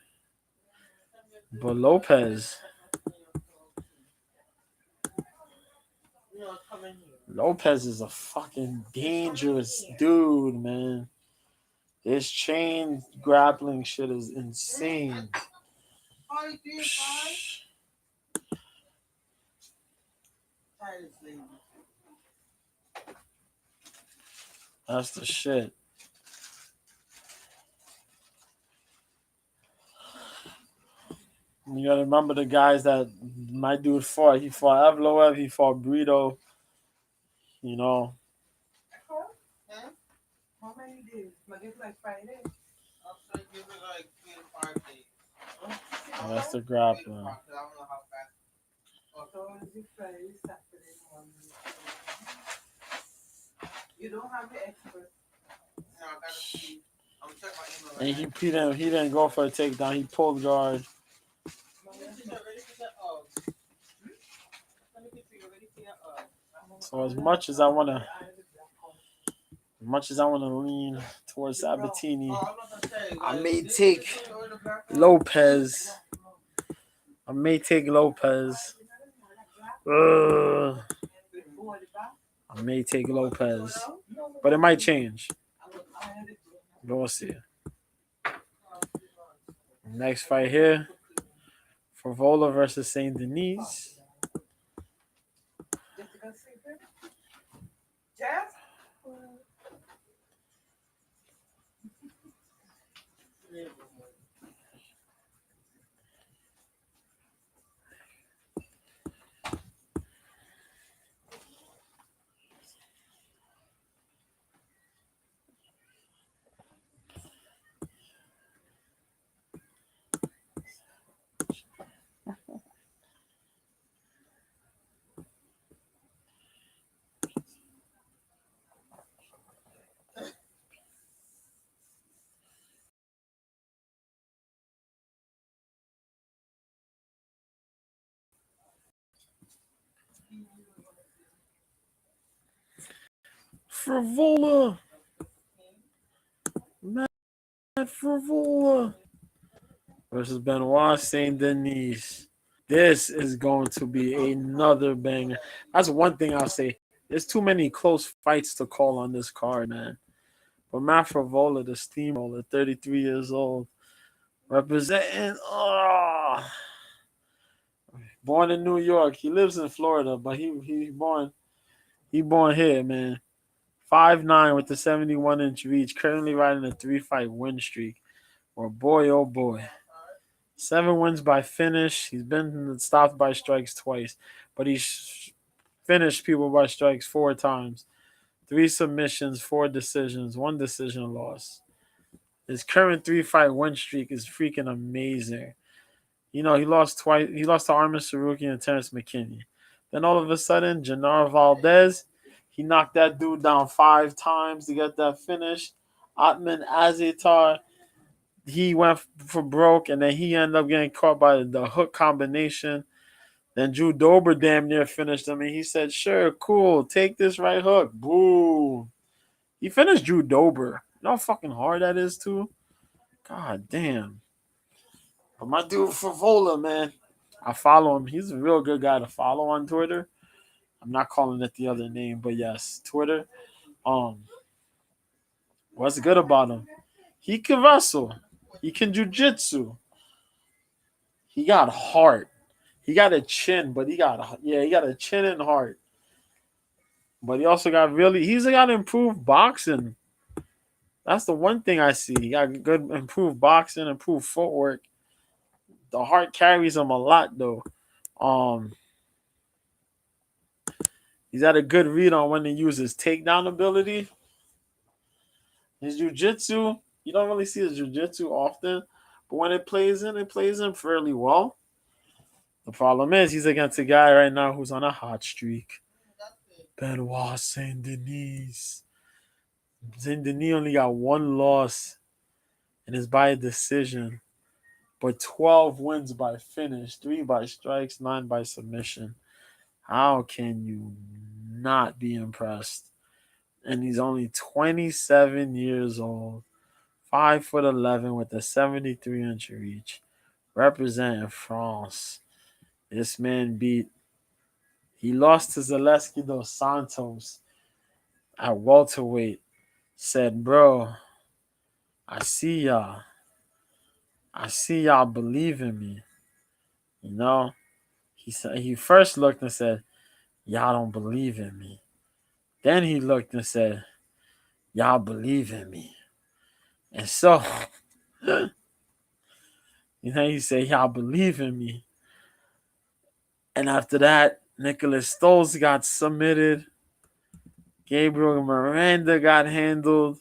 But Lopez is a fucking dangerous dude, man. This chain grappling shit is insane. That's the shit. You gotta remember the guys that my dude fought. He fought Evloev, he fought Brito. How many days? Like it's like 5 days. I'll give it like 3 to 5 days. That's the grappling. I don't know how fast. So it's Friday, Saturday morning. You don't have the expert. No, I gotta see. I'm check my email. And he didn't go for a takedown. He pulled guard. So as much as I wanna lean towards Sabatini, I may take Lopez. I may take Lopez. But it might change. We'll see. Next fight here, Favola versus Saint Denis. Favola. Matt Favola. versus Benoit Saint Denis. This is going to be another banger. That's one thing I'll say. There's too many close fights to call on this card, man. But Matt Favola, the steamroller, 33 years old, representing. Born in New York. He lives in Florida, but he born here, man. 5'9" with the 71-inch reach. Currently riding a 3-fight win streak. Or boy, oh boy. 7 wins by finish. He's been stopped by strikes twice, but he's finished people by strikes 4 times. 3 submissions, 4 decisions, 1 decision loss. His current 3-fight win streak is freaking amazing. You know, he lost twice. He lost to Armin Saruki and Terrence McKinney. Then all of a sudden, Janar Valdez, he knocked that dude down 5 times to get that finish. Atman Azitar, he went for broke, and then he ended up getting caught by the hook combination. Then Drew Dober damn near finished him, and he said, "Sure, cool, take this right hook." Boom. He finished Drew Dober. You know how fucking hard that is, too? God damn. But my dude Favola, man, I follow him. He's a real good guy to follow on Twitter. I'm not calling it the other name, but yes, Twitter. Um, what's good about him? He can wrestle. He can jujitsu. He got heart. He got a chin, but he got a chin and heart. But he also he's got improved boxing. That's the one thing I see. He got good improved boxing, improved footwork. The heart carries him a lot though. Um, he's had a good read on when to use his takedown ability. His jiu-jitsu, you don't really see his jiu-jitsu often, but when it plays in fairly well. The problem is he's against a guy right now who's on a hot streak. Benoit Saint Denis. Saint Denis only got 1 loss and is by a decision, but 12 wins by finish, 3 by strikes, 9 by submission. How can you not be impressed? And he's only 27 years old, 5'11" with a 73-inch reach, representing France. This man he lost to Zaleski dos Santos at welterweight. Said, bro, I see y'all. I see y'all believe in me. You know? He said he first looked and said, y'all don't believe in me. Then he looked and said, y'all believe in me. And so, he said, y'all believe in me. And after that, Nicholas Stoltz got submitted. Gabriel Miranda got handled.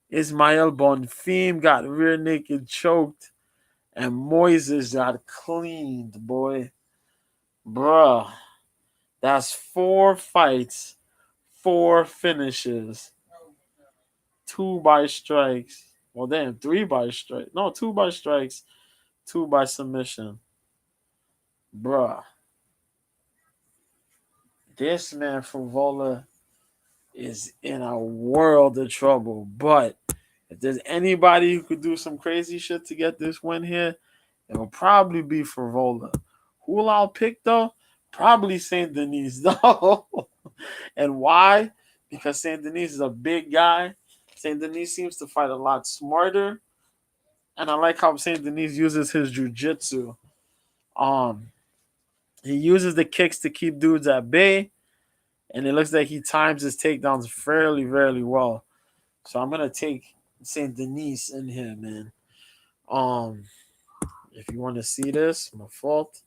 Ismael Bonfim got rear naked choked. And Moises got cleaned, boy. Bruh. That's 4 fights, 4 finishes, 2 by strikes. Well, damn, 3 by strikes. No, 2 by strikes, 2 by submission. Bruh. This man Favola is in a world of trouble. But if there's anybody who could do some crazy shit to get this win here, it will probably be Favola. Who will I pick, though? Probably Saint Denis, though. And why? Because Saint Denis is a big guy. Saint Denis seems to fight a lot smarter. And I like how Saint Denis uses his jiu-jitsu. He uses the kicks to keep dudes at bay. And it looks like he times his takedowns fairly, fairly well. So I'm gonna take Saint Denis in here, man. If you want to see this, my fault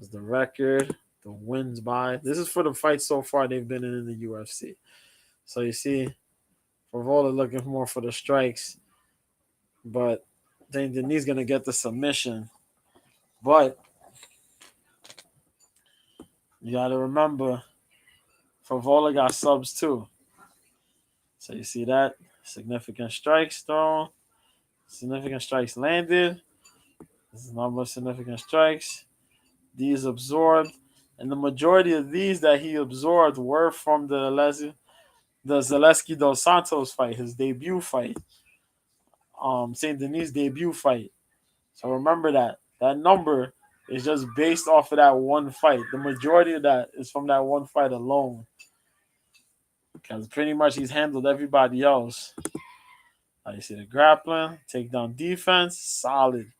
is the record, the wins by. This is for the fights so far they've been in the UFC. So you see, Favola looking more for the strikes, but Saint Denis gonna get the submission. But you gotta remember, Favola got subs too. So you see that significant strikes thrown, significant strikes landed. This is number of significant strikes. These absorbed, and the majority of these that he absorbed were from the Zaleski dos Santos fight, his debut fight. Saint Denis' debut fight. So remember that. That number is just based off of that one fight. The majority of that is from that one fight alone. Because pretty much he's handled everybody else. You see the grappling, takedown defense, solid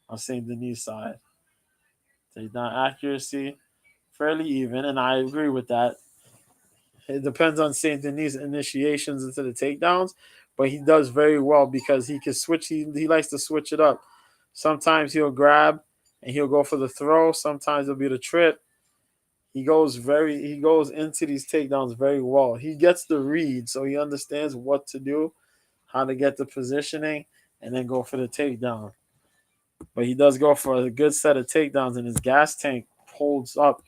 on St. Denis' side. Takedown accuracy, fairly even, and I agree with that. It depends on St. Denis' initiations into the takedowns, but he does very well because he can switch. He likes to switch it up. Sometimes he'll grab and he'll go for the throw. Sometimes it'll be the trip. He goes into these takedowns very well. He gets the read, so he understands what to do, how to get the positioning, and then go for the takedown. But he does go for a good set of takedowns, and his gas tank holds up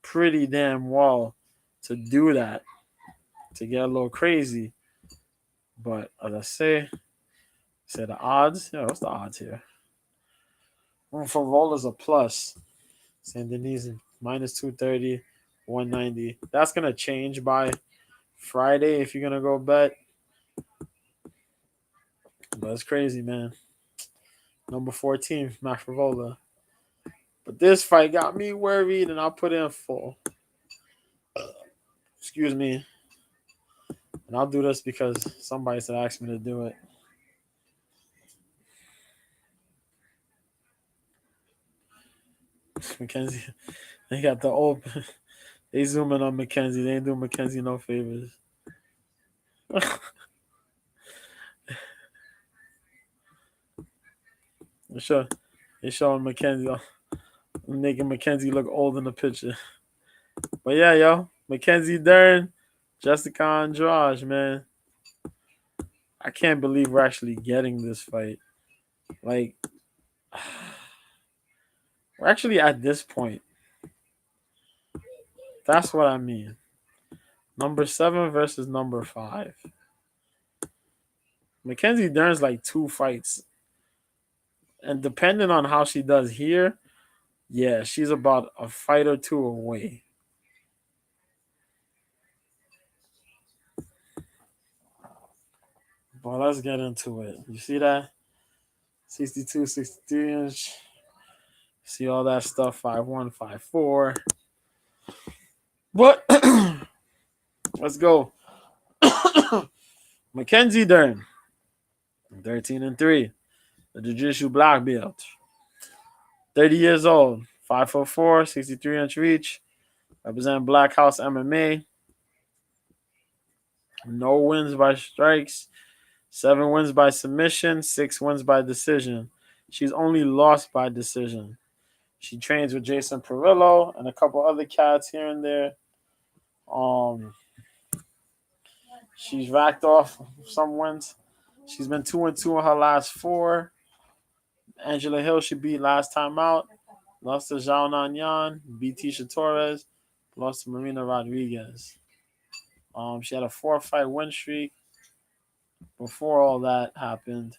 pretty damn well to do that, to get a little crazy. But as I say the odds. Yeah, what's the odds here? For rollers a plus. Saint Denis minus 230, 190. That's gonna change by Friday if you're gonna go bet. But it's crazy, man. Number 14, Max Favola. But this fight got me worried, and I'll put in full. Excuse me. And I'll do this because somebody said asked me to do it. Mackenzie, they got the old. They zoom in on Mackenzie. They ain't doing Mackenzie no favors. Sure, they showing Mackenzie, making Mackenzie look old in the picture. But yeah, yo, Mackenzie Dern, Jessica Andrade, man. I can't believe we're actually getting this fight. Like, we're actually at this point. That's what I mean. Number 7 versus number 5. Mackenzie Dern's like 2 fights. And depending on how she does here, yeah, she's about a fight or 2 away. But let's get into it. You see that? 62, 63 inch. See all that stuff, 5'1", 5'4". But let's go. Mackenzie Dern, 13-3, the Jiu-Jitsu black belt. 30 years old, 5'4", 63-inch reach, represent Black House MMA. No wins by strikes, 7 wins by submission, 6 wins by decision. She's only lost by decision. She trains with Jason Perillo and a couple other cats here and there. She's racked off some wins. She's been 2-2 in her last 4. Angela Hill she beat last time out. Lost to Zhao Nanyan, beat Tisha Torres, lost to Marina Rodriguez. She had a 4-fight win streak before all that happened.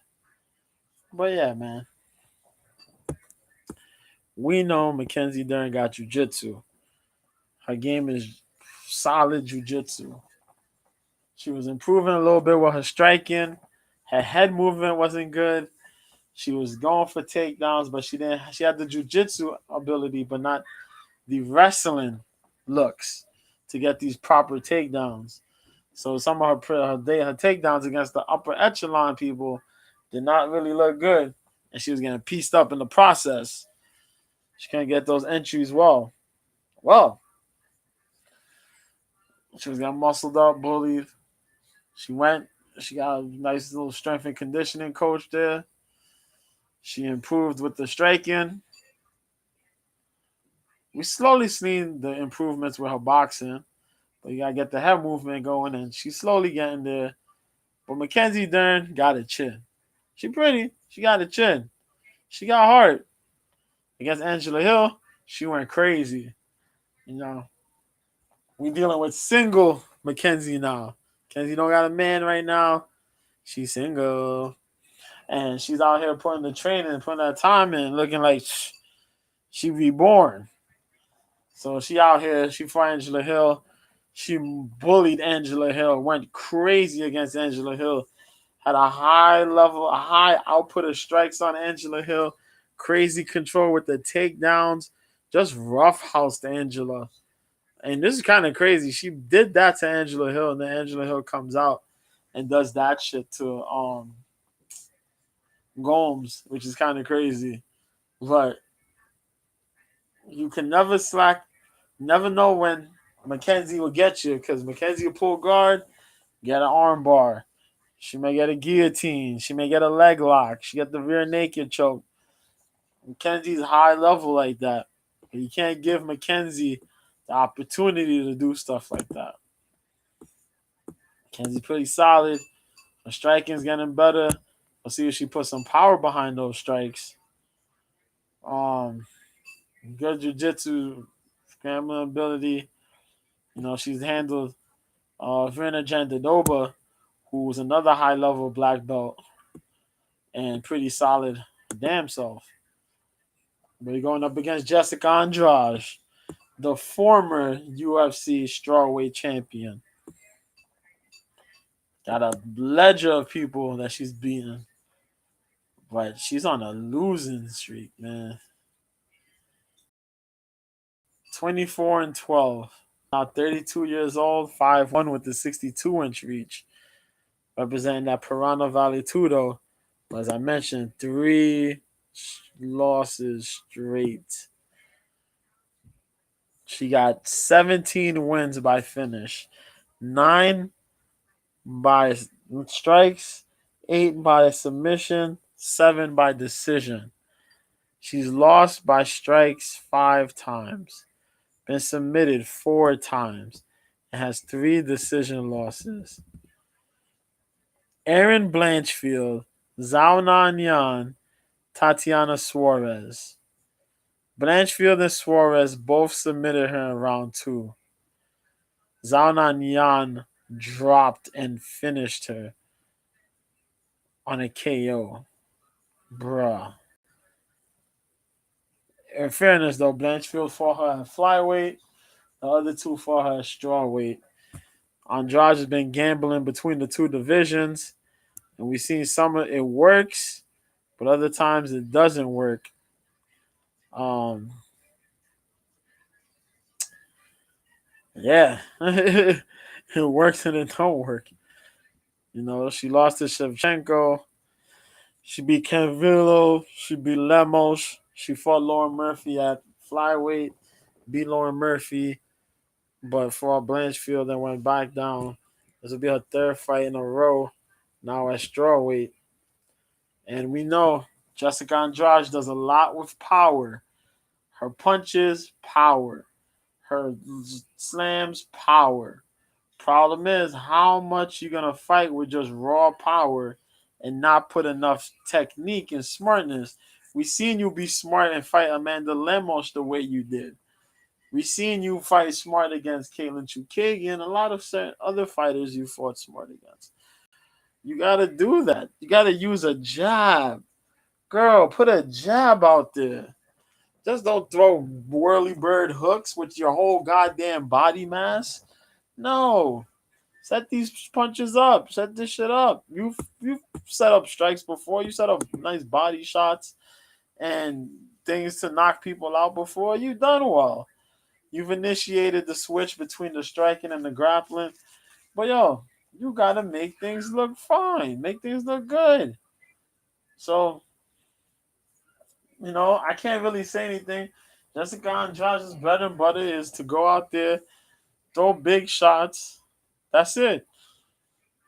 But yeah, man. We know Mackenzie Dern got jiu-jitsu. Her game is solid jiu-jitsu. She was improving a little bit with her striking. Her head movement wasn't good. She was going for takedowns, but she didn't. She had the jiu-jitsu ability, but not the wrestling looks to get these proper takedowns. So some of her takedowns against the upper echelon people did not really look good, and she was getting pieced up in the process. She couldn't get those entries well. She was getting muscled up, bullied. She got a nice little strength and conditioning coach there. She improved with the striking. We slowly seen the improvements with her boxing, but you gotta get the head movement going, and she's slowly getting there. But Mackenzie Dern got a chin. She pretty. She got a chin. She got heart. Against Angela Hill, she went crazy. You know, we dealing with single Mackenzie now. Mackenzie don't got a man right now. She's single. And she's out here putting the training, putting that time in, looking like she reborn. So she out here, she fought Angela Hill. She bullied Angela Hill, went crazy against Angela Hill. Had a high level, a high output of strikes on Angela Hill. Crazy control with the takedowns. Just roughhoused Angela. And this is kind of crazy. She did that to Angela Hill, and then Angela Hill comes out and does that shit to Gomes, which is kind of crazy. But you can never slack, never know when Mackenzie will get you, because Mackenzie will pull guard, get an arm bar. She may get a guillotine. She may get a leg lock. She get the rear naked choke. Mackenzie's high level like that. You can't give Mackenzie the opportunity to do stuff like that. Mackenzie's pretty solid. Her striking's getting better. We'll see if she puts some power behind those strikes. Good jiu-jitsu, scrambling ability. She's handled Verna Jandiroba, who was another high-level black belt and pretty solid damn self. But you're going up against Jessica Andrade, the former UFC strawweight champion. Got a ledger of people that she's beaten. But she's on a losing streak, man. 24-12. Now 32 years old, 5'1" with the 62-inch reach. Representing that Piranha Valley Tudo. As I mentioned, 3 losses straight. She got 17 wins by finish. 9 by strikes, 8 by submission, 7 by decision. She's lost by strikes 5 times. Been submitted 4 times. And has 3 decision losses. Erin Blanchfield, Zhao Nanyan, Tatiana Suarez. Blanchfield and Suarez both submitted her in round 2. Zhao Nanyan dropped and finished her on a KO. Bruh. In fairness, though, Blanchfield fought her at flyweight. The other 2 fought her at strawweight. Andrade has been gambling between the 2 divisions. And we've seen some of it works, but other times it doesn't work. Yeah. It works and it don't work. She lost to Shevchenko. She beat Canvillo. She beat Lemos. She fought Lauren Murphy at flyweight. Beat Lauren Murphy. But fought Blanchfield and went back down. This will be her 3rd fight in a row. Now at strawweight. And we know Jessica Andrade does a lot with power. Her punches, power. Her slams, power. Problem is, how much you're going to fight with just raw power and not put enough technique and smartness. We seen you be smart and fight Amanda Lemos the way you did. We seen you fight smart against Caitlin Chukagian. A lot of other fighters you fought smart against. You got to do that. You got to use a jab. Girl, put a jab out there. Just don't throw whirly bird hooks with your whole goddamn body mass. No. Set these punches up. Set this shit up. You've set up strikes before. You set up nice body shots and things to knock people out before. You've done well. You've initiated the switch between the striking and the grappling. But yo, you gotta make things look fine. Make things look good. So, I can't really say anything. Jessica Andrade's bread and butter is to go out there, throw big shots. That's it.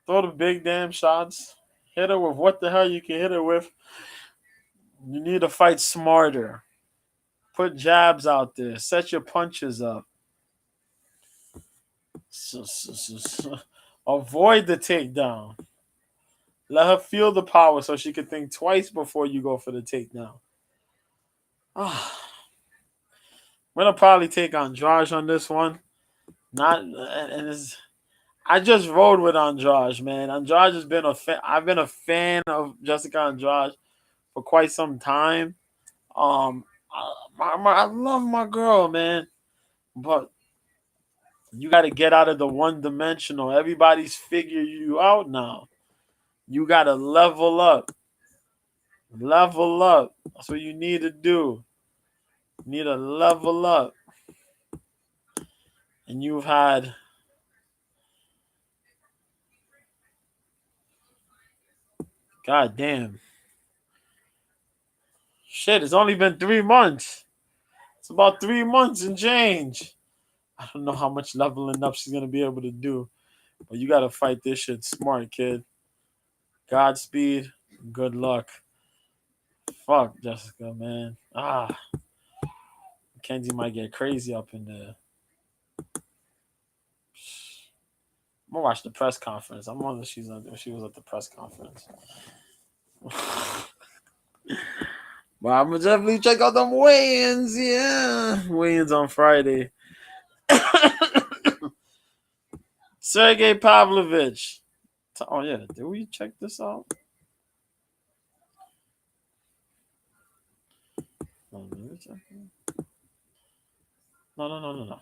Throw the big damn shots. Hit her with what the hell you can hit her with. You need to fight smarter. Put jabs out there. Set your punches up. Avoid the takedown. Let her feel the power so she can think twice before you go for the takedown. I'm gonna probably take Andrade on this one. I just rode with Andrade, man. Andrade has been I've been a fan of Jessica Andrade for quite some time. I love my girl, man, but you got to get out of the one-dimensional. Everybody's figured you out now. You gotta level up. Level up. That's what you need to do. You need to level up. And you've had God damn. Shit, it's only been 3 months. It's about 3 months and change. I don't know how much leveling up she's gonna be able to do. But you gotta fight this shit smart, kid. Godspeed. Good luck. Fuck Jessica, man. Kenzie might get crazy up in there. I'm gonna watch the press conference. I'm wondering if she was at the press conference. But I'm gonna definitely check out them weigh-ins. Yeah, weigh-ins on Friday. Sergey Pavlovich. Oh yeah, did we check this out? No, did we check it? No.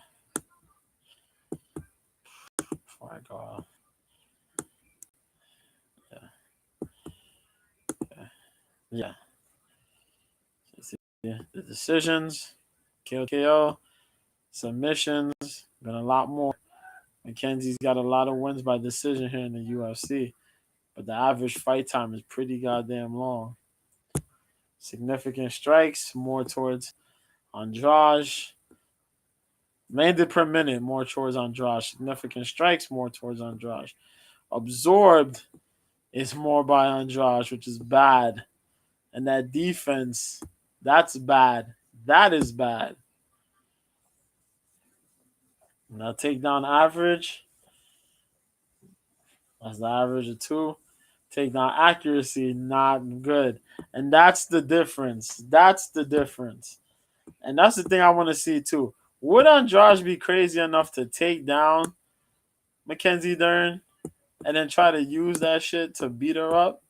Before I go out. Yeah. Yeah. The decisions, KO, submissions, been a lot more. Mackenzie's got a lot of wins by decision here in the UFC, but the average fight time is pretty goddamn long. Significant strikes, more towards Andrade. Landed per minute, more towards Andrade. Significant strikes, more towards Andrade. Absorbed is more by Andrade, which is bad. And that defense, that's bad. That is bad. Now takedown average. That's the average of 2. Takedown accuracy, not good. And that's the difference. That's the difference. And that's the thing I want to see too. Would Andrade be crazy enough to take down Mackenzie Dern and then try to use that shit to beat her up?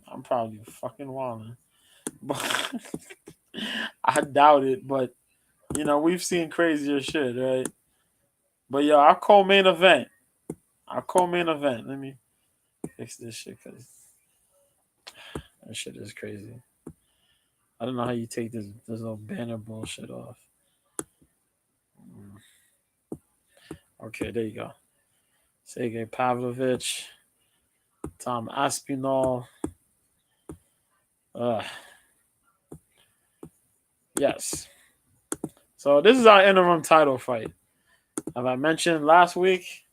I'm probably fucking wilding. But I doubt it, but we've seen crazier shit, right? But yo, our co-main event. Let me fix this shit because that shit is crazy. I don't know how you take this little banner bullshit off. Okay, there you go. Sergey Pavlovich, Tom Aspinall. Yes. So this is our interim title fight. As I mentioned last week,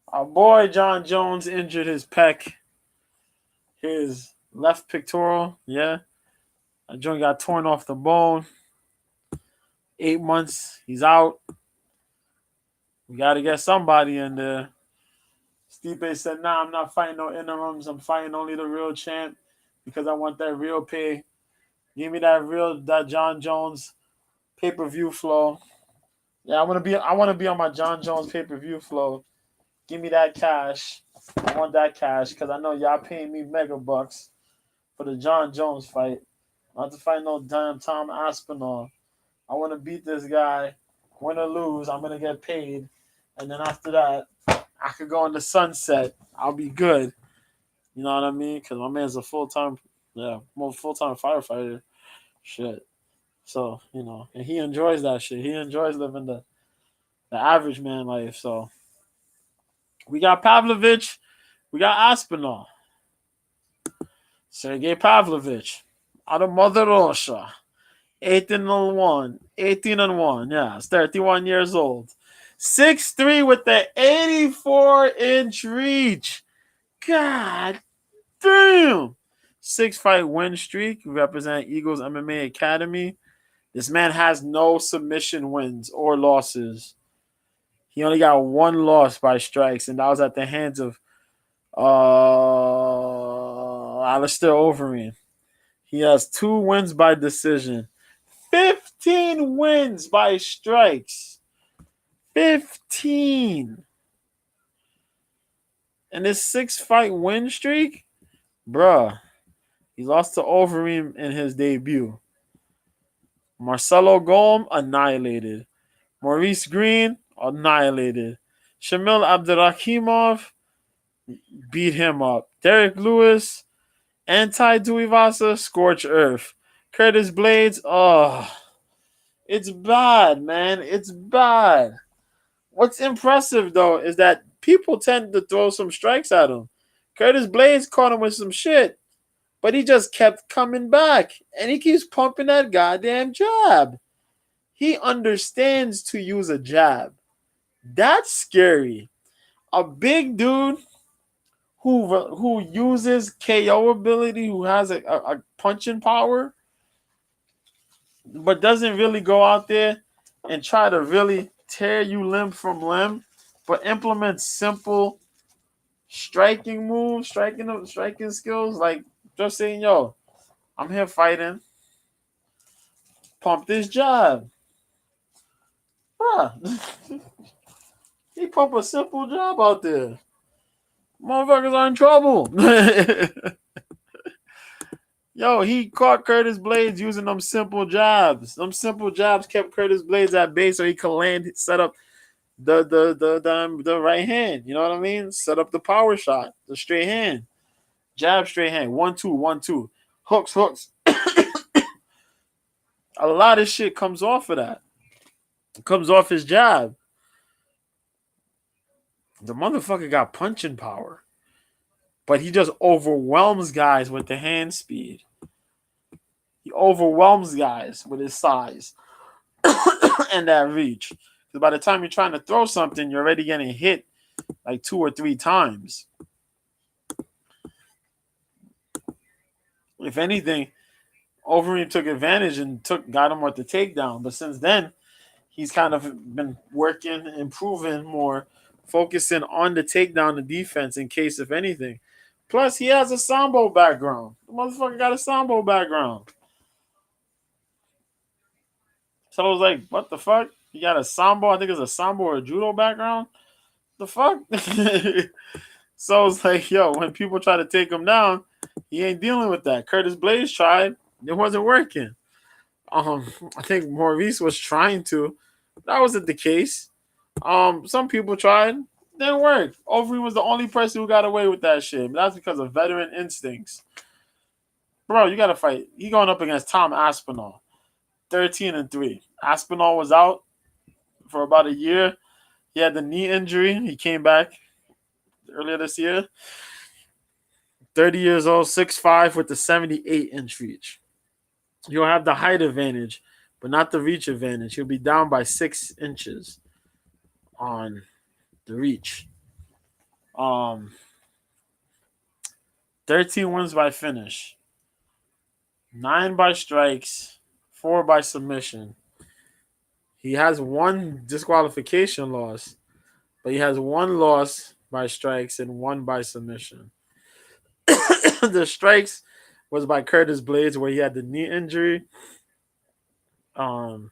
our boy John Jones injured his pec, his left pectoral. Yeah, that joint got torn off the bone. 8 months, he's out. We got to get somebody in there. Stipe said, "Nah, I'm not fighting no interims. I'm fighting only the real champ because I want that real pay. Give me that John Jones pay-per-view flow. Yeah, I want to be on my John Jones pay-per-view flow. Give me that cash. I want that cash because I know y'all paying me mega bucks for the John Jones fight. Not to fight no damn Tom Aspinall. I want to beat this guy. Win or lose, I'm gonna get paid, and then after that, I could go in the sunset. I'll be good. You know what I mean? Because my man's a full-time firefighter. Shit. So, and he enjoys that shit. He enjoys living the average man life. So we got Pavlovich, we got Aspinall. Sergey Pavlovich out of Mother Russia. 18-1. 18-1. Yeah, he's 31 years old. 6'3" with the 84-inch reach. God damn. 6-fight win streak. Represent Eagles MMA Academy. This man has no submission wins or losses. He only got 1 loss by strikes, and that was at the hands of Alistair Overeem. He has 2 wins by decision. 15 wins by strikes. 15. And this 6-fight win streak, bruh, he lost to Overeem in his debut. Marcelo Golm, annihilated. Maurice Green, annihilated. Shamil Abdurakhimov, beat him up. Derek Lewis, anti-Tuivasa, scorch earth. Curtis Blades, oh, it's bad, man. It's bad. What's impressive, though, is that people tend to throw some strikes at him. Curtis Blades caught him with some shit, but he just kept coming back, and he keeps pumping that goddamn jab. He understands to use a jab. That's scary. A big dude who uses KO ability, who has a punching power, but doesn't really go out there and try to really tear you limb from limb, but implements simple striking moves, striking skills, like just saying, "Yo, I'm here fighting. Pump this jab, bruh." He pump a simple jab out there. Motherfuckers are in trouble. Yo, he caught Curtis Blades using them simple jabs. Them simple jabs kept Curtis Blades at bay so he could land, set up the right hand. You know what I mean? Set up the power shot, the straight hand, jab, straight hand, 1-2, 1-2, hooks. A lot of shit comes off of that. It comes off his jab. The motherfucker got punching power, but he just overwhelms guys with the hand speed. He overwhelms guys with his size and that reach. Because by the time you're trying to throw something, you're already getting hit like 2 or 3 times. If anything, Overeem took advantage and got him with the takedown. But since then, he's kind of been working, improving more, focusing on the takedown, the defense in case of anything. Plus, he has a Sambo background. The motherfucker got a Sambo background. So I was like, what the fuck? He got a Sambo, I think it's a Sambo or a Judo background? The fuck? So it's like, yo, when people try to take him down, he ain't dealing with that. Curtis Blades tried. It wasn't working. I think Maurice was trying to. That wasn't the case. Some people tried. Didn't work. Overeem was the only person who got away with that shit. But that's because of veteran instincts. Bro, you gotta fight. He going up against Tom Aspinall. 13-3. Aspinall was out for about a year. He had the knee injury. He came back earlier this year. 30 years old, 6'5", with the 78-inch reach. He'll have the height advantage, but not the reach advantage. He'll be down by 6 inches on the reach. 13 wins by finish. 9 by strikes. 4 by submission. He has 1 disqualification loss, but he has 1 loss by strikes and 1 by submission. The strikes was by Curtis Blades, where he had the knee injury. And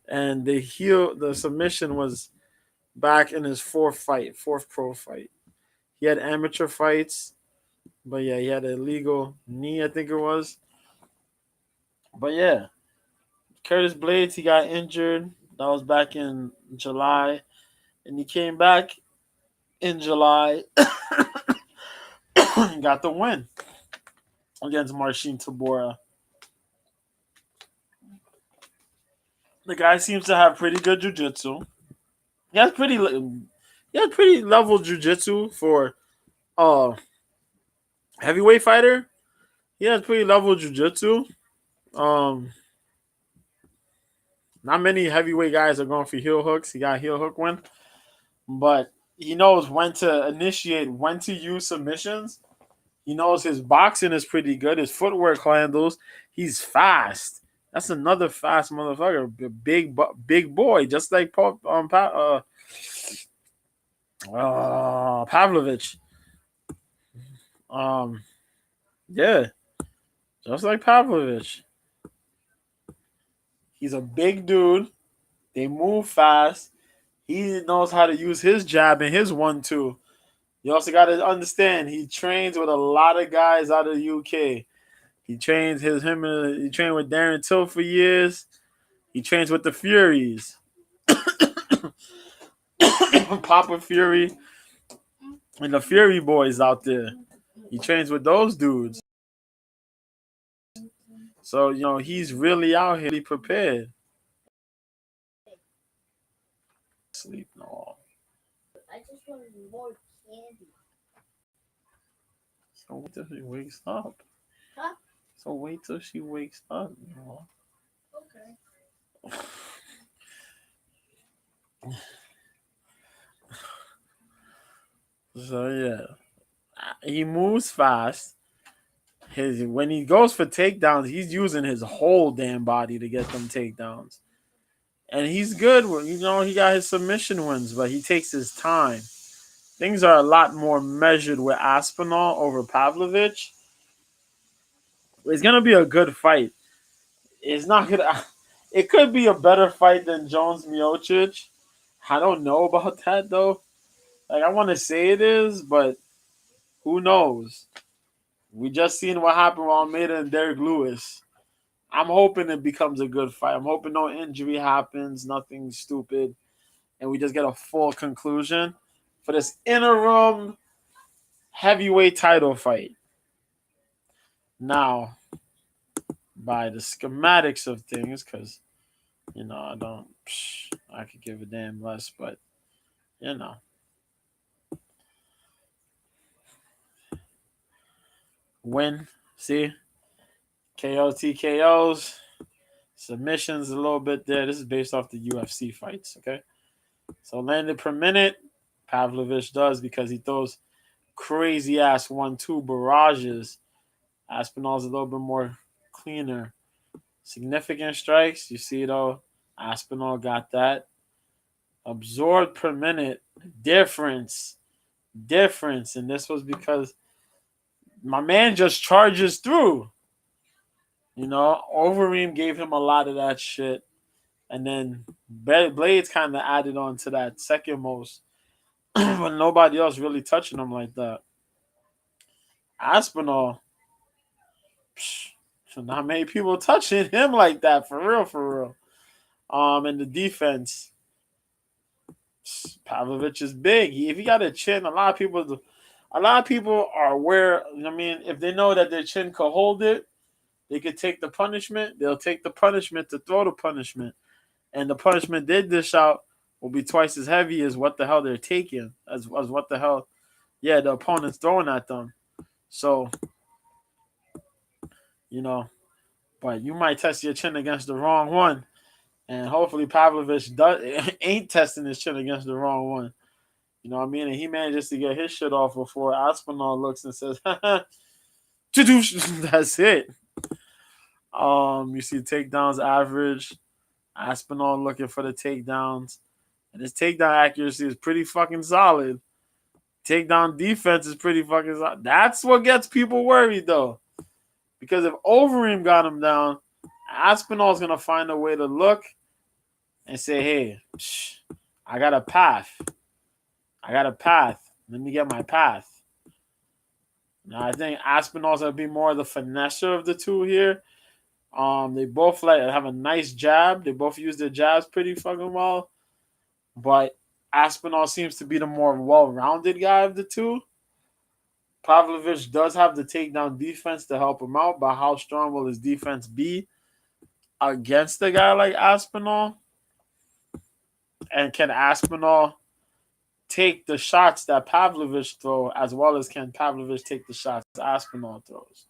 the submission was back in his fourth pro fight. He had amateur fights, but yeah, he had an illegal knee, I think it was. But yeah, Curtis Blades, he got injured. That was back in July. And he came back in July and got the win against Marcin Tybura. The guy seems to have pretty good jiu-jitsu. He has pretty level jiu-jitsu for heavyweight fighter. He has pretty level jiu-jitsu. Not many heavyweight guys are going for heel hooks. He got a heel hook win. But he knows when to initiate, when to use submissions. He knows his boxing is pretty good. His footwork handles. He's fast. That's another fast motherfucker. Big boy, just like Pavlovich. Yeah, just like Pavlovich. He's a big dude. They move fast. He knows how to use his jab and his 1-2. You also got to understand he trains with a lot of guys out of the UK. He trained with Darren Till for years. He trains with the Furies. Papa Fury. and the Fury boys out there. He trains with those dudes. So, he's really out here, really prepared. Sleep no. I just want more candy. So wait till she wakes up. Huh? So wait till she wakes up. Okay. So yeah, he moves fast. When he goes for takedowns, he's using his whole damn body to get them takedowns. And he's good. He got his submission wins, but he takes his time. Things are a lot more measured with Aspinall over Pavlovich. It's gonna be a good fight. It's not gonna. It could be a better fight than Jones Miocic. I don't know about that though. Like I want to say it is, but who knows? We just seen what happened with Almeida and Derek Lewis. I'm hoping it becomes a good fight. I'm hoping no injury happens, nothing stupid, and we just get a full conclusion for this interim heavyweight title fight. Now, by the schematics of things, because I don't, I could give a damn less, but you know, win. See, KO TKOs, submissions a little bit there. This is based off the UFC fights. Okay, so landed per minute, Pavlovich does because he throws crazy ass 1-2 barrages. Aspinall's a little bit more cleaner. Significant strikes, you see though, Aspinall got that. Absorbed per minute, difference. And this was because my man just charges through. Overeem gave him a lot of that shit. And then Blades kind of added on to that second most. But nobody else really touching him like that. Aspinall, not many people touching him like that, for real. And the defense, Pavlovich is big. If he got a chin, a lot of people are aware. I mean, if they know that their chin could hold it, they could take the punishment. They'll take the punishment to throw the punishment, and the punishment they dish out will be twice as heavy as what the hell they're taking, as what the hell, yeah, the opponent's throwing at them. So, but you might test your chin against the wrong one. And hopefully Pavlovich ain't testing his chin against the wrong one. You know what I mean? And he manages to get his shit off before Aspinall looks and says, that's it. You see takedowns average. Aspinall looking for the takedowns. And his takedown accuracy is pretty fucking solid. Takedown defense is pretty fucking solid. That's what gets people worried, though. Because if Overeem got him down, Aspinall's going to find a way to look and say, hey, I got a path. Let me get my path. Now, I think Aspinall's going to be more the finesser of the two here. They both have a nice jab. They both use their jabs pretty fucking well. But Aspinall seems to be the more well-rounded guy of the two. Pavlovich does have the takedown defense to help him out, but how strong will his defense be against a guy like Aspinall? And can Aspinall take the shots that Pavlovich throws, as well as can Pavlovich take the shots Aspinall throws?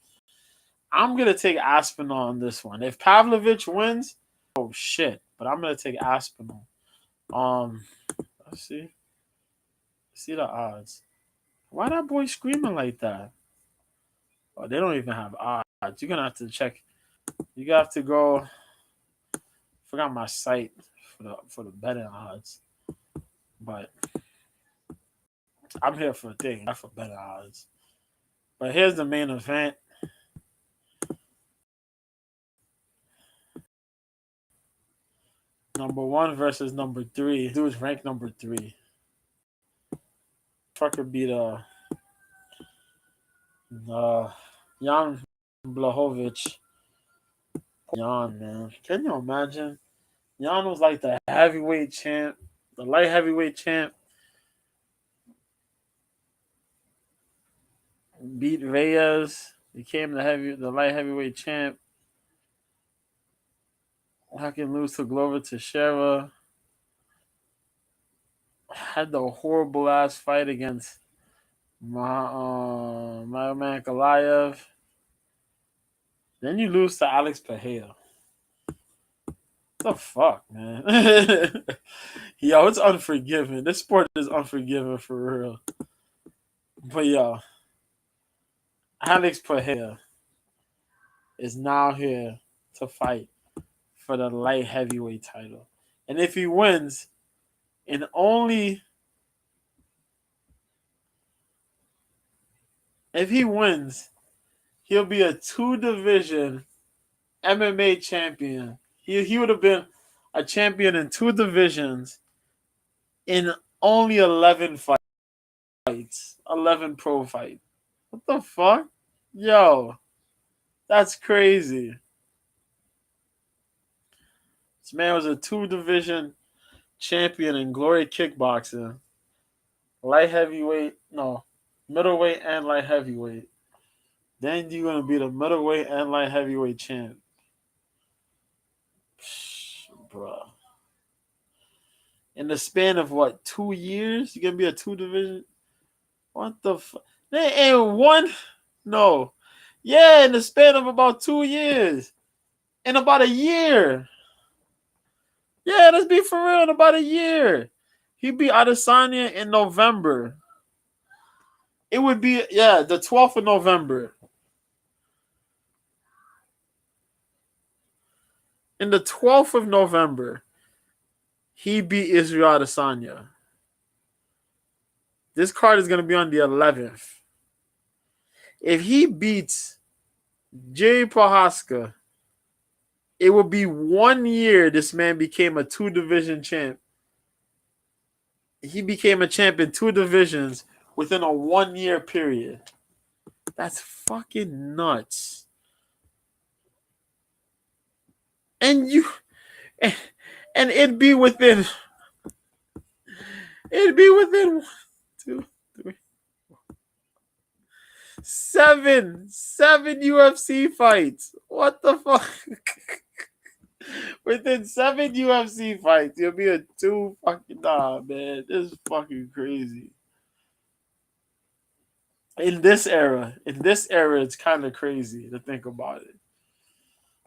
I'm going to take Aspinall on this one. If Pavlovich wins, oh shit, but I'm going to take Aspinall. Let's see. See the odds. Why that boy screaming like that? Oh, they don't even have odds. You're going to have to check. You got to go. Forgot my site for the betting odds. But I'm here for a thing, not for betting odds. But here's the main event. Number 1 versus number 3. Dude's ranked number 3. Fucker beat Jan Blachowicz. Jan, man. Can you imagine? Jan was like the heavyweight champ, the light heavyweight champ. beat Reyes, became the light heavyweight champ. How can lose to Glover Teixeira? Had the horrible ass fight against my man Goliath. Then you lose to Alex Pereira. What the fuck, man? Yo, it's unforgiving. This sport is unforgiving for real. But yo, Alex Pereira is now here to fight for the light heavyweight title. And if he wins, and only if he wins, he'll be a 2 division MMA champion. He would have been a champion in 2 divisions in only 11 fights. 11 pro fights. What the fuck? Yo, that's crazy. This man was a 2 division champion in Glory Kickboxing. Light heavyweight, no, middleweight and light heavyweight. Then you're going to be the middleweight and light heavyweight champ. Bruh. In the span of what, 2 years? You're going to be a 2 division? What the fuck? They ain't one? No. Yeah, in the span of about 2 years. In about a year. Yeah, let's be for real. In about a year. He beat Adesanya in November. It would be, yeah, the 12th of November. In the 12th of November, he beat Israel Adesanya. This card is going to be on the 11th. If he beats Jerry Prohaska, it will be 1 year this man became a 2 division champ. He became a champ in 2 divisions within a 1 year period. That's fucking nuts. And it'd be within 1, 2, 3, 7 UFC fights. What the fuck? Within 7 UFC fights, you'll be a 2 fucking man. This is fucking crazy. In this era, it's kind of crazy to think about it.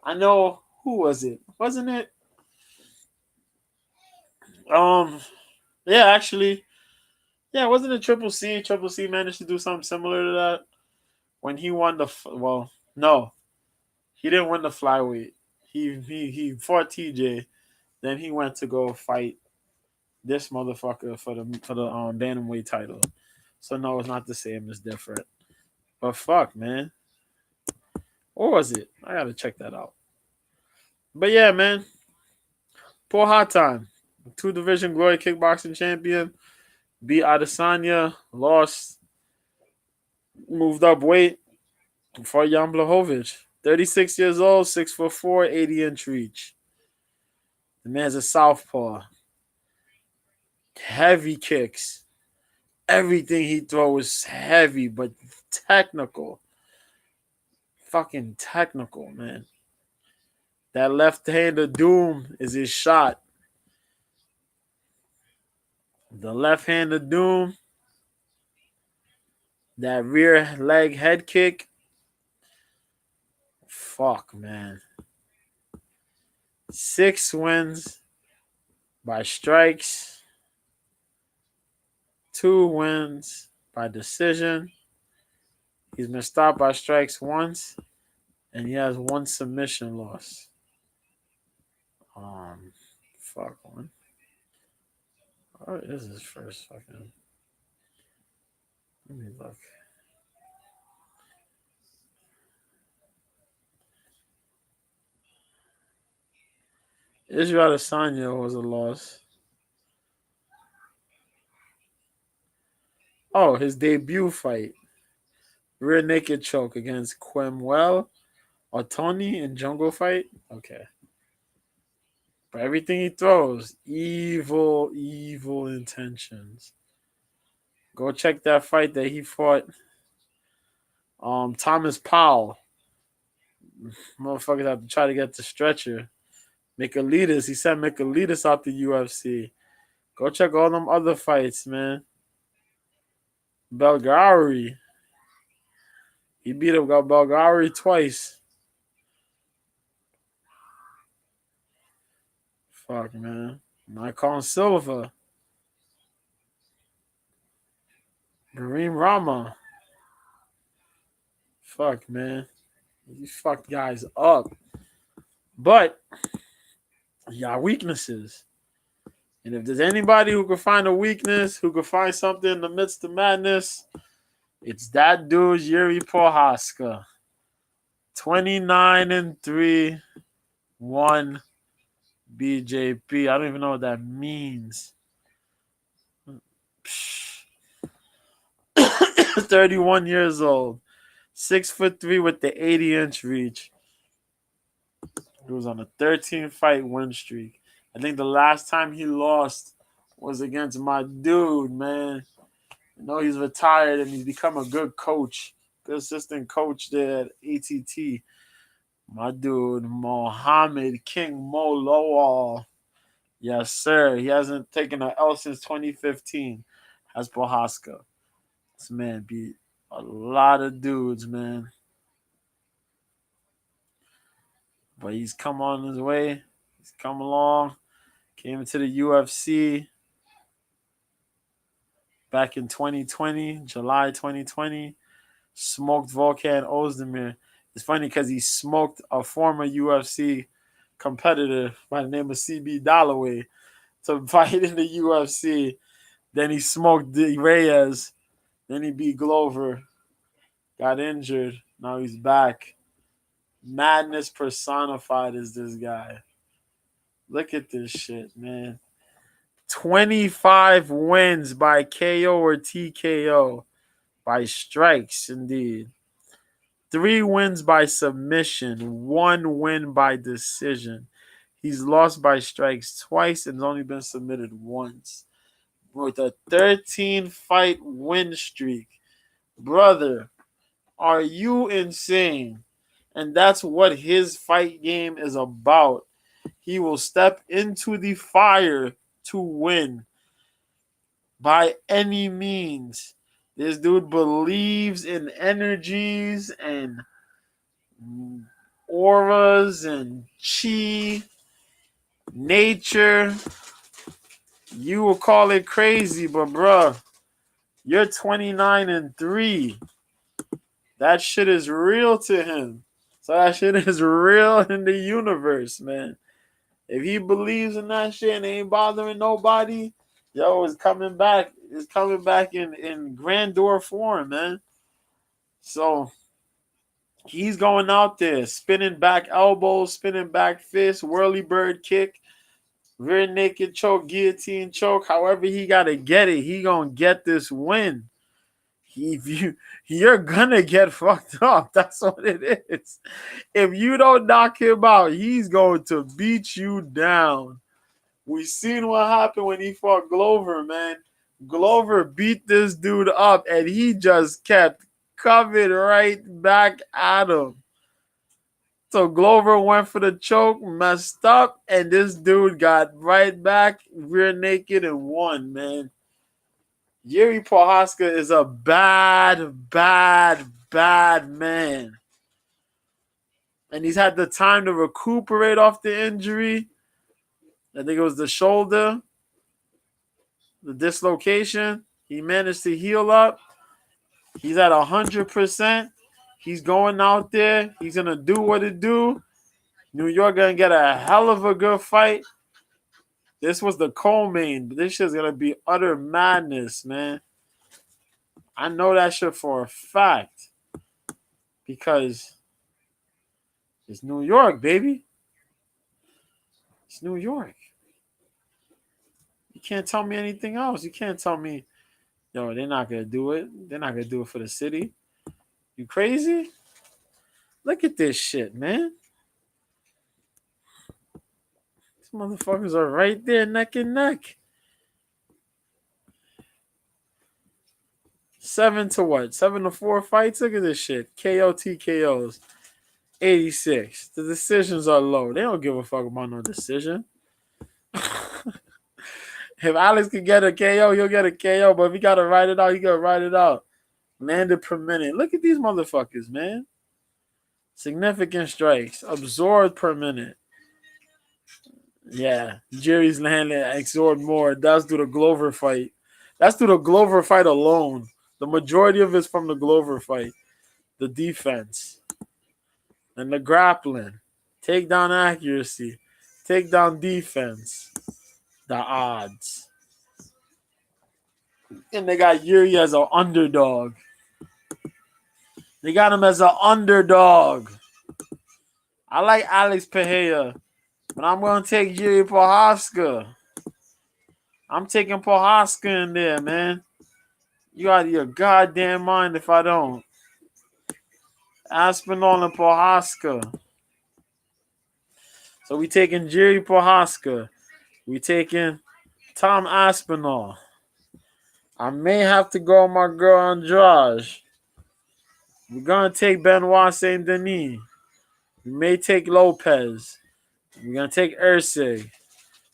I know, who was it? Wasn't it? Yeah, actually, yeah, wasn't it Triple C? Triple C managed to do something similar to that when he won no, he didn't win the flyweight. He fought TJ, then he went to go fight this motherfucker for the bantamweight title. So no, it's not the same. It's different. But fuck, man. Or was it? I gotta check that out. But yeah, man. Poor hot time. 2 division Glory Kickboxing champion. Beat Adesanya. Lost. Moved up weight for Jan Blachowicz. 36 years old, 6'4", 80-inch reach. The man's a southpaw. Heavy kicks. Everything he throws is heavy, but technical. Fucking technical, man. That left hand of doom is his shot. The left hand of doom. That rear leg head kick. Fuck, man. 6 wins by strikes. 2 wins by decision. He's been stopped by strikes once, and he has 1 submission loss. Fuck one. Oh, this is his first fucking. Let me look. Israel Adesanya was a loss. Oh, his debut fight. Rear naked choke against Quemuel Otoni in jungle fight. Okay. But everything he throws, evil intentions. Go check that fight that he fought Thomas Powell. Motherfuckers have to try to get the stretcher. Michaelides, he sent Michaelides out the UFC. Go check all them other fights, man. Belgari. He beat up Belgari twice. Fuck, man. Nikon Silva. Kareem Rama. Fuck, man. You fucked guys up. But, you got weaknesses. And if there's anybody who can find a weakness, who can find something in the midst of madness, it's that dude, Yuri Prohaska. 29-3, 1 BJP. I don't even know what that means. 31 years old. 6'3" with the 80-inch reach. He was on a 13-fight win streak. I think the last time he lost was against my dude, man. I know he's retired and he's become a good coach, good assistant coach there at ATT. My dude, Mohammed King Mo Lowell. Yes, sir. He hasn't taken an L since 2015. Has Prohaska. This man beat a lot of dudes, man. But he's come on his way. He's come along. Came into the UFC back in 2020, July 2020. Smoked Volkan Ozdemir. It's funny because he smoked a former UFC competitor by the name of CB Dalloway to fight in the UFC. Then he smoked D. Reyes. Then he beat Glover. Got injured. Now he's back. Madness personified is this guy. Look at this shit, man. 25 wins by KO or TKO. By strikes, indeed. 3 wins by submission. 1 win by decision. He's lost by strikes twice and has only been submitted once. With a 13-fight win streak. Brother, are you insane? And that's what his fight game is about. He will step into the fire to win by any means. This dude believes in energies and auras and chi, nature. You will call it crazy, but bruh, you're 29-3. That shit is real to him. So that shit is real in the universe, man. If he believes in that shit and ain't bothering nobody, yo, it's coming back. It's coming back in grandeur form, man. So he's going out there, spinning back elbows, spinning back fists, whirly bird kick, rear naked choke, guillotine choke. However he got to get it, he going to get this win. You're gonna get fucked up. That's what it is. If you don't knock him out, he's going to beat you down. We seen what happened when he fought Glover, man. Glover beat this dude up, and he just kept coming right back at him. So Glover went for the choke, messed up, and this dude got right back, rear naked, and won, man. Yuri Prohaska is a bad man. And he's had the time to recuperate off the injury. I think it was the shoulder, the dislocation. He managed to heal up. He's at 100%. He's going out there. He's going to do what it do. New York going to get a hell of a good fight. This was the co-main, but this shit's going to be utter madness, man. I know that shit for a fact because it's New York, baby. It's New York. You can't tell me anything else. You can't tell me, yo, they're not going to do it. They're not going to do it for the city. You crazy? Look at this shit, man. These motherfuckers are right there neck and neck. 7 to what? 7 to 4 fights? Look at this shit. KO TKOs. 86. The decisions are low. They don't give a fuck about no decision. If Alex can get a KO, he'll get a KO. But if he gotta write it out, he gotta write it out. Landed per minute. Look at these motherfuckers, man. Significant strikes. Absorbed per minute. Yeah. Jerry's landed absorbed more. That's through the Glover fight. That's through the Glover fight alone. The majority of it's from the Glover fight. The defense. And the grappling. Takedown accuracy. Takedown defense. The odds. And they got Yuri as an underdog. They got him as an underdog. I like Alex Pereira, but I'm going to take Yuri Prochazka. I'm taking Prochazka in there, man. You out of your goddamn mind if I don't. Aspinall and Prochazka. So we taking Yuri Prochazka. We taking Tom Aspinall. I may have to go with my girl Andrade. We're going to take Benoit Saint Denis. We may take Lopez. We're going to take Ursig.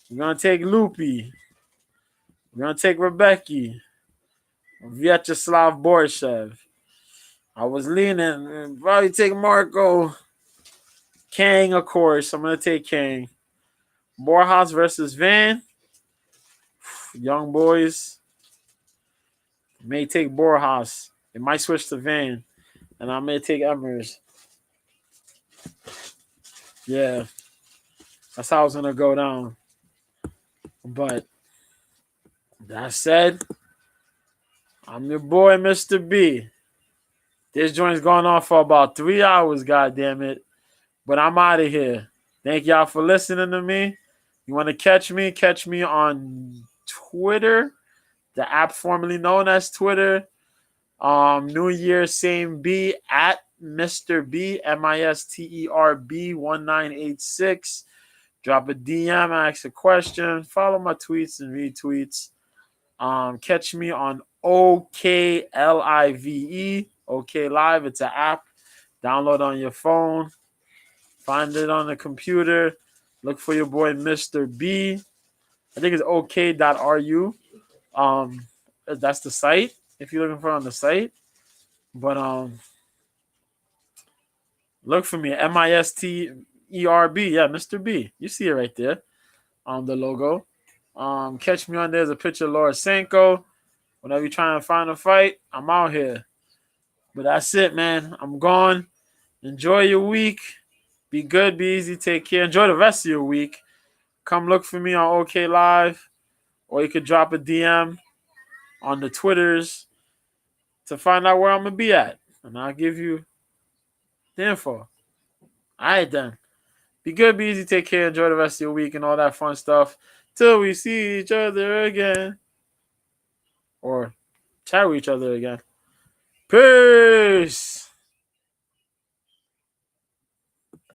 We're going to take Lupi. We're going to take Rebecki. Vyacheslav Borshev. I was leaning. Probably take Marco. Kang, of course. I'm going to take Kang. Borjas versus Van. Young boys. May take Borjas. It might switch to Van. And I may take Emmers. Yeah. That's how it's going to go down. But that said, I'm your boy, Mr. B. This joint's going on for about 3 hours, goddammit. But I'm out of here. Thank y'all for listening to me. You want to catch me? Catch me on Twitter, the app formerly known as Twitter. New Year, same B, at Mr. B, MISTERB 1986. Drop a DM, ask a question. Follow my tweets and retweets. Catch me on OKLIVE. OK Live. It's an app. Download on your phone. Find it on the computer. Look for your boy Mr. B. I think it's OK.ru. That's the site. If you're looking for it on the site. But look for me. MISTERB. Yeah, Mr. B. You see it right there. The logo. Catch me on there. There's a picture of Laura Sanko. Whenever you're trying to find a fight, I'm out here. But that's it, man. I'm gone. Enjoy your week. Be good, be easy, take care. Enjoy the rest of your week. Come look for me on OK Live. Or you could drop a DM on the Twitters to find out where I'm going to be at. And I'll give you the info. All right, then. Be good, be easy, take care. Enjoy the rest of your week and all that fun stuff. Till we see each other again. Or chat with each other again. Peace.